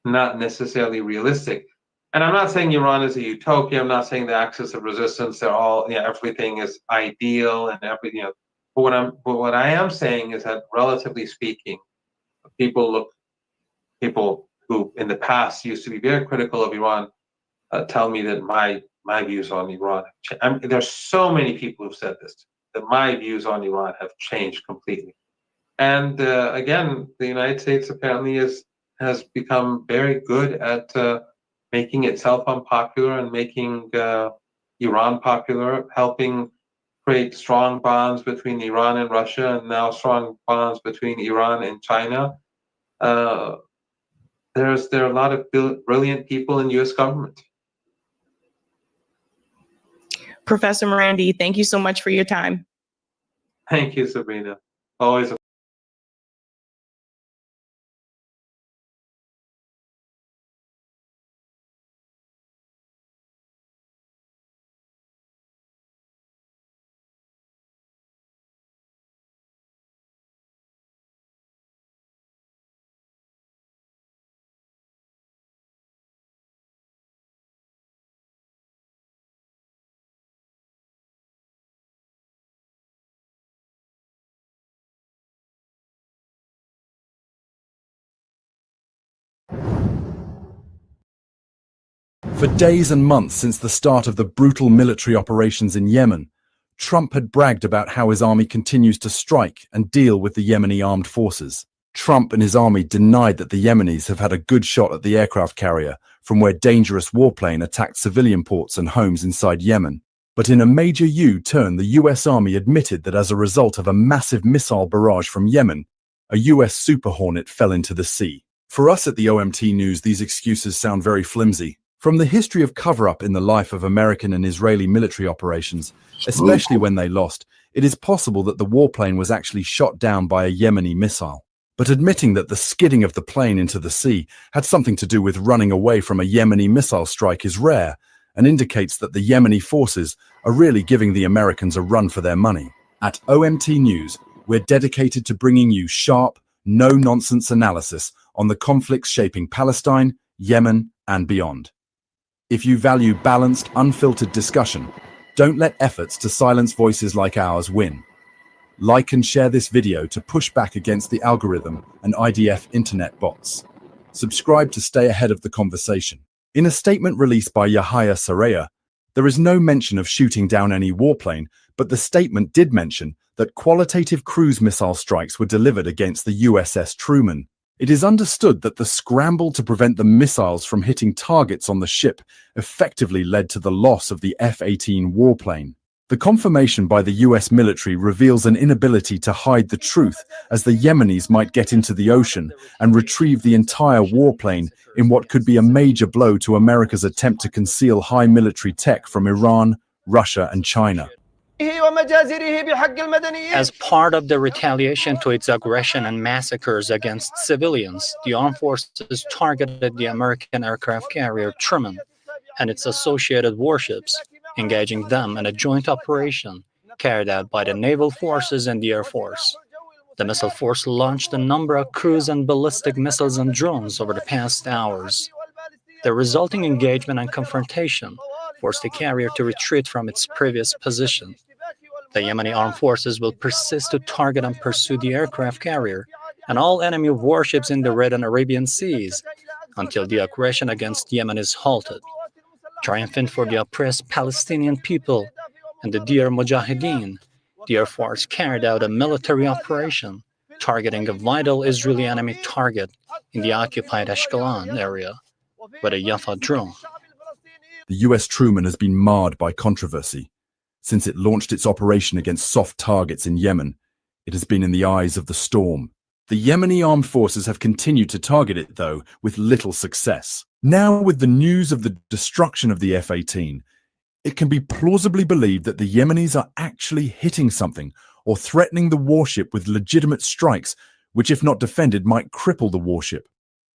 Speaker 18: not necessarily realistic. And I'm not saying Iran is a utopia. I'm not saying the axis of resistance, they're all, everything is ideal and everything. But what I am saying is that, relatively speaking, people who in the past used to be very critical of Iran tell me that my views on Iran have changed. There's so many people who've said this, that my views on Iran have changed completely. And again, the United States apparently has become very good at making itself unpopular and making Iran popular, helping create strong bonds between Iran and Russia, and now strong bonds between Iran and China. There are a lot of brilliant people in U.S. government.
Speaker 17: Professor Morandi, thank you so much for your time.
Speaker 18: Thank you, Sabrina. Always a
Speaker 19: For days and months since the start of the brutal military operations in Yemen, Trump had bragged about how his army continues to strike and deal with the Yemeni armed forces. Trump and his army denied that the Yemenis have had a good shot at the aircraft carrier from where dangerous warplane attacked civilian ports and homes inside Yemen. But in a major U-turn, the US Army admitted that as a result of a massive missile barrage from Yemen, a US Super Hornet fell into the sea. For us at the OMT News, these excuses sound very flimsy. From the history of cover-up in the life of American and Israeli military operations, especially when they lost, it is possible that the warplane was actually shot down by a Yemeni missile. But admitting that the skidding of the plane into the sea had something to do with running away from a Yemeni missile strike is rare, and indicates that the Yemeni forces are really giving the Americans a run for their money. At OMT News, we're dedicated to bringing you sharp, no-nonsense analysis on the conflicts shaping Palestine, Yemen, and beyond. If you value balanced, unfiltered discussion, don't let efforts to silence voices like ours win. Like and share this video to push back against the algorithm and IDF internet bots. Subscribe to stay ahead of the conversation. In a statement released by Yahya Saraya, there is no mention of shooting down any warplane, but the statement did mention that qualitative cruise missile strikes were delivered against the USS Truman. It is understood that the scramble to prevent the missiles from hitting targets on the ship effectively led to the loss of the F-18 warplane. The confirmation by the US military reveals an inability to hide the truth, as the Yemenis might get into the ocean and retrieve the entire warplane in what could be a major blow to America's attempt to conceal high military tech from Iran, Russia, and China.
Speaker 20: As part of the retaliation to its aggression and massacres against civilians, the armed forces targeted the American aircraft carrier Truman and its associated warships, engaging them in a joint operation carried out by the naval forces and the Air Force. The missile force launched a number of cruise and ballistic missiles and drones over the past hours. The resulting engagement and confrontation forced the carrier to retreat from its previous position. The Yemeni armed forces will persist to target and pursue the aircraft carrier and all enemy warships in the Red and Arabian Seas until the aggression against Yemen is halted. Triumphant for the oppressed Palestinian people and the Dear Mujahideen, the Air Force carried out a military operation targeting a vital Israeli enemy target in the occupied Ashkelon area with a Yafa drone.
Speaker 19: The US Truman has been marred by controversy. Since it launched its operation against soft targets in Yemen, it has been in the eyes of the storm. The Yemeni armed forces have continued to target it, though, with little success. Now, with the news of the destruction of the F-18, it can be plausibly believed that the Yemenis are actually hitting something or threatening the warship with legitimate strikes, which, if not defended, might cripple the warship.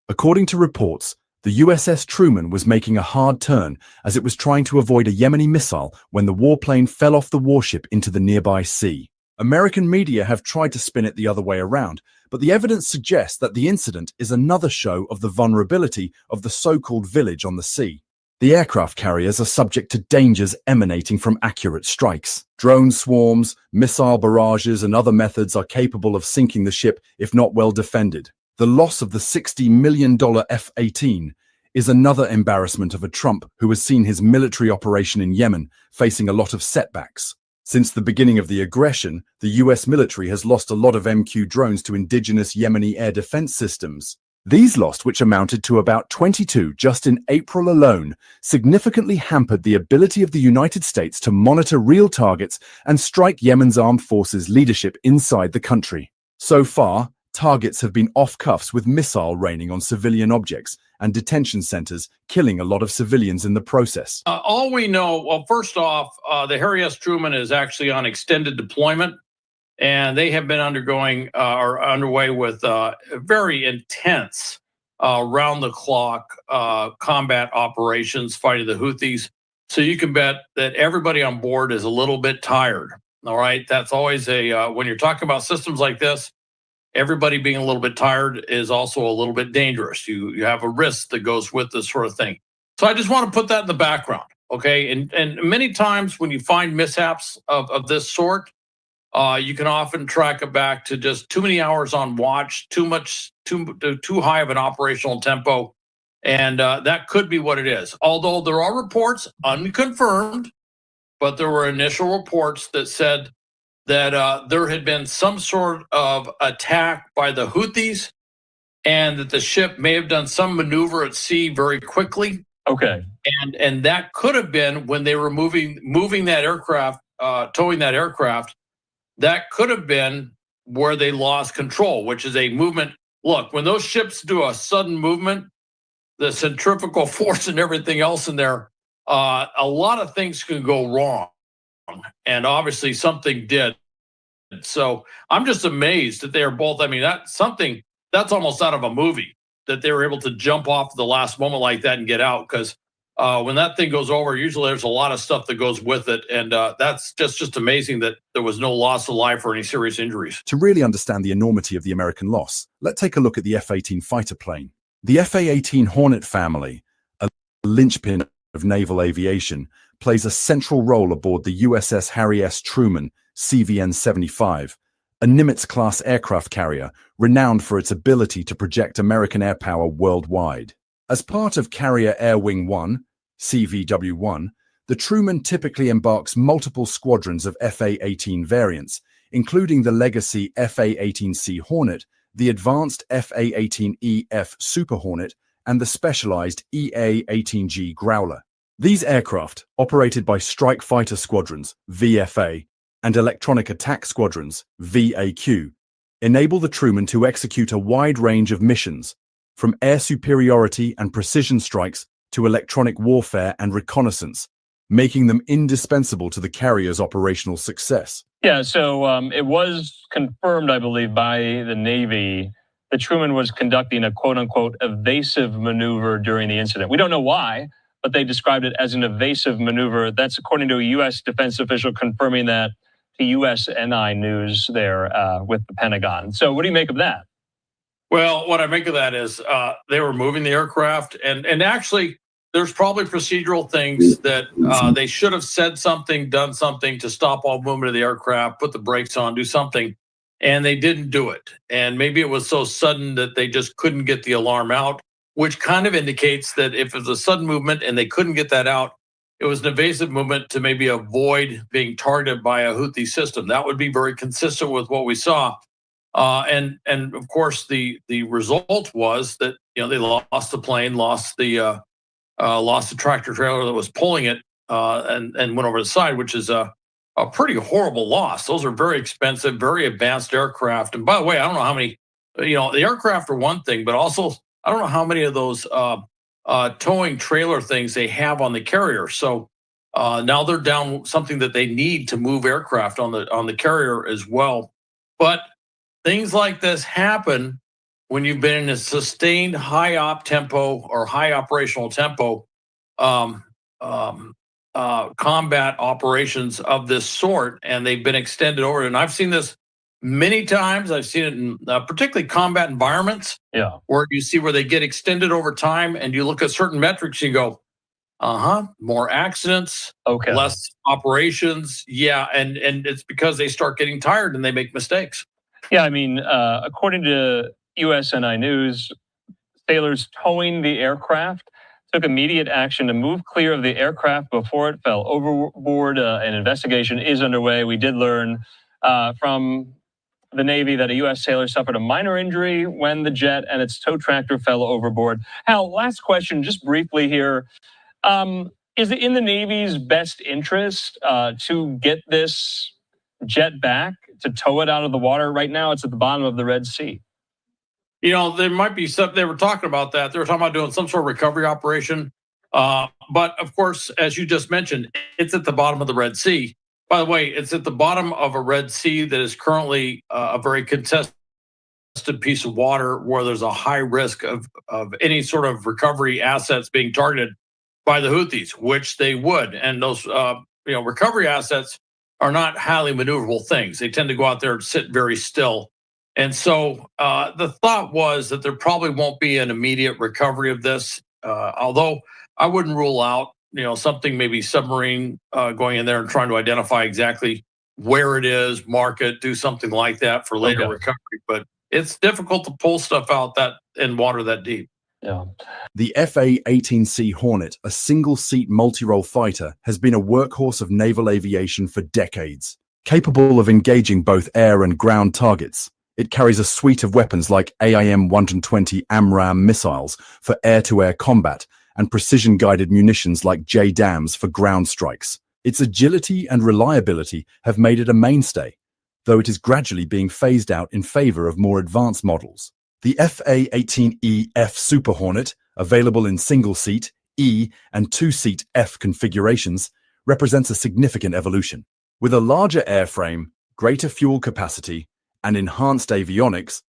Speaker 19: According to reports, the USS Truman was making a hard turn as it was trying to avoid a Yemeni missile when the warplane fell off the warship into the nearby sea. American media have tried to spin it the other way around, but the evidence suggests that the incident is another show of the vulnerability of the so-called village on the sea. The aircraft carriers are subject to dangers emanating from accurate strikes. Drone swarms, missile barrages, and other methods are capable of sinking the ship if not well defended. The loss of the $60 million F-18 is another embarrassment of a Trump who has seen his military operation in Yemen facing a lot of setbacks. Since the beginning of the aggression, the US military has lost a lot of MQ drones to indigenous Yemeni air defense systems. These lost, which amounted to about 22 just in April alone, significantly hampered the ability of the United States to monitor real targets and strike Yemen's armed forces leadership inside the country. So far, targets have been off-cuffs with missile raining on civilian objects and detention centers, killing a lot of civilians in the process.
Speaker 21: All we know, well, first off, the Harry S. Truman is actually on extended deployment, and they have been underway with very intense, round-the-clock combat operations fighting the Houthis. So you can bet that everybody on board is a little bit tired. All right, that's always when you're talking about systems like this, everybody being a little bit tired is also a little bit dangerous. You have a risk that goes with this sort of thing. So I just want to put that in the background, okay? And many times when you find mishaps of this sort, you can often track it back to just too many hours on watch, too high of an operational tempo, and that could be what it is. Although there are reports, unconfirmed, but there were initial reports that said that there had been some sort of attack by the Houthis and that the ship may have done some maneuver at sea very quickly. Okay. And that could have been when they were moving that aircraft, towing that aircraft, that could have been where they lost control, which is a movement. Look, when those ships do a sudden movement, the centrifugal force and everything else in there, a lot of things can go wrong. And obviously something did. So I'm just amazed that they are both, I mean, that's almost out of a movie, that they were able to jump off at the last moment like that and get out. Because when that thing goes over, usually there's a lot of stuff that goes with it. And that's just amazing that there was no loss of life or any serious injuries.
Speaker 19: To really understand the enormity of the American loss, let's take a look at the F-18 fighter plane. The F-18 Hornet family, a linchpin of naval aviation, plays a central role aboard the USS Harry S. Truman, CVN-75, a Nimitz-class aircraft carrier renowned for its ability to project American air power worldwide. As part of Carrier Air Wing 1, CVW-1, the Truman typically embarks multiple squadrons of FA-18 variants, including the legacy FA-18C Hornet, the advanced FA-18EF Super Hornet, and the specialized EA-18G Growler. These aircraft, operated by Strike Fighter Squadrons, VFA, and Electronic Attack Squadrons, VAQ, enable the Truman to execute a wide range of missions, from air superiority and precision strikes to electronic warfare and reconnaissance, making them indispensable to the carrier's operational success.
Speaker 2: Yeah, so it was confirmed, I believe, by the Navy that Truman was conducting a quote-unquote evasive maneuver during the incident. We don't know why, but they described it as an evasive maneuver. That's according to a U.S. defense official confirming that to USNI News there with the Pentagon. So what do you make of that?
Speaker 21: Well, what I make of that is they were moving the aircraft, and actually there's probably procedural things that they should have said something, done something to stop all movement of the aircraft, put the brakes on, do something, and they didn't do it. And maybe it was so sudden that they just couldn't get the alarm out, which kind of indicates that if it was a sudden movement and they couldn't get that out, it was an evasive movement to maybe avoid being targeted by a Houthi system. That would be very consistent with what we saw. And of course, the result was that they lost the plane, lost the tractor trailer that was pulling it, and went over the side, which is a pretty horrible loss. Those are very expensive, very advanced aircraft. And by the way, I don't know how many. The aircraft are one thing, but also I don't know how many of those towing trailer things they have on the carrier. So now they're down something that they need to move aircraft on the carrier as well. But things like this happen when you've been in a sustained high op tempo or high operational tempo combat operations of this sort, and they've been extended over. And I've seen this many times. I've seen it in particularly combat environments, where you see where they get extended over time, and you look at certain metrics, you go, more accidents, less operations, and it's because they start getting tired and they make mistakes.
Speaker 2: Yeah, I mean, according to USNI News, sailors towing the aircraft took immediate action to move clear of the aircraft before it fell overboard. An investigation is underway. We did learn from the Navy that a U.S. sailor suffered a minor injury when the jet and its tow tractor fell overboard. Hal, last question, just briefly here. Is it in the Navy's best interest to get this jet back, to tow it out of the water? Right now, it's at the bottom of the Red Sea.
Speaker 21: There might be some, they were talking about that. They were talking about doing some sort of recovery operation. But of course, as you just mentioned, it's at the bottom of the Red Sea. By the way, it's at the bottom of a Red Sea that is currently a very contested piece of water where there's a high risk of any sort of recovery assets being targeted by the Houthis, which they would. And those recovery assets are not highly maneuverable things. They tend to go out there and sit very still. And so the thought was that there probably won't be an immediate recovery of this, although I wouldn't rule out, something maybe submarine going in there and trying to identify exactly where it is, mark it, do something like that for later recovery. But it's difficult to pull stuff out that in water that deep.
Speaker 2: Yeah.
Speaker 19: The FA-18C Hornet, a single-seat multi-role fighter, has been a workhorse of naval aviation for decades. Capable of engaging both air and ground targets, it carries a suite of weapons like AIM-120 AMRAAM missiles for air-to-air combat and precision-guided munitions like JDAMs for ground strikes. Its agility and reliability have made it a mainstay, though it is gradually being phased out in favor of more advanced models. The FA-18EF Super Hornet, available in single-seat, E, and two-seat F configurations, represents a significant evolution. With a larger airframe, greater fuel capacity, and enhanced avionics,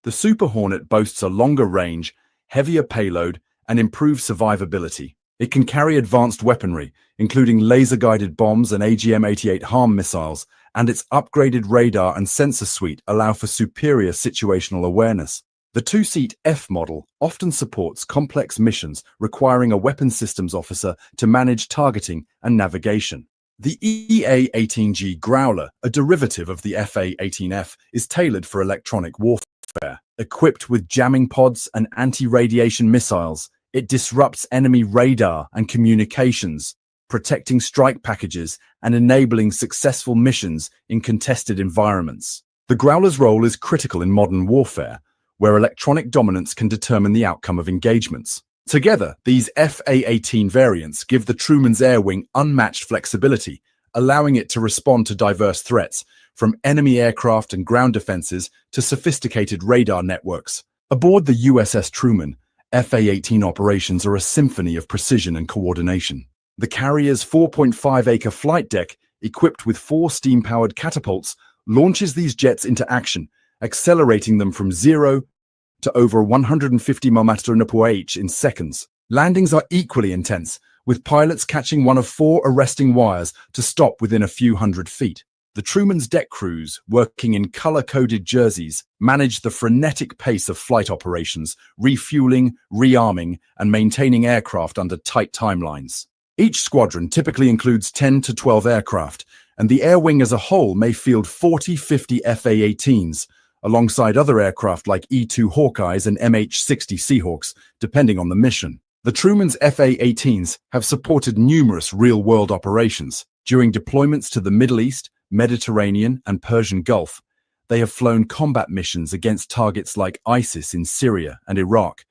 Speaker 19: the Super Hornet boasts a longer range, heavier payload, and improved survivability. It can carry advanced weaponry, including laser-guided bombs and AGM-88 HARM missiles, and its upgraded radar and sensor suite allow for superior situational awareness. The two-seat F model often supports complex missions requiring a weapons systems officer to manage targeting and navigation. The EA-18G Growler, a derivative of the FA-18F, is tailored for electronic warfare. Equipped with jamming pods and anti-radiation missiles, It disrupts enemy radar and communications, protecting strike packages and enabling successful missions in contested environments. The Growler's role is critical in modern warfare, where electronic dominance can determine the outcome of engagements. Together, these FA-18 variants give the Truman's Air Wing unmatched flexibility, allowing it to respond to diverse threats, from enemy aircraft and ground defenses to sophisticated radar networks. Aboard the USS Truman, FA-18 operations are a symphony of precision and coordination. The carrier's 4.5-acre flight deck, equipped with 4 steam-powered catapults, launches these jets into action, accelerating them from 0 to over 150 km/h in seconds. Landings are equally intense, with pilots catching one of 4 arresting wires to stop within a few hundred feet. The Truman's deck crews, working in color-coded jerseys, manage the frenetic pace of flight operations, refueling, rearming, and maintaining aircraft under tight timelines. Each squadron typically includes 10 to 12 aircraft, and the Air Wing as a whole may field 40-50 FA-18s, alongside other aircraft like E-2 Hawkeyes and MH-60 Seahawks, depending on the mission. The Truman's FA-18s have supported numerous real-world operations. During deployments to the Middle East, Mediterranean, and Persian Gulf, they have flown combat missions against targets like ISIS in Syria and Iraq,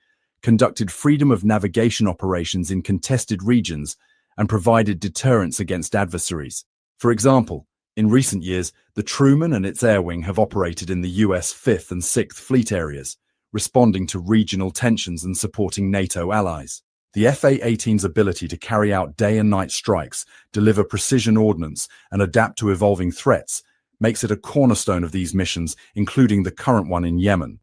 Speaker 19: conducted freedom of navigation operations in contested regions, and provided deterrence against adversaries. For example, in recent years, the Truman and its Air Wing have operated in the US 5th and 6th Fleet areas, responding to regional tensions and supporting NATO allies. The FA-18's ability to carry out day and night strikes, deliver precision ordnance, and adapt to evolving threats makes it a cornerstone of these missions, including the current one in Yemen.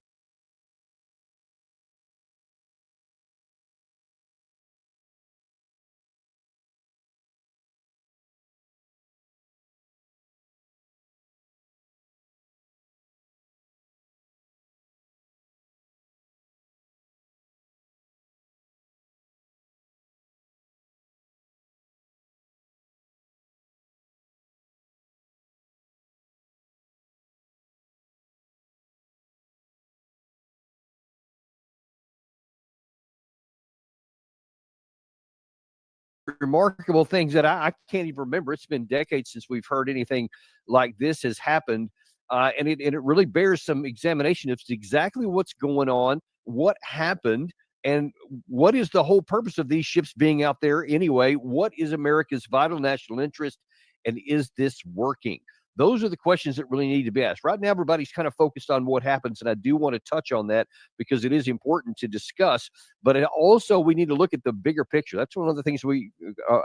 Speaker 4: Remarkable things that I can't even remember. It's been decades since we've heard anything like this has happened. And it really bears some examination of exactly what's going on, what happened, and what is the whole purpose of these ships being out there anyway? What is America's vital national interest, and is this working? Those are the questions that really need to be asked. Right now, everybody's kind of focused on what happens, and I do want to touch on that because it is important to discuss. But also, we need to look at the bigger picture. That's one of the things we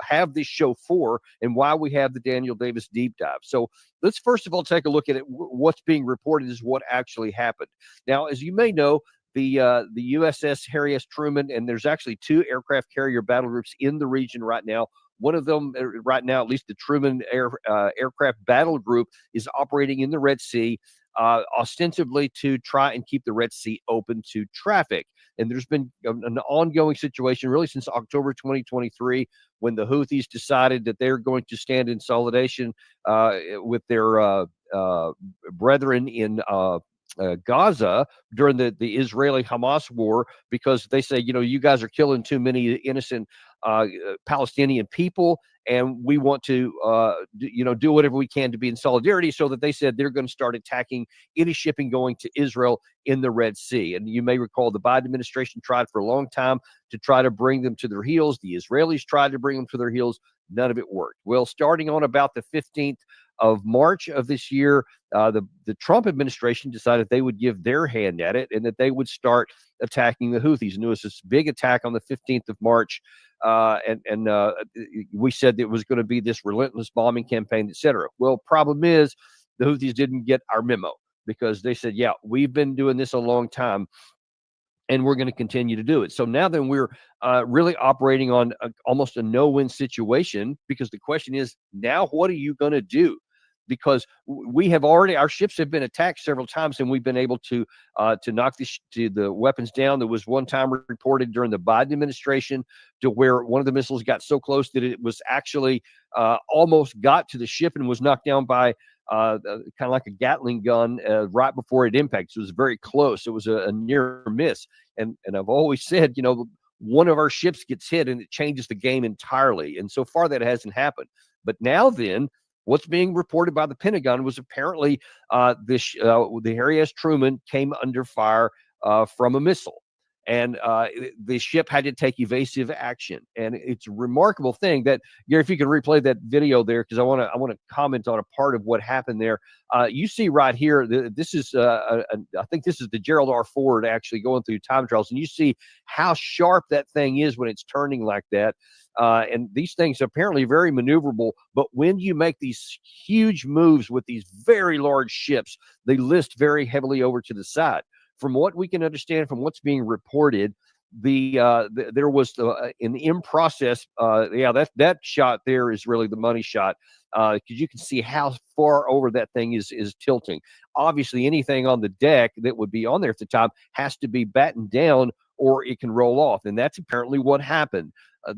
Speaker 4: have this show for, and why we have the Daniel Davis Deep Dive. So let's first of all take a look at it. What's being reported is what actually happened. Now, as you may know, the USS Harry S. Truman, and there's actually 2 aircraft carrier battle groups in the region right now. One of them right now, at least the Truman Aircraft Battle Group, is operating in the Red Sea, ostensibly to try and keep the Red Sea open to traffic. And there's been an ongoing situation really since October 2023, when the Houthis decided that they're going to stand in solidarity with their brethren in Gaza during the Israeli-Hamas war, because they say, you guys are killing too many innocent Palestinian people, and we want to, do whatever we can to be in solidarity. So that they said they're going to start attacking any shipping going to Israel in the Red Sea. And you may recall the Biden administration tried for a long time to try to bring them to their heels. The Israelis tried to bring them to their heels. None of it worked. Well, starting on about the 15th of March of this year, the Trump administration decided they would give their hand at it, and that they would start attacking the Houthis. And it was this big attack on the 15th of March. We said it was going to be this relentless bombing campaign, etc. Well, problem is the Houthis didn't get our memo, because they said, yeah, we've been doing this a long time, and we're going to continue to do it. So now then we're really operating on almost a no-win situation, because the question is, now what are you going to do? Because we have already, our ships have been attacked several times, and we've been able to knock the weapons down. There was one time reported during the Biden administration to where one of the missiles got so close that it was actually almost got to the ship and was knocked down by kind of like a Gatling gun right before it impacted. So it was very close. It was a near miss. And I've always said, one of our ships gets hit and it changes the game entirely. And so far that hasn't happened. But now then, what's being reported by the Pentagon was apparently the Harry S. Truman came under fire from a missile. And the ship had to take evasive action. And it's a remarkable thing that, Gary, if you can replay that video there, because I want to comment on a part of what happened there. You see right here, this is, I think this is the Gerald R. Ford actually going through time trials. And you see how sharp that thing is when it's turning like that. And these things are apparently very maneuverable. But when you make these huge moves with these very large ships, they list very heavily over to the side. From what we can understand, from what's being reported, there was an in process. That shot there is really the money shot, because you can see how far over that thing is tilting. Obviously, anything on the deck that would be on there at the time has to be battened down, or it can roll off, and that's apparently what happened. One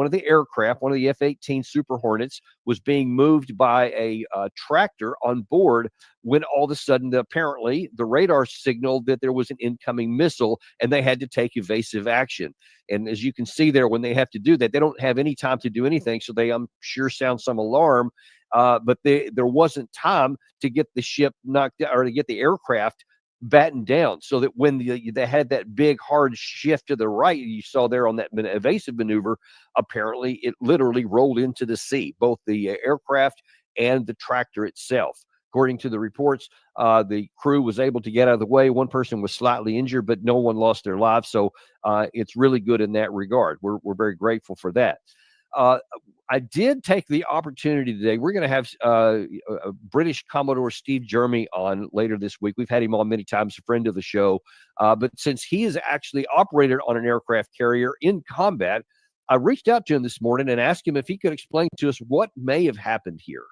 Speaker 4: of the aircraft, one of the F-18 Super Hornets, was being moved by a tractor on board when all of a sudden, apparently, the radar signaled that there was an incoming missile, and they had to take evasive action. And as you can see there, when they have to do that, they don't have any time to do anything, so they, I'm sure, sound some alarm, but there wasn't time to get the ship knocked out, or to get the aircraft battened down, so that when they had that big hard shift to the right you saw there on that evasive maneuver, apparently it literally rolled into the sea, both the aircraft and the tractor itself. According to the reports, the crew was able to get out of the way. One person was slightly injured, but no one lost their lives, so it's really good in that regard. We're very grateful for that. I did take the opportunity today. We're going to have British Commodore Steve Jeremy on later this week. We've had him on many times, a friend of the show. But since he is actually operated on an aircraft carrier in combat, I reached out to him this morning and asked him if he could explain to us what may have happened here.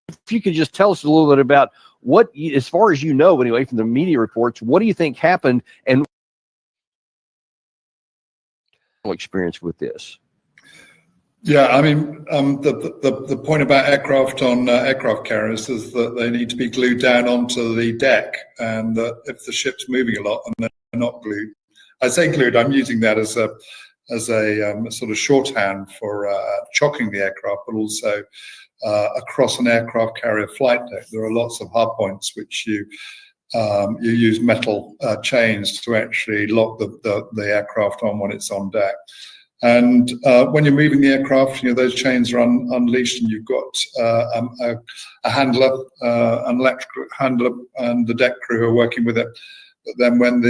Speaker 4: If you could just tell us a little bit about what, as far as you know anyway, from the media reports, what do you think happened, and experience with this?
Speaker 7: Yeah, I mean, the point about aircraft on aircraft carriers is that they need to be glued down onto the deck, and that if the ship's moving a lot and they're not glued, I say glued, I'm using that as a sort of shorthand for chocking the aircraft, but also across an aircraft carrier flight deck, there are lots of hard points which you use metal chains to actually lock the aircraft on when it's on deck. And when you're moving the aircraft, those chains are unleashed, and you've got a handler, an electrical handler, and the deck crew are working with it. But then when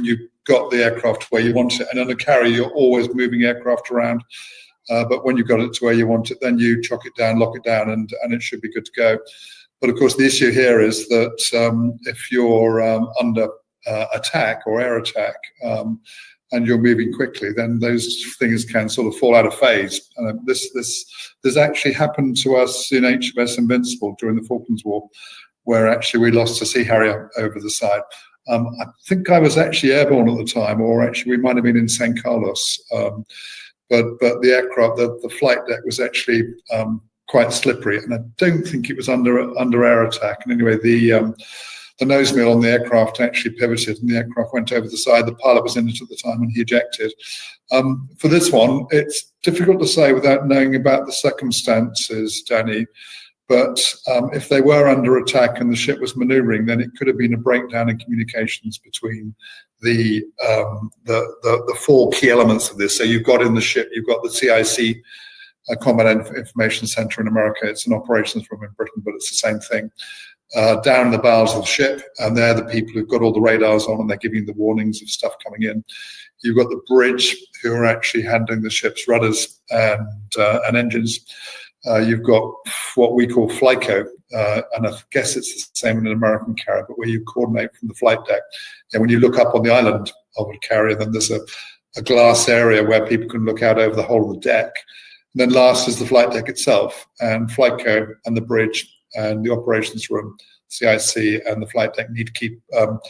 Speaker 7: you got the aircraft where you want it, and on a carrier, you're always moving aircraft around. But when you've got it to where you want it, then you chock it down, lock it down, and it should be good to go. But of course, the issue here is that if you're under attack or air attack, and you're moving quickly, then those things can sort of fall out of phase. This actually happened to us in HMS Invincible during the Falklands War, where actually we lost a Sea Harrier over the side. I think I was actually airborne at the time, or actually we might have been in San Carlos. But the aircraft, the flight deck was actually quite slippery, and I don't think it was under air attack. And anyway, the nose mill on the aircraft actually pivoted, and the aircraft went over the side. The pilot was in it at the time, and he ejected. For this one, it's difficult to say without knowing about the circumstances, Danny. But if they were under attack and the ship was manoeuvring, then it could have been a breakdown in communications between the four key elements of this. So you've got in the ship, you've got the CIC, Combat Information Center in America. It's an operations room in Britain, but it's the same thing. Down in the bowels of the ship, and they're the people who've got all the radars on, and they're giving the warnings of stuff coming in. You've got the bridge, who are actually handling the ship's rudders and engines. You've got what we call FLICO, and I guess it's the same in an American carrier, but where you coordinate from the flight deck. And when you look up on the island of a carrier, then there's a glass area where people can look out over the whole of the deck. And then last is the flight deck itself, and FLICO and the bridge and the operations room, CIC, and the flight deck need to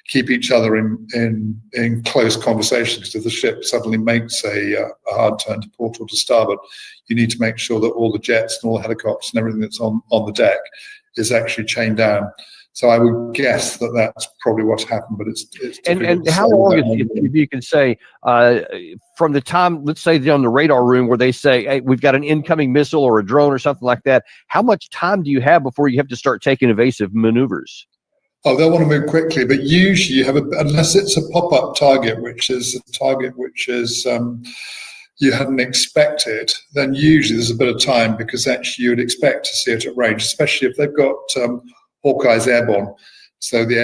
Speaker 7: keep each other in close conversation, because if the ship suddenly makes a hard turn to port or to starboard, you need to make sure that all the jets and all the helicopters and everything that's on the deck is actually chained down. So I would guess that that's probably what's happened, but it's
Speaker 4: and how long, if you can say, from the time, let's say on the radar room where they say, hey, we've got an incoming missile or a drone or something like that, how much time do you have before you have to start taking evasive maneuvers?
Speaker 7: Oh, they'll want to move quickly, but usually you have unless it's a pop-up target, which is a target which is you hadn't expected, then usually there's a bit of time, because actually you would expect to see it at range, especially if they've got Hawkeyes airborne, so the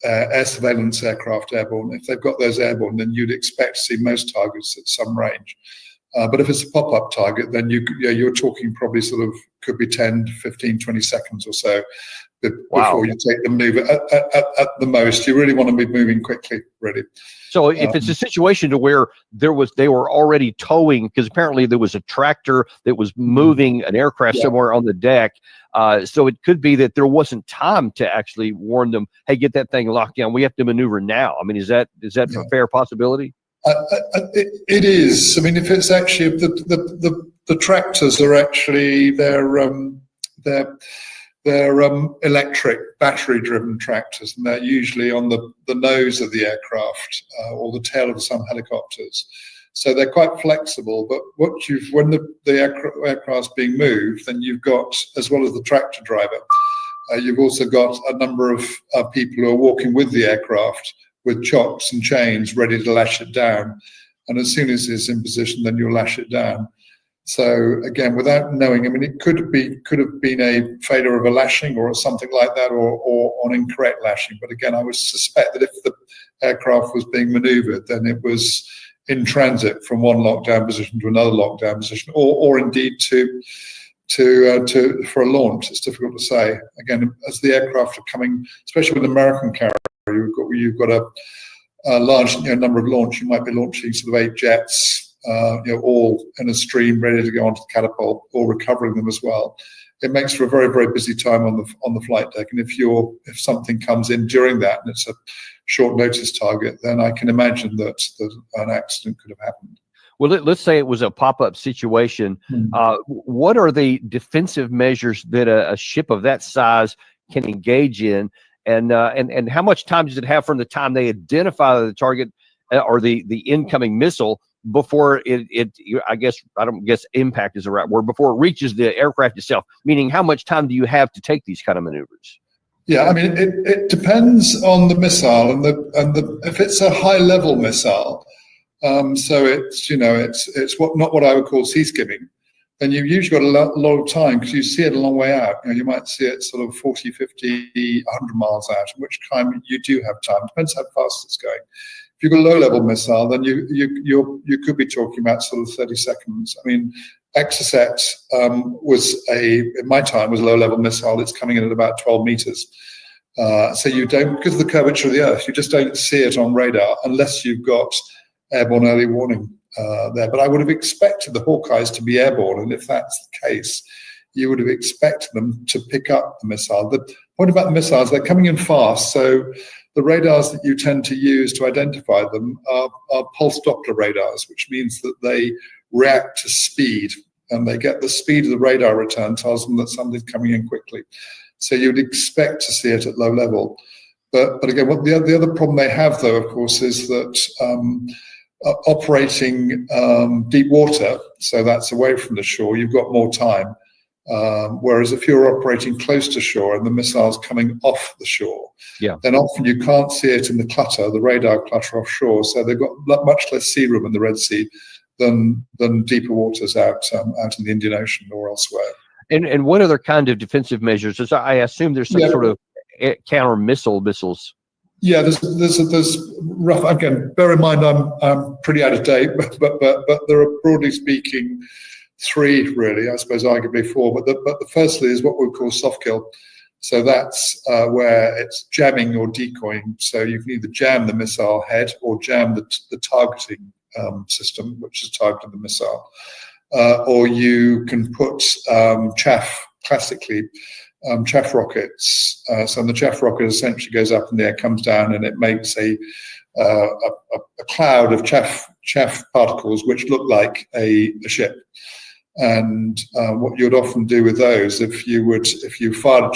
Speaker 7: air surveillance aircraft airborne. If they've got those airborne, then you'd expect to see most targets at some range. But if it's a pop-up target, then you're talking probably sort of could be 10, 15, 20 seconds or so before you take the maneuver at the most. You really want to be moving quickly, really.
Speaker 4: So if it's a situation to where they were already towing, because apparently there was a tractor that was moving an aircraft somewhere on the deck, so it could be that there wasn't time to actually warn them, hey, get that thing locked down. We have to maneuver now. I mean, is that a fair possibility?
Speaker 7: It is. I mean, if it's actually the tractors are actually they're electric, battery-driven tractors, and they're usually on the nose of the aircraft or the tail of some helicopters. So they're quite flexible. But when the aircraft's being moved, then you've got, as well as the tractor driver, you've also got a number of people who are walking with the aircraft with chocks and chains ready to lash it down. And as soon as it's in position, then you'll lash it down. So again, without knowing, I mean, it could have been a failure of a lashing or something like that, or on incorrect lashing. But again, I would suspect that if the aircraft was being maneuvered, then it was in transit from one lockdown position to another lockdown position, or indeed for a launch. It's difficult to say. Again, as the aircraft are coming, especially with American carrier, you've got a large number of launch. You might be launching sort of 8 jets. All in a stream, ready to go onto the catapult, or recovering them as well. It makes for a very, very busy time on the flight deck. And if something comes in during that and it's a short notice target, then I can imagine that an accident could have happened.
Speaker 4: Well, let's say it was a pop-up situation. What are the defensive measures that a ship of that size can engage in, and how much time does it have from the time they identify the target or the incoming missile before I don't guess impact is the right word, before it reaches the aircraft itself? Meaning, how much time do you have to take these kind of maneuvers?
Speaker 7: Yeah, I mean, it depends on the missile and if it's a high level missile, so it's not what I would call sea skimming, then you've usually got a lot of time, because you see it a long way out. You might see it sort of 40, 50, 100 miles out, in which time you do have time. Depends how fast it's going. If you've got a low-level missile, then you could be talking about sort of 30 seconds. I mean, Exocet in my time, was a low-level missile. It's coming in at about 12 meters. So you don't, because of the curvature of the Earth, you just don't see it on radar unless you've got airborne early warning there. But I would have expected the Hawkeyes to be airborne, and if that's the case, you would have expected them to pick up the missile. The point about the missiles, they're coming in fast, so the radars that you tend to use to identify them are pulse Doppler radars, which means that they react to speed, and they get the speed of the radar return tells them that something's coming in quickly. So you'd expect to see it at low level. But again, the other problem they have, though, of course, is that operating deep water, so that's away from the shore, you've got more time. Whereas if you're operating close to shore and the missile's coming off the shore, then often you can't see it in the radar clutter offshore. So they've got much less sea room in the Red Sea than deeper waters out in the Indian Ocean or elsewhere.
Speaker 4: And what other kind of defensive measures? I assume there's some sort of counter missiles.
Speaker 7: Yeah, there's rough. Again, bear in mind I'm pretty out of date, but there are, broadly speaking, 3 really, I suppose arguably 4, but the firstly is what we call soft kill. So that's where it's jamming or decoying. So you can either jam the missile head or jam the targeting system, which is targeting the missile, or you can put chaff, classically chaff rockets. So the chaff rocket essentially goes up in the air, comes down, and it makes a cloud of chaff particles which look like a ship. And what you'd often do with those, if you fired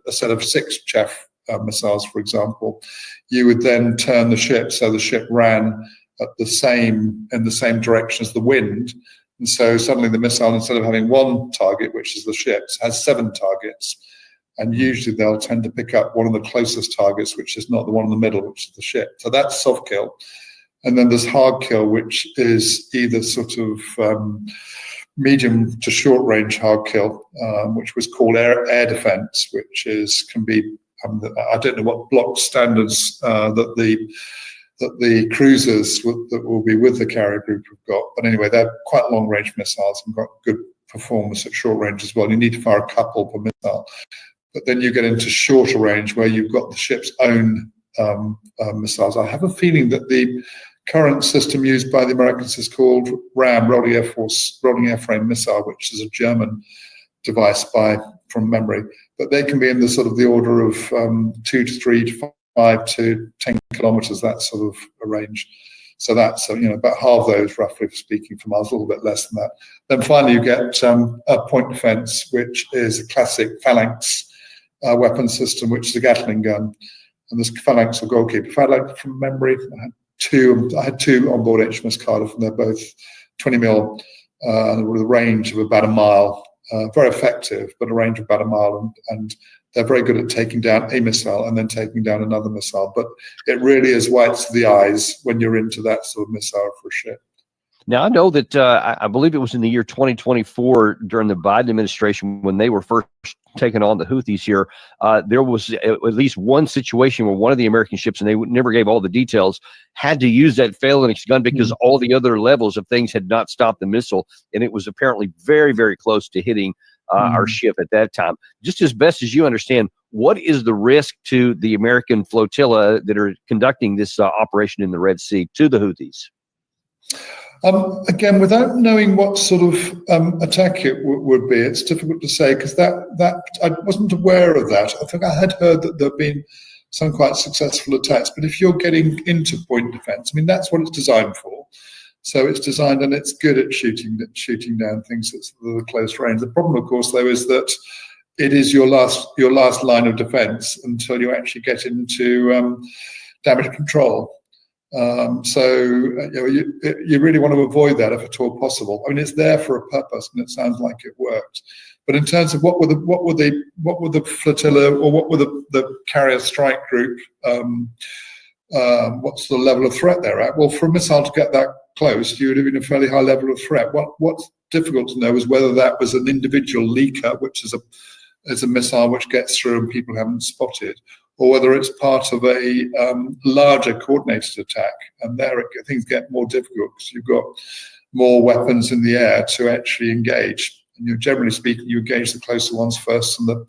Speaker 7: a set of 6 chaff missiles, for example, you would then turn the ship so the ship ran in the same direction as the wind. And so suddenly the missile, instead of having 1 target, which is the ship's, has 7 targets. And usually they'll tend to pick up one of the closest targets, which is not the one in the middle, which is the ship. So that's soft kill. And then there's hard kill, which is either sort of medium to short range hard kill, which was called air defense, which can be, I don't know what block standards that the cruisers that will be with the carrier group have got. But anyway, they're quite long range missiles and got good performance at short range as well. You need to fire a couple per missile. But then you get into shorter range where you've got the ship's own missiles. I have a feeling that the current system used by the Americans is called RAM, Rolling Airframe Missile, which is a German device from memory. But they can be in the order of 2 to 3 to 5 to 10 kilometers, that sort of a range. So that's about half those, roughly speaking, from us, a little bit less than that. Then finally you get a point defense, which is a classic phalanx weapon system, which is a Gatling gun. And this phalanx or goalkeeper phalanx, from memory, I had two on board HMS Cardiff, and they're both 20 mil with a range of about a mile. Very effective, but a range of about a mile, and they're very good at taking down a missile and then taking down another missile. But it really is white to the eyes when you're into that sort of missile for a ship.
Speaker 4: Now, I know that I believe it was in the year 2024 during the Biden administration when they were first taking on the Houthis here. There was at least one situation where one of the American ships, and they never gave all the details, had to use that phalanx gun because all the other levels of things had not stopped the missile. And it was apparently very, very close to hitting our ship at that time. Just as best as you understand, what is the risk to the American flotilla that are conducting this operation in the Red Sea to the Houthis?
Speaker 7: Again, without knowing what sort of attack it would be, it's difficult to say, because that I wasn't aware of that. I think I had heard that there have been some quite successful attacks, but if you're getting into point defense, I mean, that's what it's designed for. So it's designed, and it's good at shooting down things at close range. The problem, of course, though, is that it is your last line of defense until you actually get into damage control. So you really want to avoid that if at all possible. I mean, it's there for a purpose, and it sounds like it worked. But in terms of what were the flotilla, or what were the carrier strike group? What's the level of threat they're at? Well, for a missile to get that close, you would have been a fairly high level of threat. What's difficult to know is whether that was an individual leaker, which is a missile which gets through and people haven't spotted, or whether it's part of a larger coordinated attack. And there things get more difficult because you've got more weapons in the air to actually engage. And generally speaking, you engage the closer ones first and the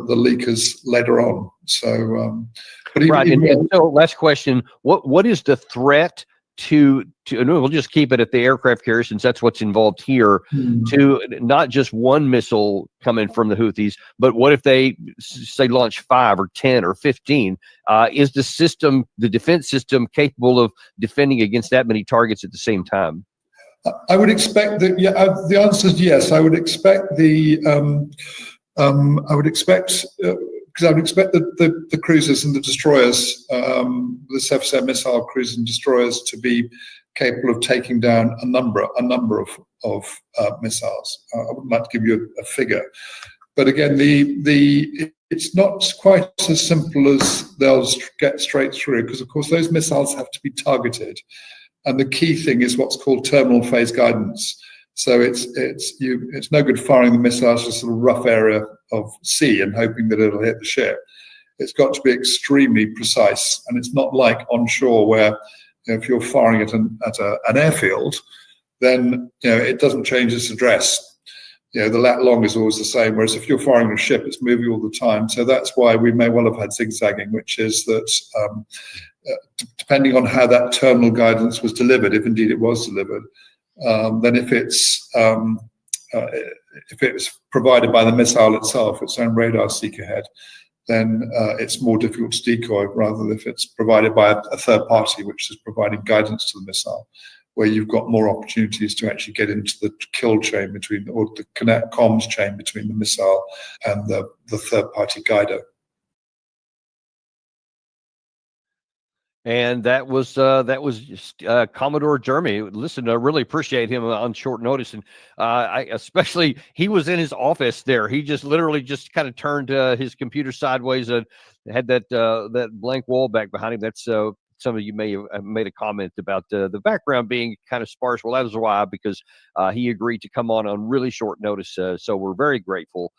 Speaker 7: leakers later on. So,
Speaker 4: right. And so, last question: what is the threat to? And we'll just keep it at the aircraft carrier, since that's what's involved here. To not just one missile coming from the Houthis, but what if they say launch 5 or 10 or 15? Is the defense system, capable of defending against that many targets at the same time?
Speaker 7: I would expect that. Yeah, the answer is yes. I would expect because I would expect the cruisers and the destroyers, the surface air missile cruisers and destroyers, to be capable of taking down a number of missiles. I wouldn't like to give you a figure, but again, it's not quite as simple as they'll get straight through, because of course those missiles have to be targeted, and the key thing is what's called terminal phase guidance. So it's no good firing the missiles to a sort of rough area of sea and hoping that it'll hit the ship. It's got to be extremely precise, and it's not like onshore where, if you're firing at an airfield, then it doesn't change its address. The lat long is always the same. Whereas if you're firing a ship, it's moving all the time. So that's why we may well have had zigzagging, which is that depending on how that terminal guidance was delivered, if indeed it was delivered, then if it's provided by the missile itself, its own radar seek ahead, then it's more difficult to decoy, rather than if it's provided by a third party, which is providing guidance to the missile. where you've got more opportunities to actually get into the kill chain between, or the connect comms chain between the missile and the third-party guider.
Speaker 4: And that was just, Commodore Jeremy. Listen, I really appreciate him on short notice, and he was in his office there. He just literally just kind of turned his computer sideways and had that blank wall back behind him. That's some of you may have made a comment about the background being kind of sparse. Well, that was why, because he agreed to come on really short notice. So we're very grateful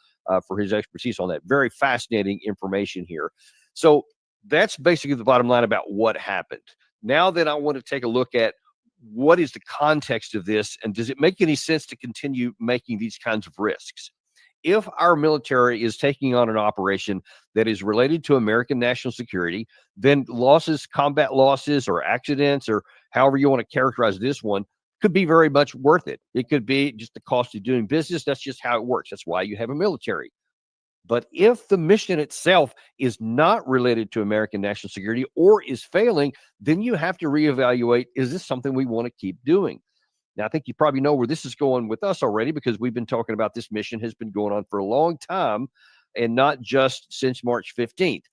Speaker 4: for his expertise on that. Very fascinating information here. So that's basically the bottom line about what happened. Now that I want to take a look at what is the context of this, and does it make any sense to continue making these kinds of risks? If our military is taking on an operation that is related to American national security, then losses, combat losses or accidents, or however you want to characterize this one, could be very much worth it. It could be just the cost of doing business. That's just how it works. That's why you have a military. But if the mission itself is not related to American national security or is failing, then you have to reevaluate, is this something we want to keep doing? Now, I think you probably know where this is going with us already, because we've been talking about this mission has been going on for a long time and not just since March 15th.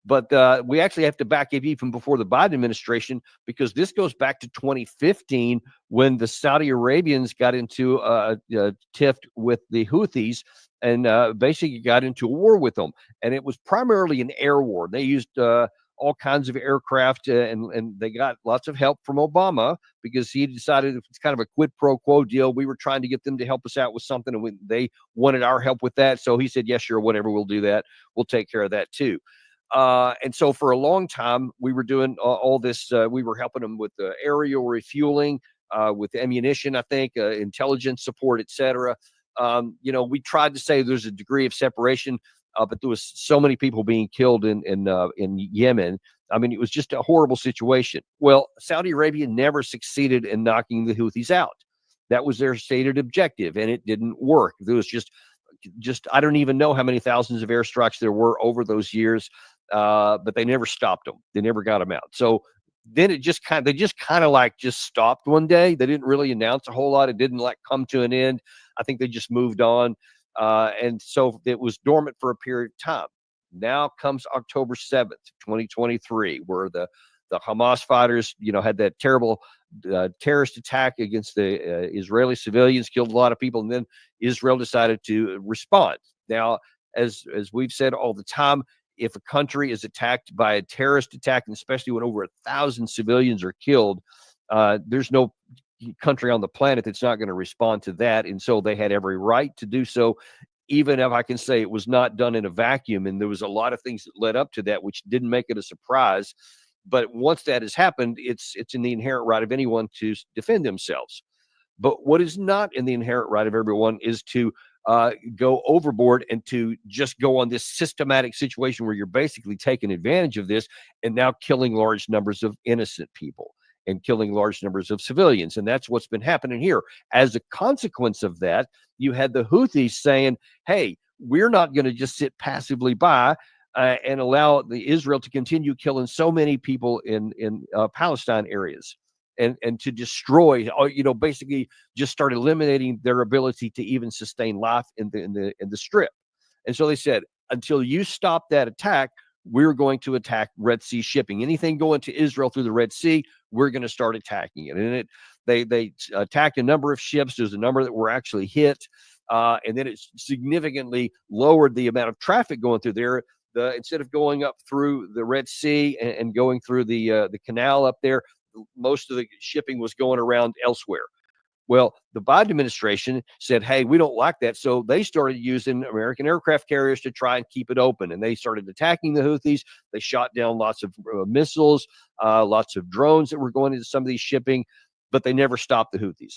Speaker 4: But we actually have to back it even before the Biden administration, because this goes back to 2015 when the Saudi Arabians got into a tiff with the Houthis and basically got into a war with them. And it was primarily an air war. They used all kinds of aircraft and they got lots of help from Obama, because he decided it's kind of a quid pro quo deal. We were trying to get them to help us out with something, and they wanted our help with that. So he said, yes, sure, whatever, we'll do that. We'll take care of that too. And so for a long time, we were doing all this. We were helping them with aerial refueling, with ammunition, I think, intelligence support, etc. We tried to say there's a degree of separation, but there was so many people being killed in Yemen. I mean, it was just a horrible situation. Well, Saudi Arabia never succeeded in knocking the Houthis out. That was their stated objective, and it didn't work. There was just I don't even know how many thousands of airstrikes there were over those years, but they never stopped them. They never got them out. So then they just kind of stopped one day. They didn't really announce a whole lot. It didn't come to an end. I think they just moved on. And so it was dormant for a period of time. Now comes October 7th, 2023, where the Hamas fighters, had that terrible terrorist attack against the Israeli civilians, killed a lot of people, and then Israel decided to respond. Now, as we've said all the time, if a country is attacked by a terrorist attack, and especially when over 1,000 civilians are killed, there's no country on the planet that's not going to respond to that. And so they had every right to do so, even if I can say it was not done in a vacuum. And there was a lot of things that led up to that, which didn't make it a surprise. But once that has happened, it's in the inherent right of anyone to defend themselves. But what is not in the inherent right of everyone is to go overboard and to just go on this systematic situation where you're basically taking advantage of this and now killing large numbers of innocent people and killing large numbers of civilians. And that's what's been happening here. As a consequence of that, you had the Houthis saying, hey, we're not going to just sit passively by and allow the Israel to continue killing so many people in Palestine areas. And to destroy, basically just start eliminating their ability to even sustain life in the strip. And so they said, until you stop that attack, we're going to attack Red Sea shipping. Anything going to Israel through the Red Sea, we're going to start attacking it. And they attacked a number of ships. There's a number that were actually hit, and then it significantly lowered the amount of traffic going through there. Instead of going up through the Red Sea and going through the canal up there, most of the shipping was going around elsewhere. Well, the Biden administration said, hey, we don't like that. So they started using American aircraft carriers to try and keep it open. And they started attacking the Houthis. They shot down lots of missiles, lots of drones that were going into some of these shipping, but they never stopped the Houthis.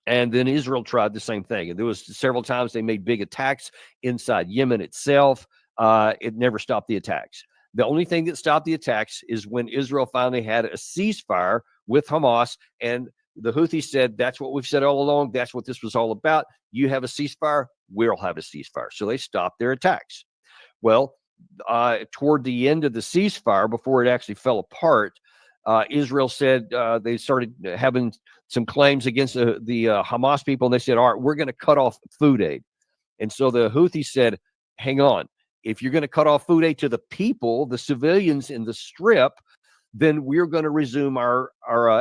Speaker 4: And then Israel tried the same thing. And there was several times they made big attacks inside Yemen itself. It never stopped the attacks. The only thing that stopped the attacks is when Israel finally had a ceasefire with Hamas, and the Houthis said, that's what we've said all along. That's what this was all about. You have a ceasefire, we'll have a ceasefire. So they stopped their attacks. Well, toward the end of the ceasefire, before it actually fell apart, Israel said they started having some claims against the Hamas people, and they said, all right, we're going to cut off food aid. And so the Houthis said, hang on, if you're going to cut off food aid to the people, the civilians in the Strip, then we're going to resume our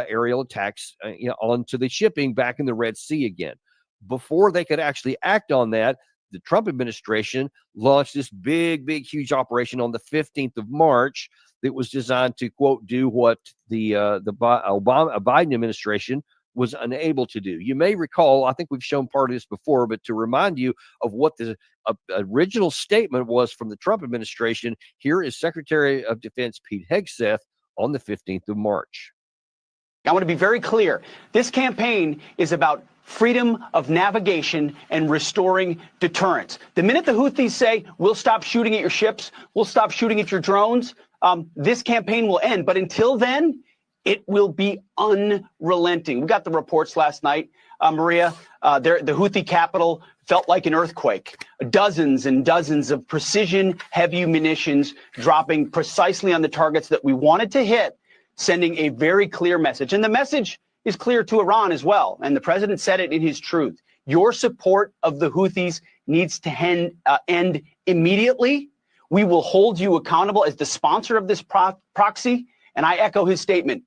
Speaker 4: aerial attacks onto the shipping back in the Red Sea again. Before they could actually act on that, the Trump administration launched this big, huge operation on the 15th of March that was designed to, quote, do what the Biden administration was unable to do. You may recall, I think we've shown part of this before, but to remind you of what the original statement was from the Trump administration, here is Secretary of Defense Pete Hegseth on the 15th of March.
Speaker 5: I want to be very clear. This campaign is about freedom of navigation and restoring deterrence. The minute the Houthis say, we'll stop shooting at your ships, we'll stop shooting at your drones, this campaign will end. But until then, it will be unrelenting. We got the reports last night, Maria. The Houthi capital felt like an earthquake. Dozens and dozens of precision heavy munitions dropping precisely on the targets that we wanted to hit, sending a very clear message. And the message is clear to Iran as well. And the president said it in his truth. Your support of the Houthis needs to end immediately. We will hold you accountable as the sponsor of this proxy. And I echo his statement.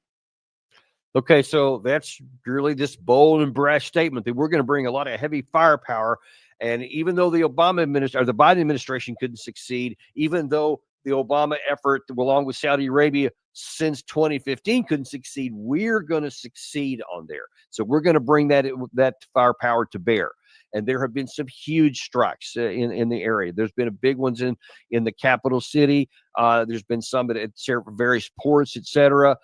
Speaker 4: Okay, so that's really this bold and brash statement that we're going to bring a lot of heavy firepower. And even though the Biden administration couldn't succeed, even though the Obama effort, along with Saudi Arabia, since 2015 couldn't succeed, we're going to succeed on there. So we're going to bring that firepower to bear. And there have been some huge strikes in the area. There's been big ones in the capital city. There's been some at various ports, etc.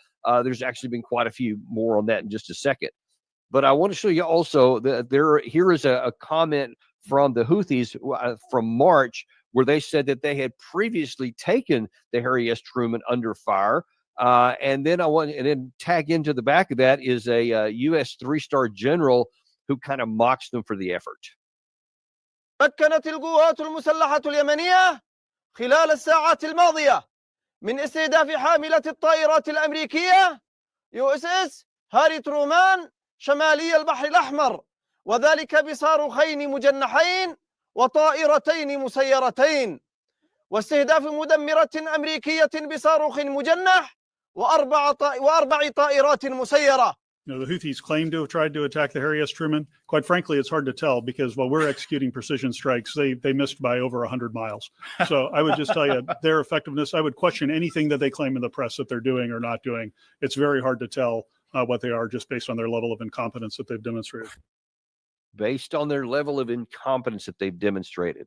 Speaker 4: There's actually been quite a few more on that in just a second. But I want to show you also that here is a comment from the Houthis from March, where they said that they had previously taken the Harry S. Truman under fire. And then tag into the back of that is a U.S. 3-star general who kind of mocks them for the effort.
Speaker 22: مكنت القوات المسلحة اليمنية خلال الساعات الماضية من استهداف حاملة الطائرات الأمريكية USS هاري ترومان شمالي البحر الأحمر، وذلك بصاروخين مجنحين وطائرتين مسيرتين، واستهداف مدمرة أمريكية بصاروخ مجنح وأربع طائرات مسيرة.
Speaker 23: You know, the Houthis claim to have tried to attack the Harry S. Truman. Quite frankly, it's hard to tell because while we're executing precision strikes, they missed by over 100 miles. So I would just tell you their effectiveness. I would question anything that they claim in the press that they're doing or not doing. It's very hard to tell what they are just based on their level of incompetence that they've demonstrated.
Speaker 4: Based on their level of incompetence that they've demonstrated.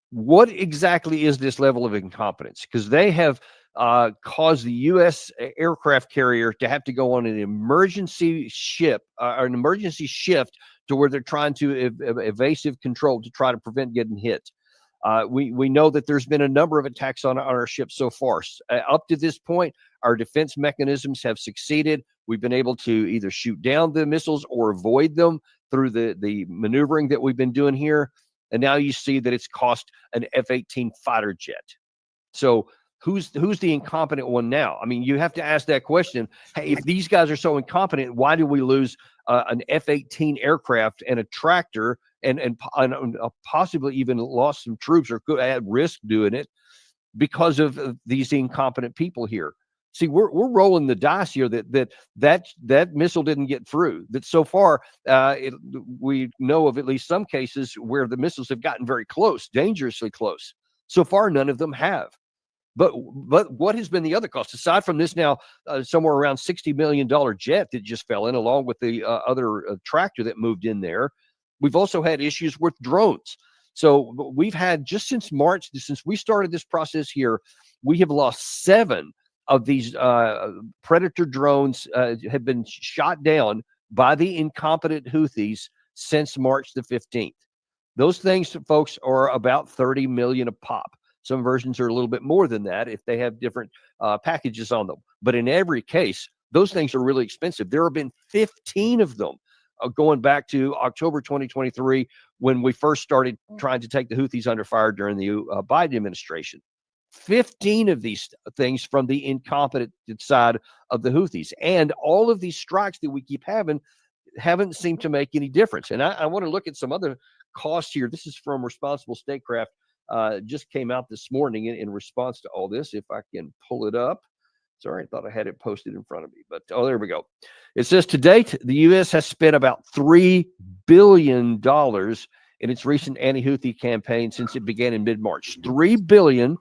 Speaker 4: What exactly is this level of incompetence? Because they have caused the U.S. aircraft carrier to have to go on an emergency shift to where they're trying to evasive control to try to prevent getting hit. We know that there's been a number of attacks on our ships so far. Up to this point, our defense mechanisms have succeeded. We've been able to either shoot down the missiles or avoid them through the maneuvering that we've been doing here. And now you see that it's cost an F-18 fighter jet. So who's the incompetent one now? I mean, you have to ask that question. Hey, if these guys are so incompetent, why do we lose an F-18 aircraft and a tractor and possibly even lost some troops or could at risk doing it because of these incompetent people here? See, we're rolling the dice here that missile didn't get through. That so far, we know of at least some cases where the missiles have gotten very close, dangerously close. So far, none of them have. But what has been the other cost aside from this? Now, somewhere around $60 million jet that just fell in, along with the other tractor that moved in there. We've also had issues with drones. So we've had just since March, since we started this process here, we have lost 7 of these Predator drones have been shot down by the incompetent Houthis since March the 15th. Those things, folks, are about 30 million a pop. Some versions are a little bit more than that if they have different packages on them. But in every case, those things are really expensive. There have been 15 of them going back to October 2023 when we first started trying to take the Houthis under fire during the Biden administration. 15 of these things from the incompetent side of the Houthis. And all of these strikes that we keep having haven't seemed to make any difference. And I want to look at some other costs here. This is from Responsible Statecraft. Just came out this morning in response to all this. If I can pull it up. Sorry, I thought I had it posted in front of me, but there we go. It says to date, the U.S. has spent about $3 billion in its recent anti-Houthi campaign since it began in mid-March. $3 billion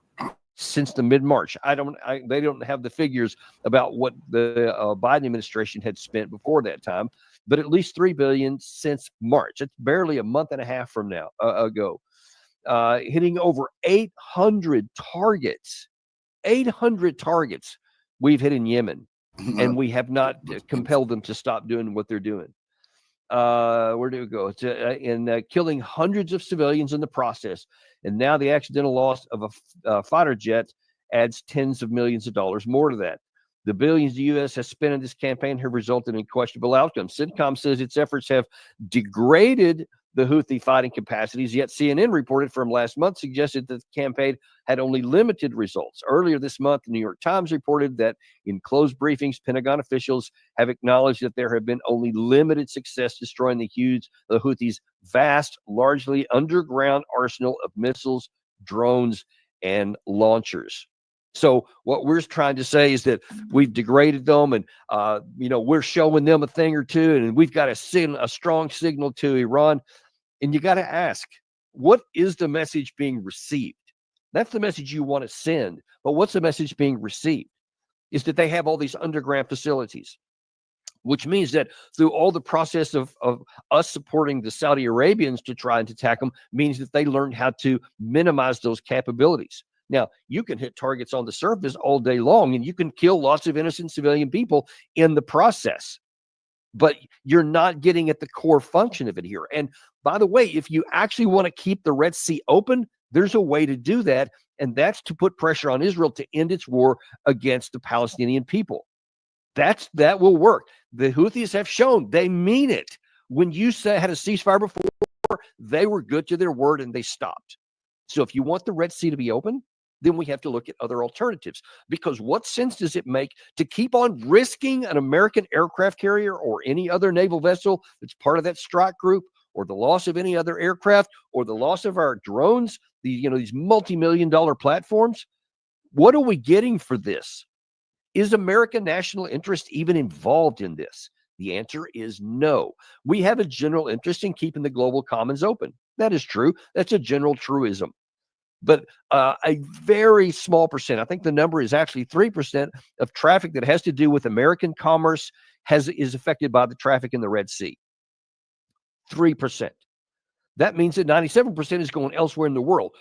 Speaker 4: since the mid-March. They don't have the figures about what the Biden administration had spent before that time, but at least $3 billion since March. It's barely a month and a half from now ago. Hitting over 800 targets. 800 targets we've hit in Yemen, and we have not compelled them to stop doing what they're doing. Where do we go? It's killing hundreds of civilians in the process. And now the accidental loss of a fighter jet adds tens of millions of dollars more to that. The billions the U.S. has spent in this campaign have resulted in questionable outcomes. CENTCOM says its efforts have degraded the Houthi fighting capacities, yet CNN reported from last month suggested that the campaign had only limited results. Earlier this month, the New York Times reported that in closed briefings, Pentagon officials have acknowledged that there have been only limited success destroying the Houthis' vast, largely underground arsenal of missiles, drones, and launchers. So what we're trying to say is that we've degraded them, and we're showing them a thing or two, and we've got a strong signal to Iran. And you got to ask, what is the message being received? That's the message you want to send, but what's the message being received? Is that they have all these underground facilities, which means that through all the process of us supporting the Saudi Arabians to try and attack them means that they learned how to minimize those capabilities. Now, you can hit targets on the surface all day long, and you can kill lots of innocent civilian people in the process, but you're not getting at the core function of it here. And by the way, if you actually want to keep the Red Sea open, there's a way to do that, and that's to put pressure on Israel to end its war against the Palestinian people. That will work. The Houthis have shown they mean it. When you had a ceasefire before, they were good to their word and they stopped. So if you want the Red Sea to be open, then we have to look at other alternatives, because what sense does it make to keep on risking an American aircraft carrier or any other naval vessel that's part of that strike group, or the loss of any other aircraft, or the loss of our drones, these multi-million-dollar platforms? What are we getting for this? Is American national interest even involved in this? The answer is no. We have a general interest in keeping the global commons open. That is true. That's a general truism. But a very small percent, I think the number is actually 3% of traffic that has to do with American commerce is affected by the traffic in the Red Sea. 3%. That means that 97% is going elsewhere in the world.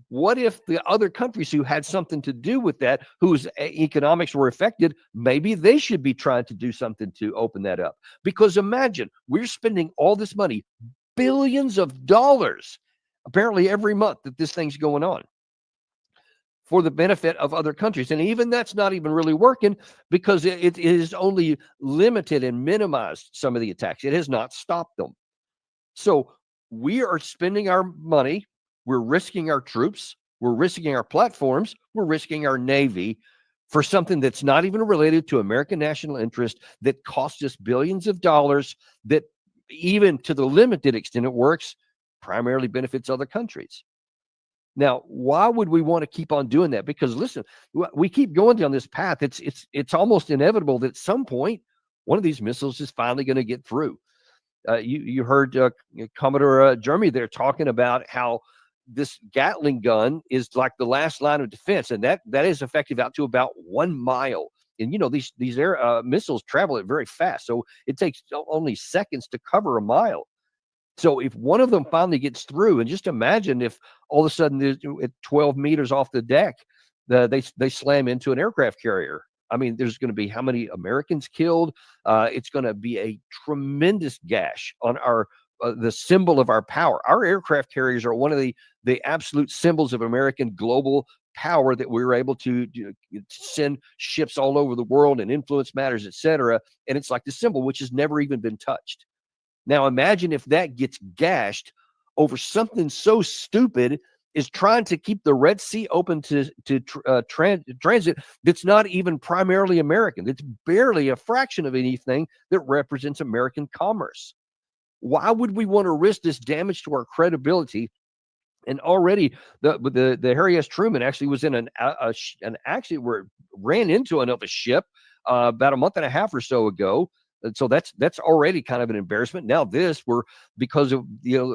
Speaker 4: What if the other countries who had something to do with that, whose economics were affected, maybe they should be trying to do something to open that up? Because imagine, we're spending all this money, billions of dollars, apparently every month that this thing's going on, for the benefit of other countries. And even that's not even really working, because it is only limited and minimized some of the attacks. It has not stopped them. So we are spending our money. We're risking our troops. We're risking our platforms. We're risking our Navy for something that's not even related to American national interest, that costs us billions of dollars, that even to the limited extent it works, primarily benefits other countries. Now, why would we want to keep on doing that? Because listen, we keep going down this path. It's almost inevitable that at some point one of these missiles is finally going to get through. You heard Commodore Jeremy there talking about how this Gatling gun is like the last line of defense, and that is effective out to about 1 mile. And these air missiles travel at very fast, so it takes only seconds to cover a mile. So if one of them finally gets through, and just imagine if all of a sudden at 12 meters off the deck, they slam into an aircraft carrier. I mean, there's going to be how many Americans killed? It's going to be a tremendous gash on the symbol of our power. Our aircraft carriers are one of the absolute symbols of American global power, that we were able to send ships all over the world and influence matters, etc. And it's like the symbol which has never even been touched. Now imagine if that gets gashed over something so stupid is trying to keep the Red Sea open to transit that's not even primarily American. It's barely a fraction of anything that represents American commerce. Why would we want to risk this damage to our credibility? And already the Harry S. Truman actually was in an accident where it ran into another ship about a month and a half or so ago. And so that's already kind of an embarrassment. Now because of,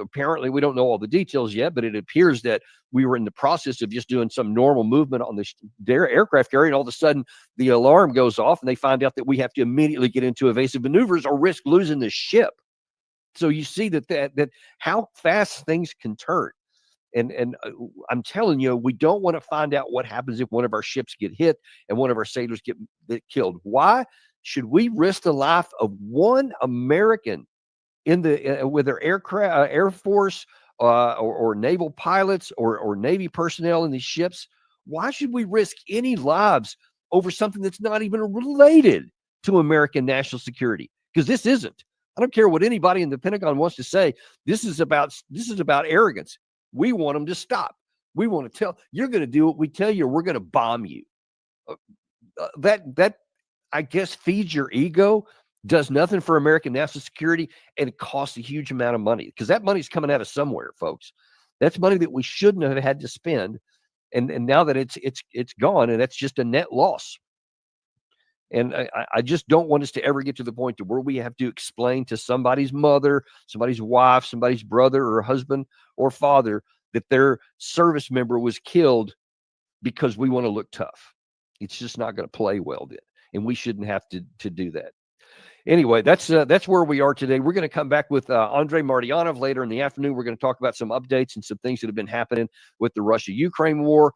Speaker 4: apparently we don't know all the details yet, but it appears that we were in the process of just doing some normal movement on their aircraft carrier, and all of a sudden the alarm goes off and they find out that we have to immediately get into evasive maneuvers or risk losing the ship. So you see that how fast things can turn. And I'm telling you, we don't want to find out what happens if one of our ships get hit and one of our sailors get killed. Why should we risk the life of one American in with their aircraft, Air Force, or naval pilots or Navy personnel in these ships? Why should we risk any lives over something that's not even related to American national security? Because this isn't. I don't care what anybody in the Pentagon wants to say. This is about arrogance. We want them to stop. We want to tell you're going to do what we tell you, or we're going to bomb you. That I guess feeds your ego, does nothing for American national security, and it costs a huge amount of money, because that money's coming out of somewhere, folks. That's money that we shouldn't have had to spend, and now that it's gone, and that's just a net loss. And I just don't want us to ever get to the point to where we have to explain to somebody's mother, somebody's wife, somebody's brother or husband or father that their service member was killed because we want to look tough. It's just not going to play well then, and we shouldn't have to do that. Anyway, that's where we are today. We're going to come back with Andrei Martyanov later in the afternoon. We're going to talk about some updates and some things that have been happening with the Russia-Ukraine war.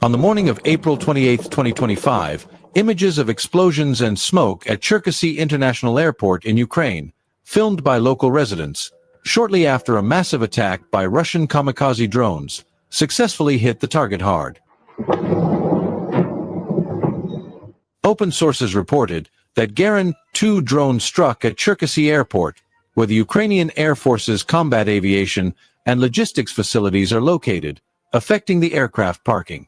Speaker 15: On the morning of April 28, 2025, images of explosions and smoke at Cherkasy International Airport in Ukraine, filmed by local residents, shortly after a massive attack by Russian kamikaze drones, successfully hit the target hard. Open sources reported that Garin-2 drone struck at Cherkasy Airport, where the Ukrainian Air Force's combat aviation and logistics facilities are located, affecting the aircraft parking.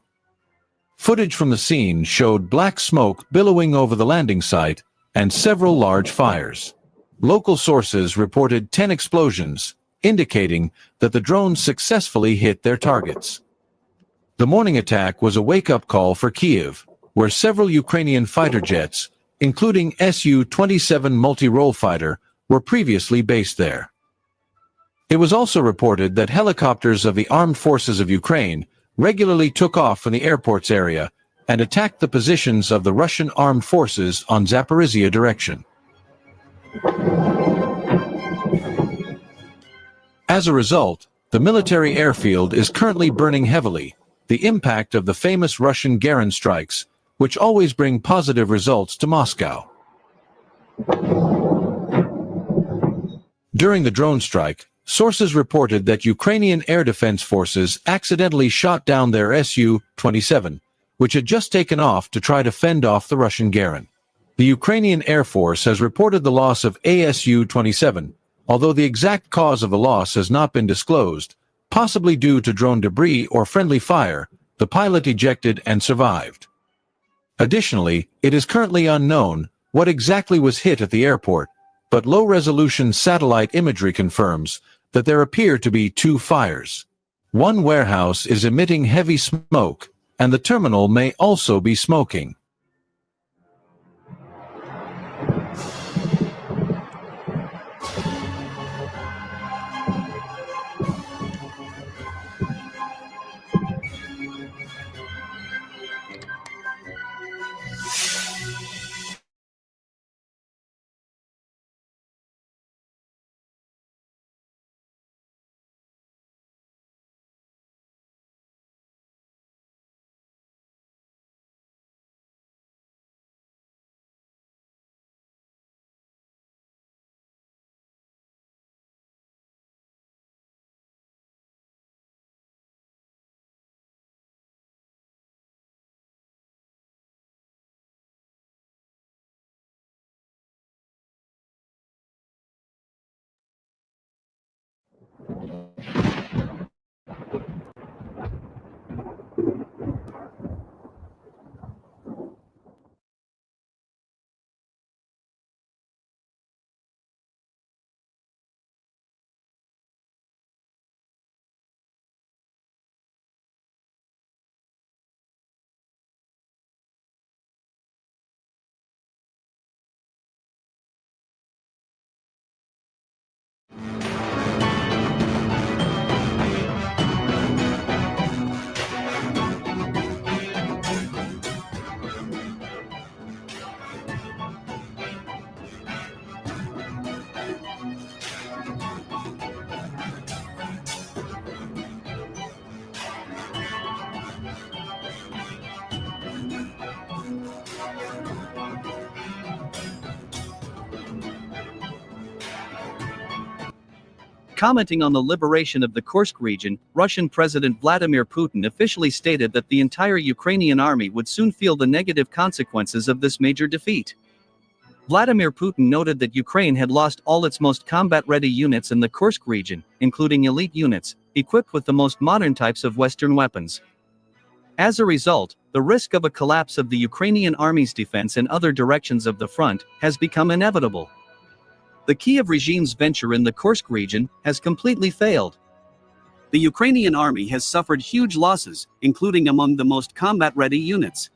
Speaker 15: Footage from the scene showed black smoke billowing over the landing site and several large fires. Local sources reported 10 explosions, indicating that the drones successfully hit their targets. The morning attack was a wake-up call for Kyiv, where several Ukrainian fighter jets, including Su-27 multi-role fighter, were previously based there. It was also reported that helicopters of the Armed Forces of Ukraine regularly took off from the airport's area and attacked the positions of the Russian armed forces on Zaporizhia direction. As a result, the military airfield is currently burning heavily, the impact of the famous Russian Garin strikes, which always bring positive results to Moscow. During the drone strike, sources reported that Ukrainian air defense forces accidentally shot down their Su-27, which had just taken off to try to fend off the Russian Garin. The Ukrainian Air Force has reported the loss of Su-27, although the exact cause of the loss has not been disclosed, possibly due to drone debris or friendly fire. The pilot ejected and survived. Additionally, it is currently unknown what exactly was hit at the airport, but low-resolution satellite imagery confirms that there appear to be 2 fires. One warehouse is emitting heavy smoke, and the terminal may also be smoking.
Speaker 6: Commenting on the liberation of the Kursk region, Russian President Vladimir Putin officially stated that the entire Ukrainian army would soon feel the negative consequences of this major defeat. Vladimir Putin noted that Ukraine had lost all its most combat-ready units in the Kursk region, including elite units, equipped with the most modern types of Western weapons. As a result, the risk of a collapse of the Ukrainian army's defense in other directions of the front has become inevitable. The Kiev regime's venture in the Kursk region has completely failed. The Ukrainian army has suffered huge losses, including among the most combat-ready units.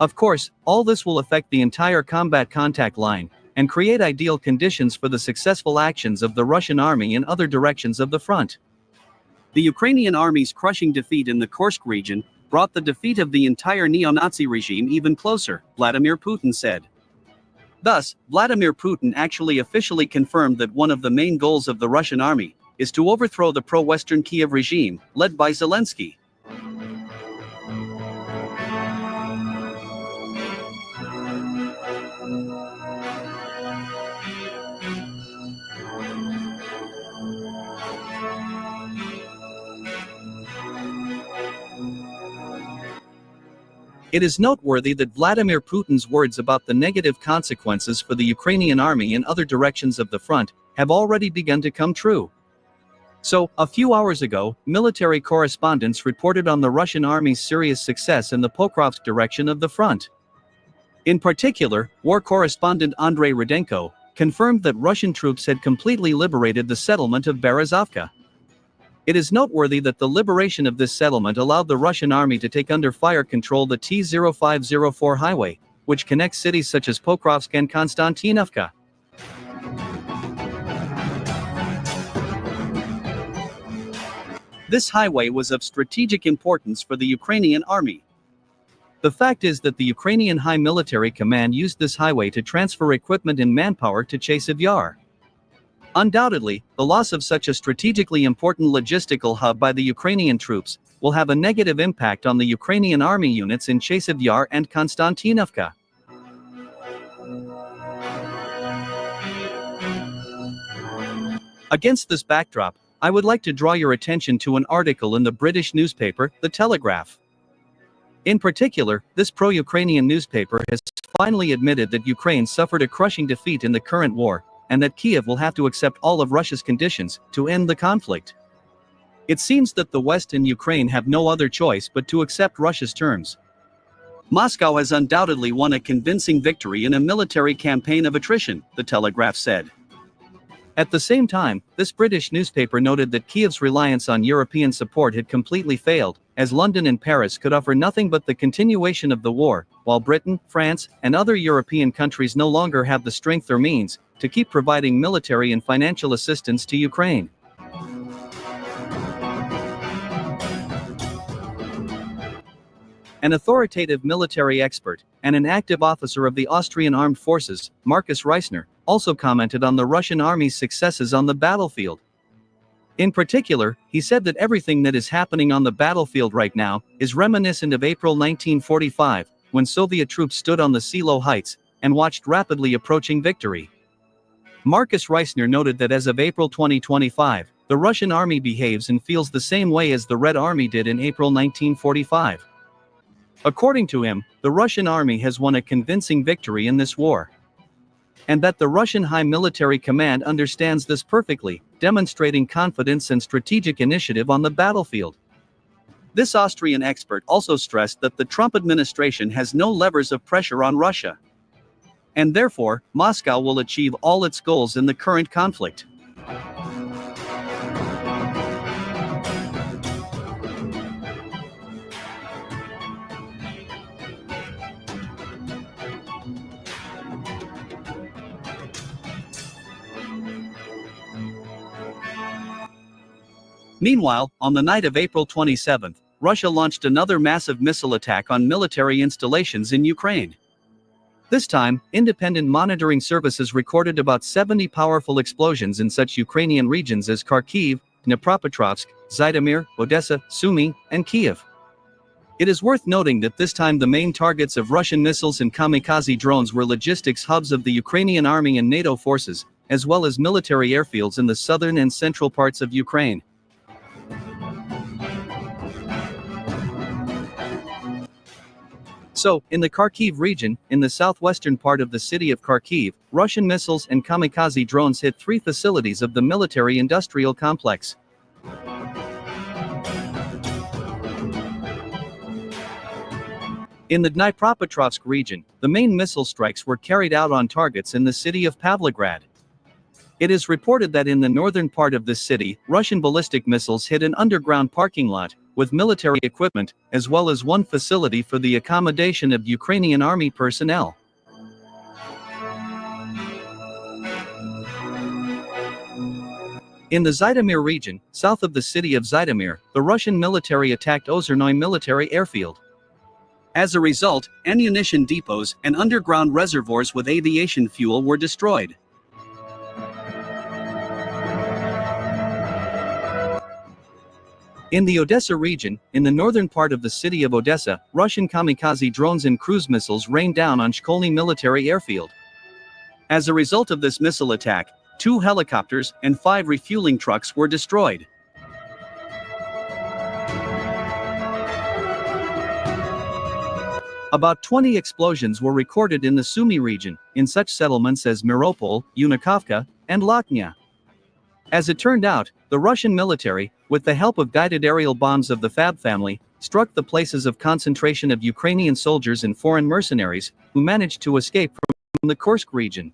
Speaker 6: Of course, all this will affect the entire combat contact line, and create ideal conditions for the successful actions of the Russian army in other directions of the front. The Ukrainian army's crushing defeat in the Kursk region brought the defeat of the entire neo-Nazi regime even closer, Vladimir Putin said. Thus, Vladimir Putin actually officially confirmed that one of the main goals of the Russian army is to overthrow the pro-Western Kiev regime, led by Zelensky. It is noteworthy that Vladimir Putin's words about the negative consequences for the Ukrainian army in other directions of the front have already begun to come true. So, a few hours ago, military correspondents reported on the Russian army's serious success in the Pokrovsk direction of the front. In particular, war correspondent Andrei Rudenko confirmed that Russian troops had completely liberated the settlement of Berezovka. It is noteworthy that the liberation of this settlement allowed the Russian army to take under fire control the T-0504 highway, which connects cities such as Pokrovsk and Konstantinovka. This highway was of strategic importance for the Ukrainian army. The fact is that the Ukrainian High Military Command used this highway to transfer equipment and manpower to Chasiv Yar. Undoubtedly, the loss of such a strategically important logistical hub by the Ukrainian troops will have a negative impact on the Ukrainian army units in Chasiv Yar and Konstantinovka. Against this backdrop, I would like to draw your attention to an article in the British newspaper, The Telegraph. In particular, this pro-Ukrainian newspaper has finally admitted that Ukraine suffered a crushing defeat in the current war, and that Kiev will have to accept all of Russia's conditions to end the conflict. It seems that the West and Ukraine have no other choice but to accept Russia's terms. Moscow has undoubtedly won a convincing victory in a military campaign of attrition, The Telegraph said. At the same time, this British newspaper noted that Kiev's reliance on European support had completely failed, as London and Paris could offer nothing but the continuation of the war, while Britain, France, and other European countries no longer have the strength or means to keep providing military and financial assistance to Ukraine. An authoritative military expert, and an active officer of the Austrian Armed Forces, Markus Reisner, also commented on the Russian army's successes on the battlefield. In particular, he said that everything that is happening on the battlefield right now is reminiscent of April 1945, when Soviet troops stood on the Silo Heights and watched rapidly approaching victory. Markus Reisner noted that as of April 2025, the Russian army behaves and feels the same way as the Red Army did in April 1945. According to him, the Russian army has won a convincing victory in this war. And that the Russian High Military Command understands this perfectly, demonstrating confidence and strategic initiative on the battlefield. This Austrian expert also stressed that the Trump administration has no levers of pressure on Russia. And therefore, Moscow will achieve all its goals in the current conflict. Meanwhile, on the night of April 27, Russia launched another massive missile attack on military installations in Ukraine. This time, independent monitoring services recorded about 70 powerful explosions in such Ukrainian regions as Kharkiv, Dnipropetrovsk, Zhytomyr, Odessa, Sumy, and Kiev. It is worth noting that this time the main targets of Russian missiles and kamikaze drones were logistics hubs of the Ukrainian army and NATO forces, as well as military airfields in the southern and central parts of Ukraine. So, in the Kharkiv region, in the southwestern part of the city of Kharkiv, Russian missiles and kamikaze drones hit 3 facilities of the military-industrial complex. In the Dnipropetrovsk region, the main missile strikes were carried out on targets in the city of Pavlograd. It is reported that in the northern part of this city, Russian ballistic missiles hit an underground parking lot with military equipment, as well as one facility for the accommodation of Ukrainian army personnel. In the Zhytomyr region, south of the city of Zhytomyr, the Russian military attacked Ozernoye military airfield. As a result, ammunition depots and underground reservoirs with aviation fuel were destroyed. In the Odessa region, in the northern part of the city of Odessa, Russian kamikaze drones and cruise missiles rained down on Shkolny military airfield. As a result of this missile attack, 2 helicopters and 5 refueling trucks were destroyed. About 20 explosions were recorded in the Sumy region, in such settlements as Miropol, Unikovka, and Lokhnya. As it turned out, the Russian military, with the help of guided aerial bombs of the Fab family, struck the places of concentration of Ukrainian soldiers and foreign mercenaries, who managed to escape from the Kursk region.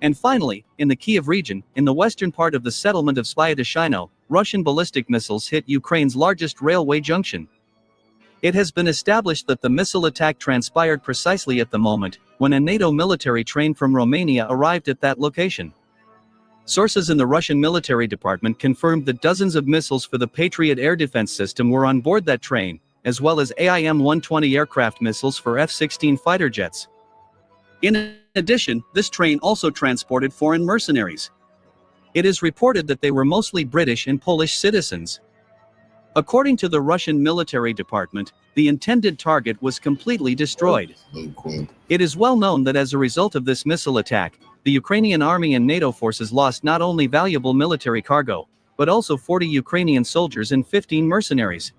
Speaker 6: And finally, in the Kiev region, in the western part of the settlement of Spyatashino, Russian ballistic missiles hit Ukraine's largest railway junction. It has been established that the missile attack transpired precisely at the moment when a NATO military train from Romania arrived at that location. Sources in the Russian military department confirmed that dozens of missiles for the Patriot air defense system were on board that train, as well as AIM-120 aircraft missiles for F-16 fighter jets. In addition, this train also transported foreign mercenaries. It is reported that they were mostly British and Polish citizens. According to the Russian military department, the intended target was completely destroyed. It is well known that as a result of this missile attack, the Ukrainian army and NATO forces lost not only valuable military cargo, but also 40 Ukrainian soldiers and 15 mercenaries.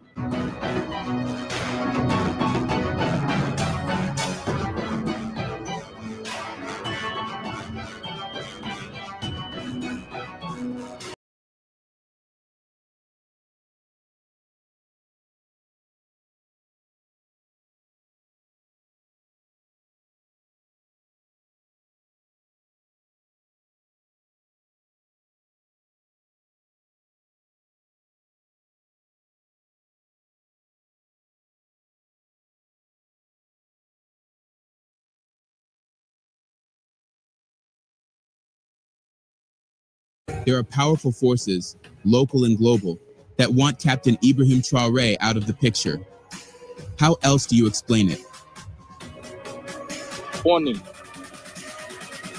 Speaker 8: There are powerful forces, local and global, that want Captain Ibrahim Traore out of the picture. How else do you explain it?
Speaker 10: Warning.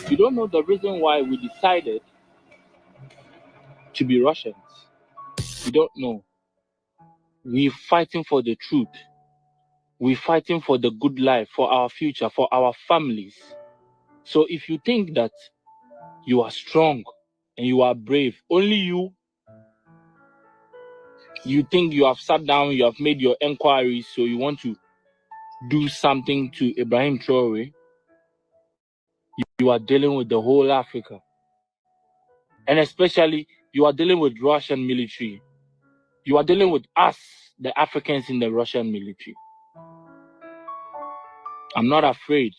Speaker 10: You don't know the reason why we decided to be Russians. You don't know. We're fighting for the truth. We're fighting for the good life, for our future, for our families. So if you think that you are strong and you are brave, only you think you have sat down, you have made your inquiries, so you want to do something to Ibrahim Traore, you are dealing with the whole Africa. And especially, you are dealing with Russian military. You are dealing with us, the Africans in the Russian military. I'm not afraid.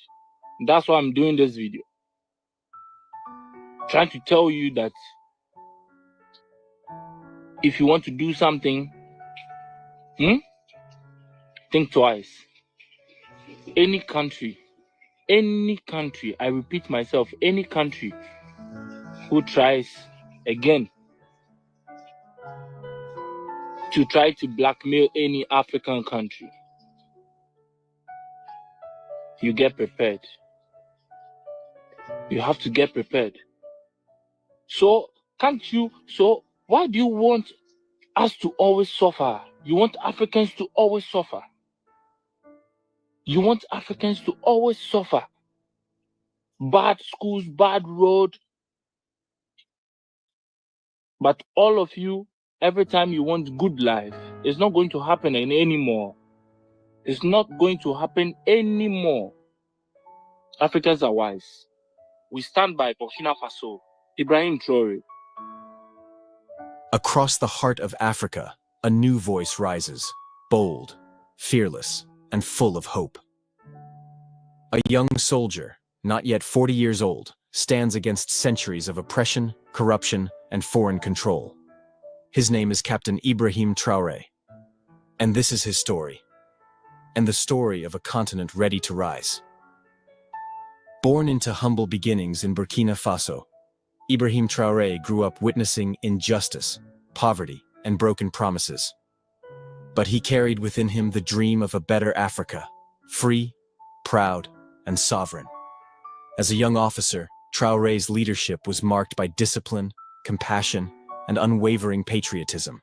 Speaker 10: That's why I'm doing this video. Trying to tell you that if you want to do something, think twice. Any country, I repeat myself, any country who tries again to try to blackmail any African country, you get prepared. You have to get prepared. So why do you want us to always suffer? You want Africans to always suffer. You want Africans to always suffer. Bad schools, bad road. But all of you, every time you want good life, it's not going to happen anymore. It's not going to happen anymore. Africans are wise. We stand by Burkina Faso, Ibrahim Traore.
Speaker 19: Across the heart of Africa, a new voice rises, bold, fearless, and full of hope. A young soldier, not yet 40 years old, stands against centuries of oppression, corruption, and foreign control. His name is Captain Ibrahim Traore. And this is his story. And the story of a continent ready to rise. Born into humble beginnings in Burkina Faso, Ibrahim Traore grew up witnessing injustice, poverty, and broken promises. But he carried within him the dream of a better Africa, free, proud, and sovereign. As a young officer, Traore's leadership was marked by discipline, compassion, and unwavering patriotism.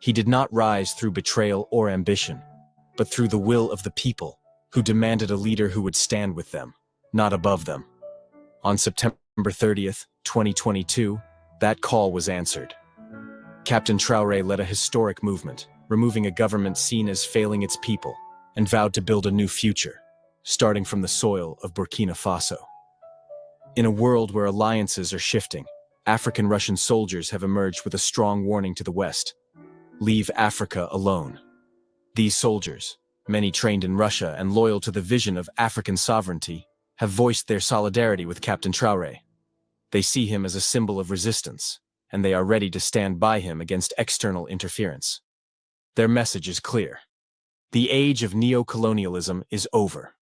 Speaker 19: He did not rise through betrayal or ambition, but through the will of the people, who demanded a leader who would stand with them, not above them. On September 30th, 2022, that call was answered. Captain Traore led a historic movement, removing a government seen as failing its people, and vowed to build a new future, starting from the soil of Burkina Faso. In a world where alliances are shifting, African-Russian soldiers have emerged with a strong warning to the West. Leave Africa alone. These soldiers, many trained in Russia and loyal to the vision of African sovereignty, have voiced their solidarity with Captain Traore. They see him as a symbol of resistance, and they are ready to stand by him against external interference. Their message is clear. The age of neo-colonialism is over.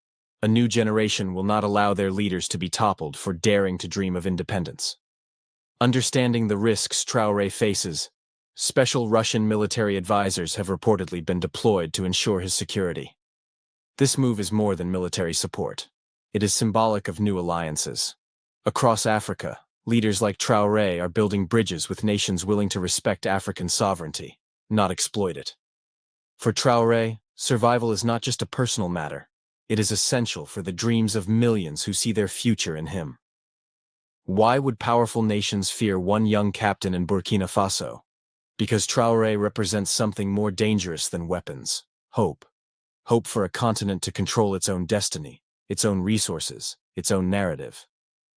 Speaker 19: A new generation will not allow their leaders to be toppled for daring to dream of independence. Understanding the risks Traore faces, special Russian military advisors have reportedly been deployed to ensure his security. This move is more than military support. It is symbolic of new alliances. Across Africa, leaders like Traore are building bridges with nations willing to respect African sovereignty, not exploit it. For Traore, survival is not just a personal matter. It is essential for the dreams of millions who see their future in him. Why would powerful nations fear one young captain in Burkina Faso? Because Traore represents something more dangerous than weapons: hope. Hope for a continent to control its own destiny, its own resources, its own narrative.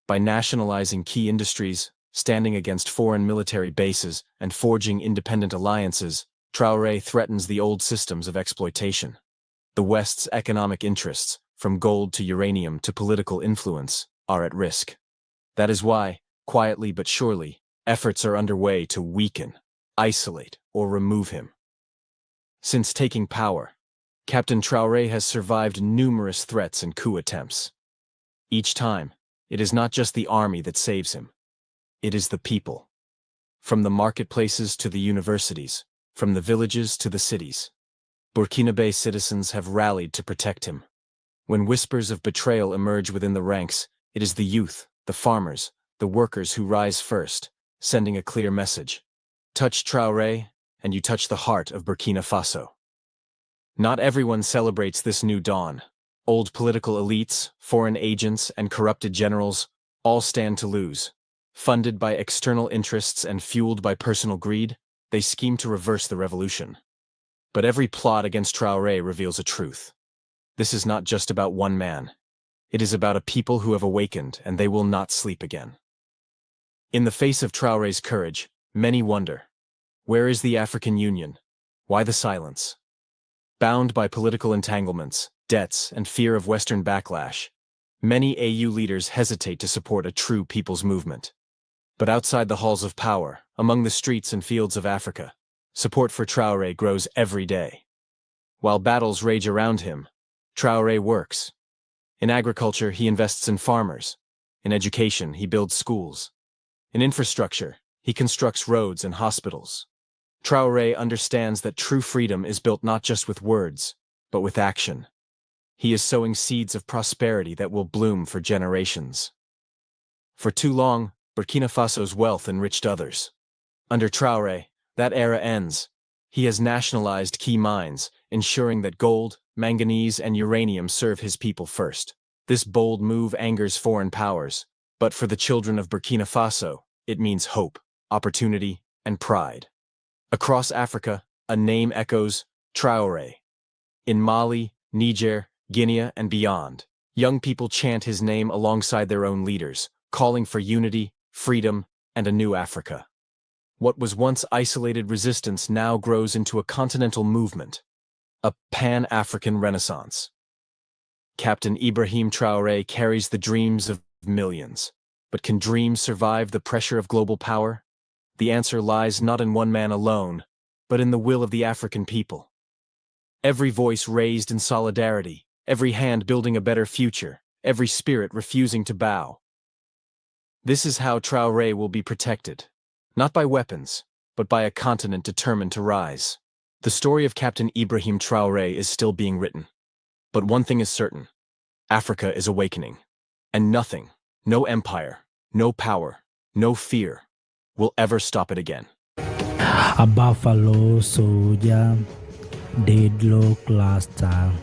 Speaker 19: By nationalizing key industries, standing against foreign military bases, and forging independent alliances, Traore threatens the old systems of exploitation. The West's economic interests, from gold to uranium to political influence, are at risk. That is why, quietly but surely, efforts are underway to weaken, isolate, or remove him. Since taking power, Captain Traore has survived numerous threats and coup attempts. Each time, it is not just the army that saves him. It is the people.
Speaker 3: from the marketplaces to the universities, from the villages to the cities. Burkinabe citizens have rallied to protect him. When whispers of betrayal emerge within the ranks, it is the youth, the farmers, the workers who rise first, sending a clear message. Touch Trare, and you touch the heart of Burkina Faso. Not everyone celebrates this new dawn. Old political elites, foreign agents, and corrupted generals all stand to lose. Funded by external interests and fueled by personal greed, they scheme to reverse the revolution. But every plot against Trare reveals a truth. This is not just about one man. It is about a people who have awakened, and they will not sleep again. In the face of Traore's courage, many wonder, where is the African Union? Why the silence? Bound by political entanglements, debts, and fear of Western backlash, many AU leaders hesitate to support a true people's movement. But outside the halls of power, among the streets and fields of Africa, support for Trare grows every day. While battles rage around him, Trare works. In agriculture, he invests in farmers. In education, he builds schools. In infrastructure, he constructs roads and hospitals. Trare understands that true freedom is built not just with words, but with action. He is sowing seeds of prosperity that will bloom for generations. For too long, Burkina Faso's wealth enriched others. Under Trare, that era ends. He has nationalized key mines, ensuring that gold, manganese, and uranium serve his people first. This bold move angers foreign powers, but for the children of Burkina Faso, it means hope, opportunity, and pride. Across Africa, a name echoes: Trare. In Mali, Niger, Guinea, and beyond, young people chant his name alongside their own leaders, calling for unity, freedom, and a new Africa. What was once isolated resistance now grows into a continental movement, a Pan-African Renaissance. Captain Ibrahim Trare carries the dreams of millions. But can dreams survive the pressure of global power? The answer lies not in one man alone, but in the will of the African people. Every voice raised in solidarity, every hand building a better future, every spirit refusing to bow. This is how Trare will be protected, not by weapons, but by a continent determined to rise. The story of Captain Ibrahim Trare is still being written. But one thing is certain: Africa is awakening, and nothing, no empire, no power, no fear, will ever stop it again.
Speaker 9: A buffalo soldier, deadlock last time.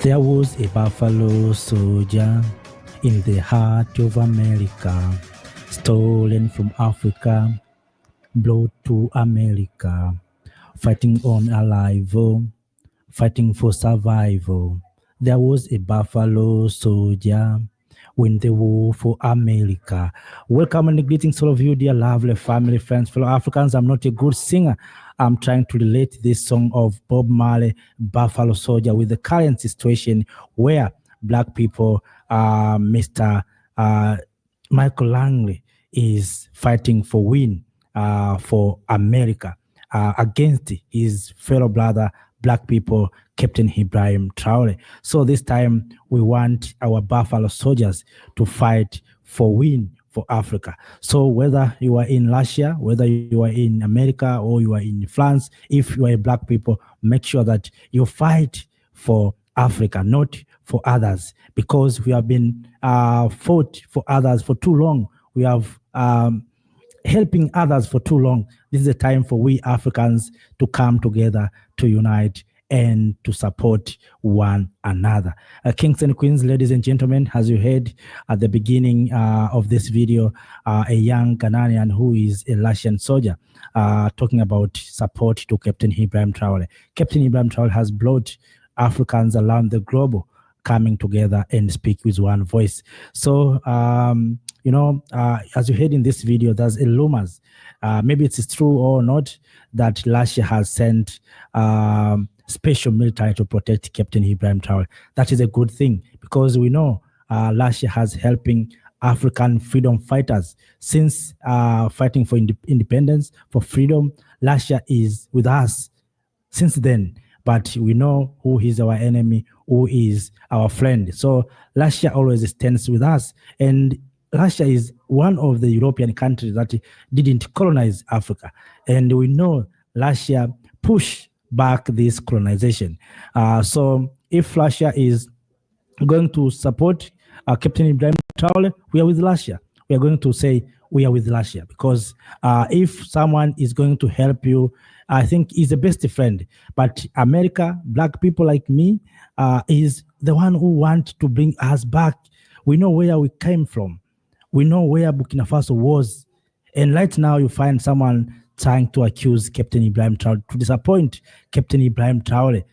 Speaker 9: There was a buffalo soldier in the heart of America, stolen from Africa, brought to America, fighting on arrival, fighting for survival. There was a buffalo soldier win the war for America. Welcome and greetings all of you, dear lovely family, friends, fellow Africans. I'm not a good singer. I'm trying to relate this song of Bob Marley, Buffalo Soldier, with the current situation where black people, Mr. Michael Langley is fighting for win for America against his fellow brother, black people, Captain Ibrahim Traore. So this time we want our Buffalo soldiers to fight for win for Africa. So whether you are in Russia, whether you are in America, or you are in France, if you are a black people, make sure that you fight for Africa, not for others, because we have been fought for others for too long. We have helping others for too long. This is a time for we Africans to come together, to unite, and to support one another. Kings and queens, ladies and gentlemen, as you heard at the beginning of this video, a young Ghanaian who is a Russian soldier talking about support to Captain Ibrahim Traore. Captain Ibrahim Traore has brought Africans around the globe coming together and speak with one voice. So, as you heard in this video, there's a rumors, maybe it's true or not, that Russia has sent special military to protect Captain Ibrahim Traore. That is a good thing, because we know Russia has helping African freedom fighters since fighting for independence, for freedom. Russia is with us since then, but we know who is our enemy, who is our friend. So Russia always stands with us, and Russia is one of the European countries that didn't colonize Africa. And we know Russia pushed back this colonization. So if Russia is going to support Captain Ibrahim Traore, we are with Russia. We are going to say we are with Russia because if someone is going to help you, I think is the best friend. But America, black people like me, is the one who want to bring us back. We know where we came from. We know where Burkina Faso was. And right now you find someone trying to accuse Captain Ibrahim Traore, to disappoint Captain Ibrahim Traore.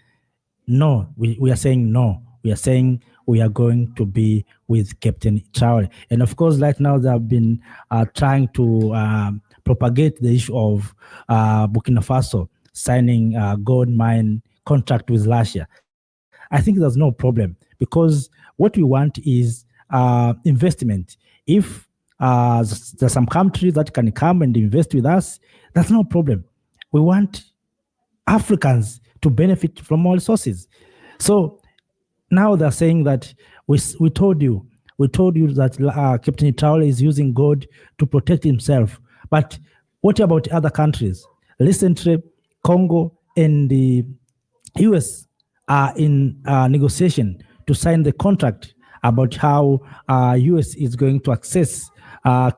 Speaker 9: No, we are saying no. We are saying we are going to be with Captain Trare. And of course, right now they have been trying to propagate the issue of Burkina Faso signing a gold mine contract with Russia. I think there's no problem because what we want is investment. If there's some countries that can come and invest with us, that's no problem. We want Africans to benefit from all resources. So now they're saying that we told you that Captain Traore is using gold to protect himself. But what about other countries? Recently, Congo and the US are in negotiation to sign the contract about how US is going to access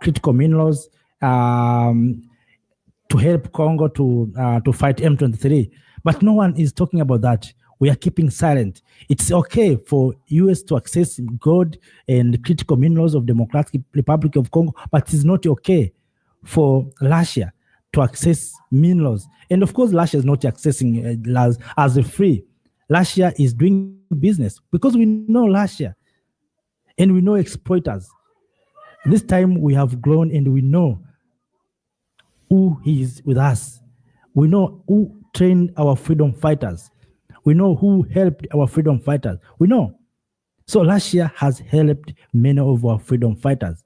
Speaker 9: critical minerals to help Congo to fight M23. But no one is talking about that. We are keeping silent. It's okay for US to access gold and critical minerals of Democratic Republic of Congo, but it's not okay for Russia to access minerals. And of course, Russia is not accessing as a free. Russia is doing business because we know Russia and we know exploiters. This time we have grown and we know who is with us. We know who trained our freedom fighters. We know who helped our freedom fighters. We know. So Russia has helped many of our freedom fighters.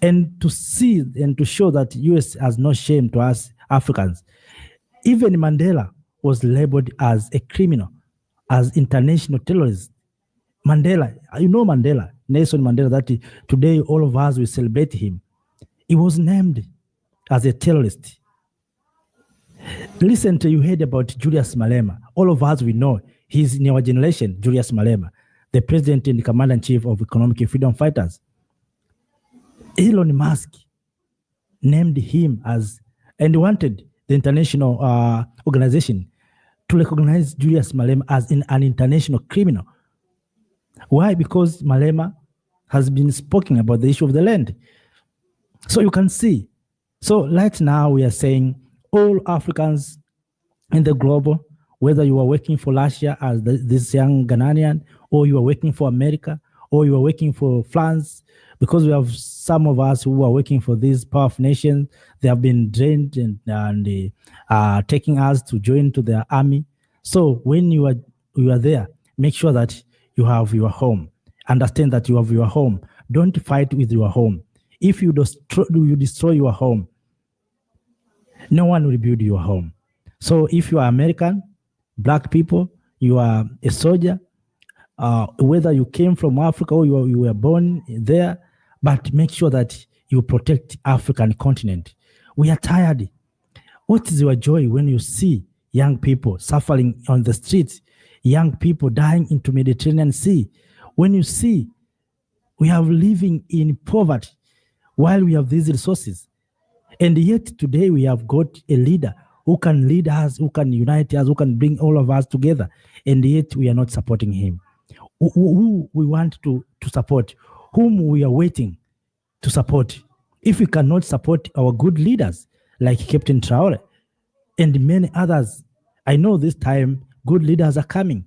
Speaker 9: And to see and to show that US has no shame to us Africans, even Mandela was labeled as a criminal, as international terrorist. Mandela, you know Mandela, Nelson Mandela, that today all of us will celebrate him. He was named as a terrorist. Recently, you heard about Julius Malema. All of us, we know he's in our generation, Julius Malema, the president and the commander-in-chief of Economic Freedom Fighters. Elon Musk named him as, and wanted the international organization to recognize Julius Malema as an international criminal. Why? Because Malema has been speaking about the issue of the land. So you can see. So right now we are saying all Africans in the globe, whether you are working for Russia as this young Ghanaian, or you are working for America, or you are working for France, because we have some of us who are working for these powerful nations, they have been drained and taking us to join to their army. So when you are there, make sure that you have your home. Understand that you have your home. Don't fight with your home. If you destroy your home, no one will build your home. So if you are American, black people, you are a soldier, whether you came from Africa or you were born there, but make sure that you protect African continent. We are tired. What is your joy when you see young people suffering on the streets, young people dying into Mediterranean Sea? When you see we are living in poverty while we have these resources, and yet today we have got a leader who can lead us, who can unite us, who can bring all of us together, and yet we are not supporting him. Who we want to support, whom we are waiting to support. If we cannot support our good leaders like Captain Traore and many others, I know this time good leaders are coming.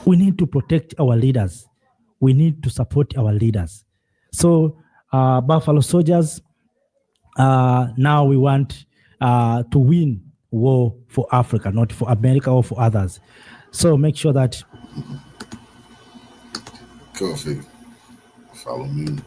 Speaker 9: We need to protect our leaders. We need to support our leaders. So Buffalo Soldiers, now we want to win war for Africa, not for America or for others. So make sure that
Speaker 1: Coffee, follow me.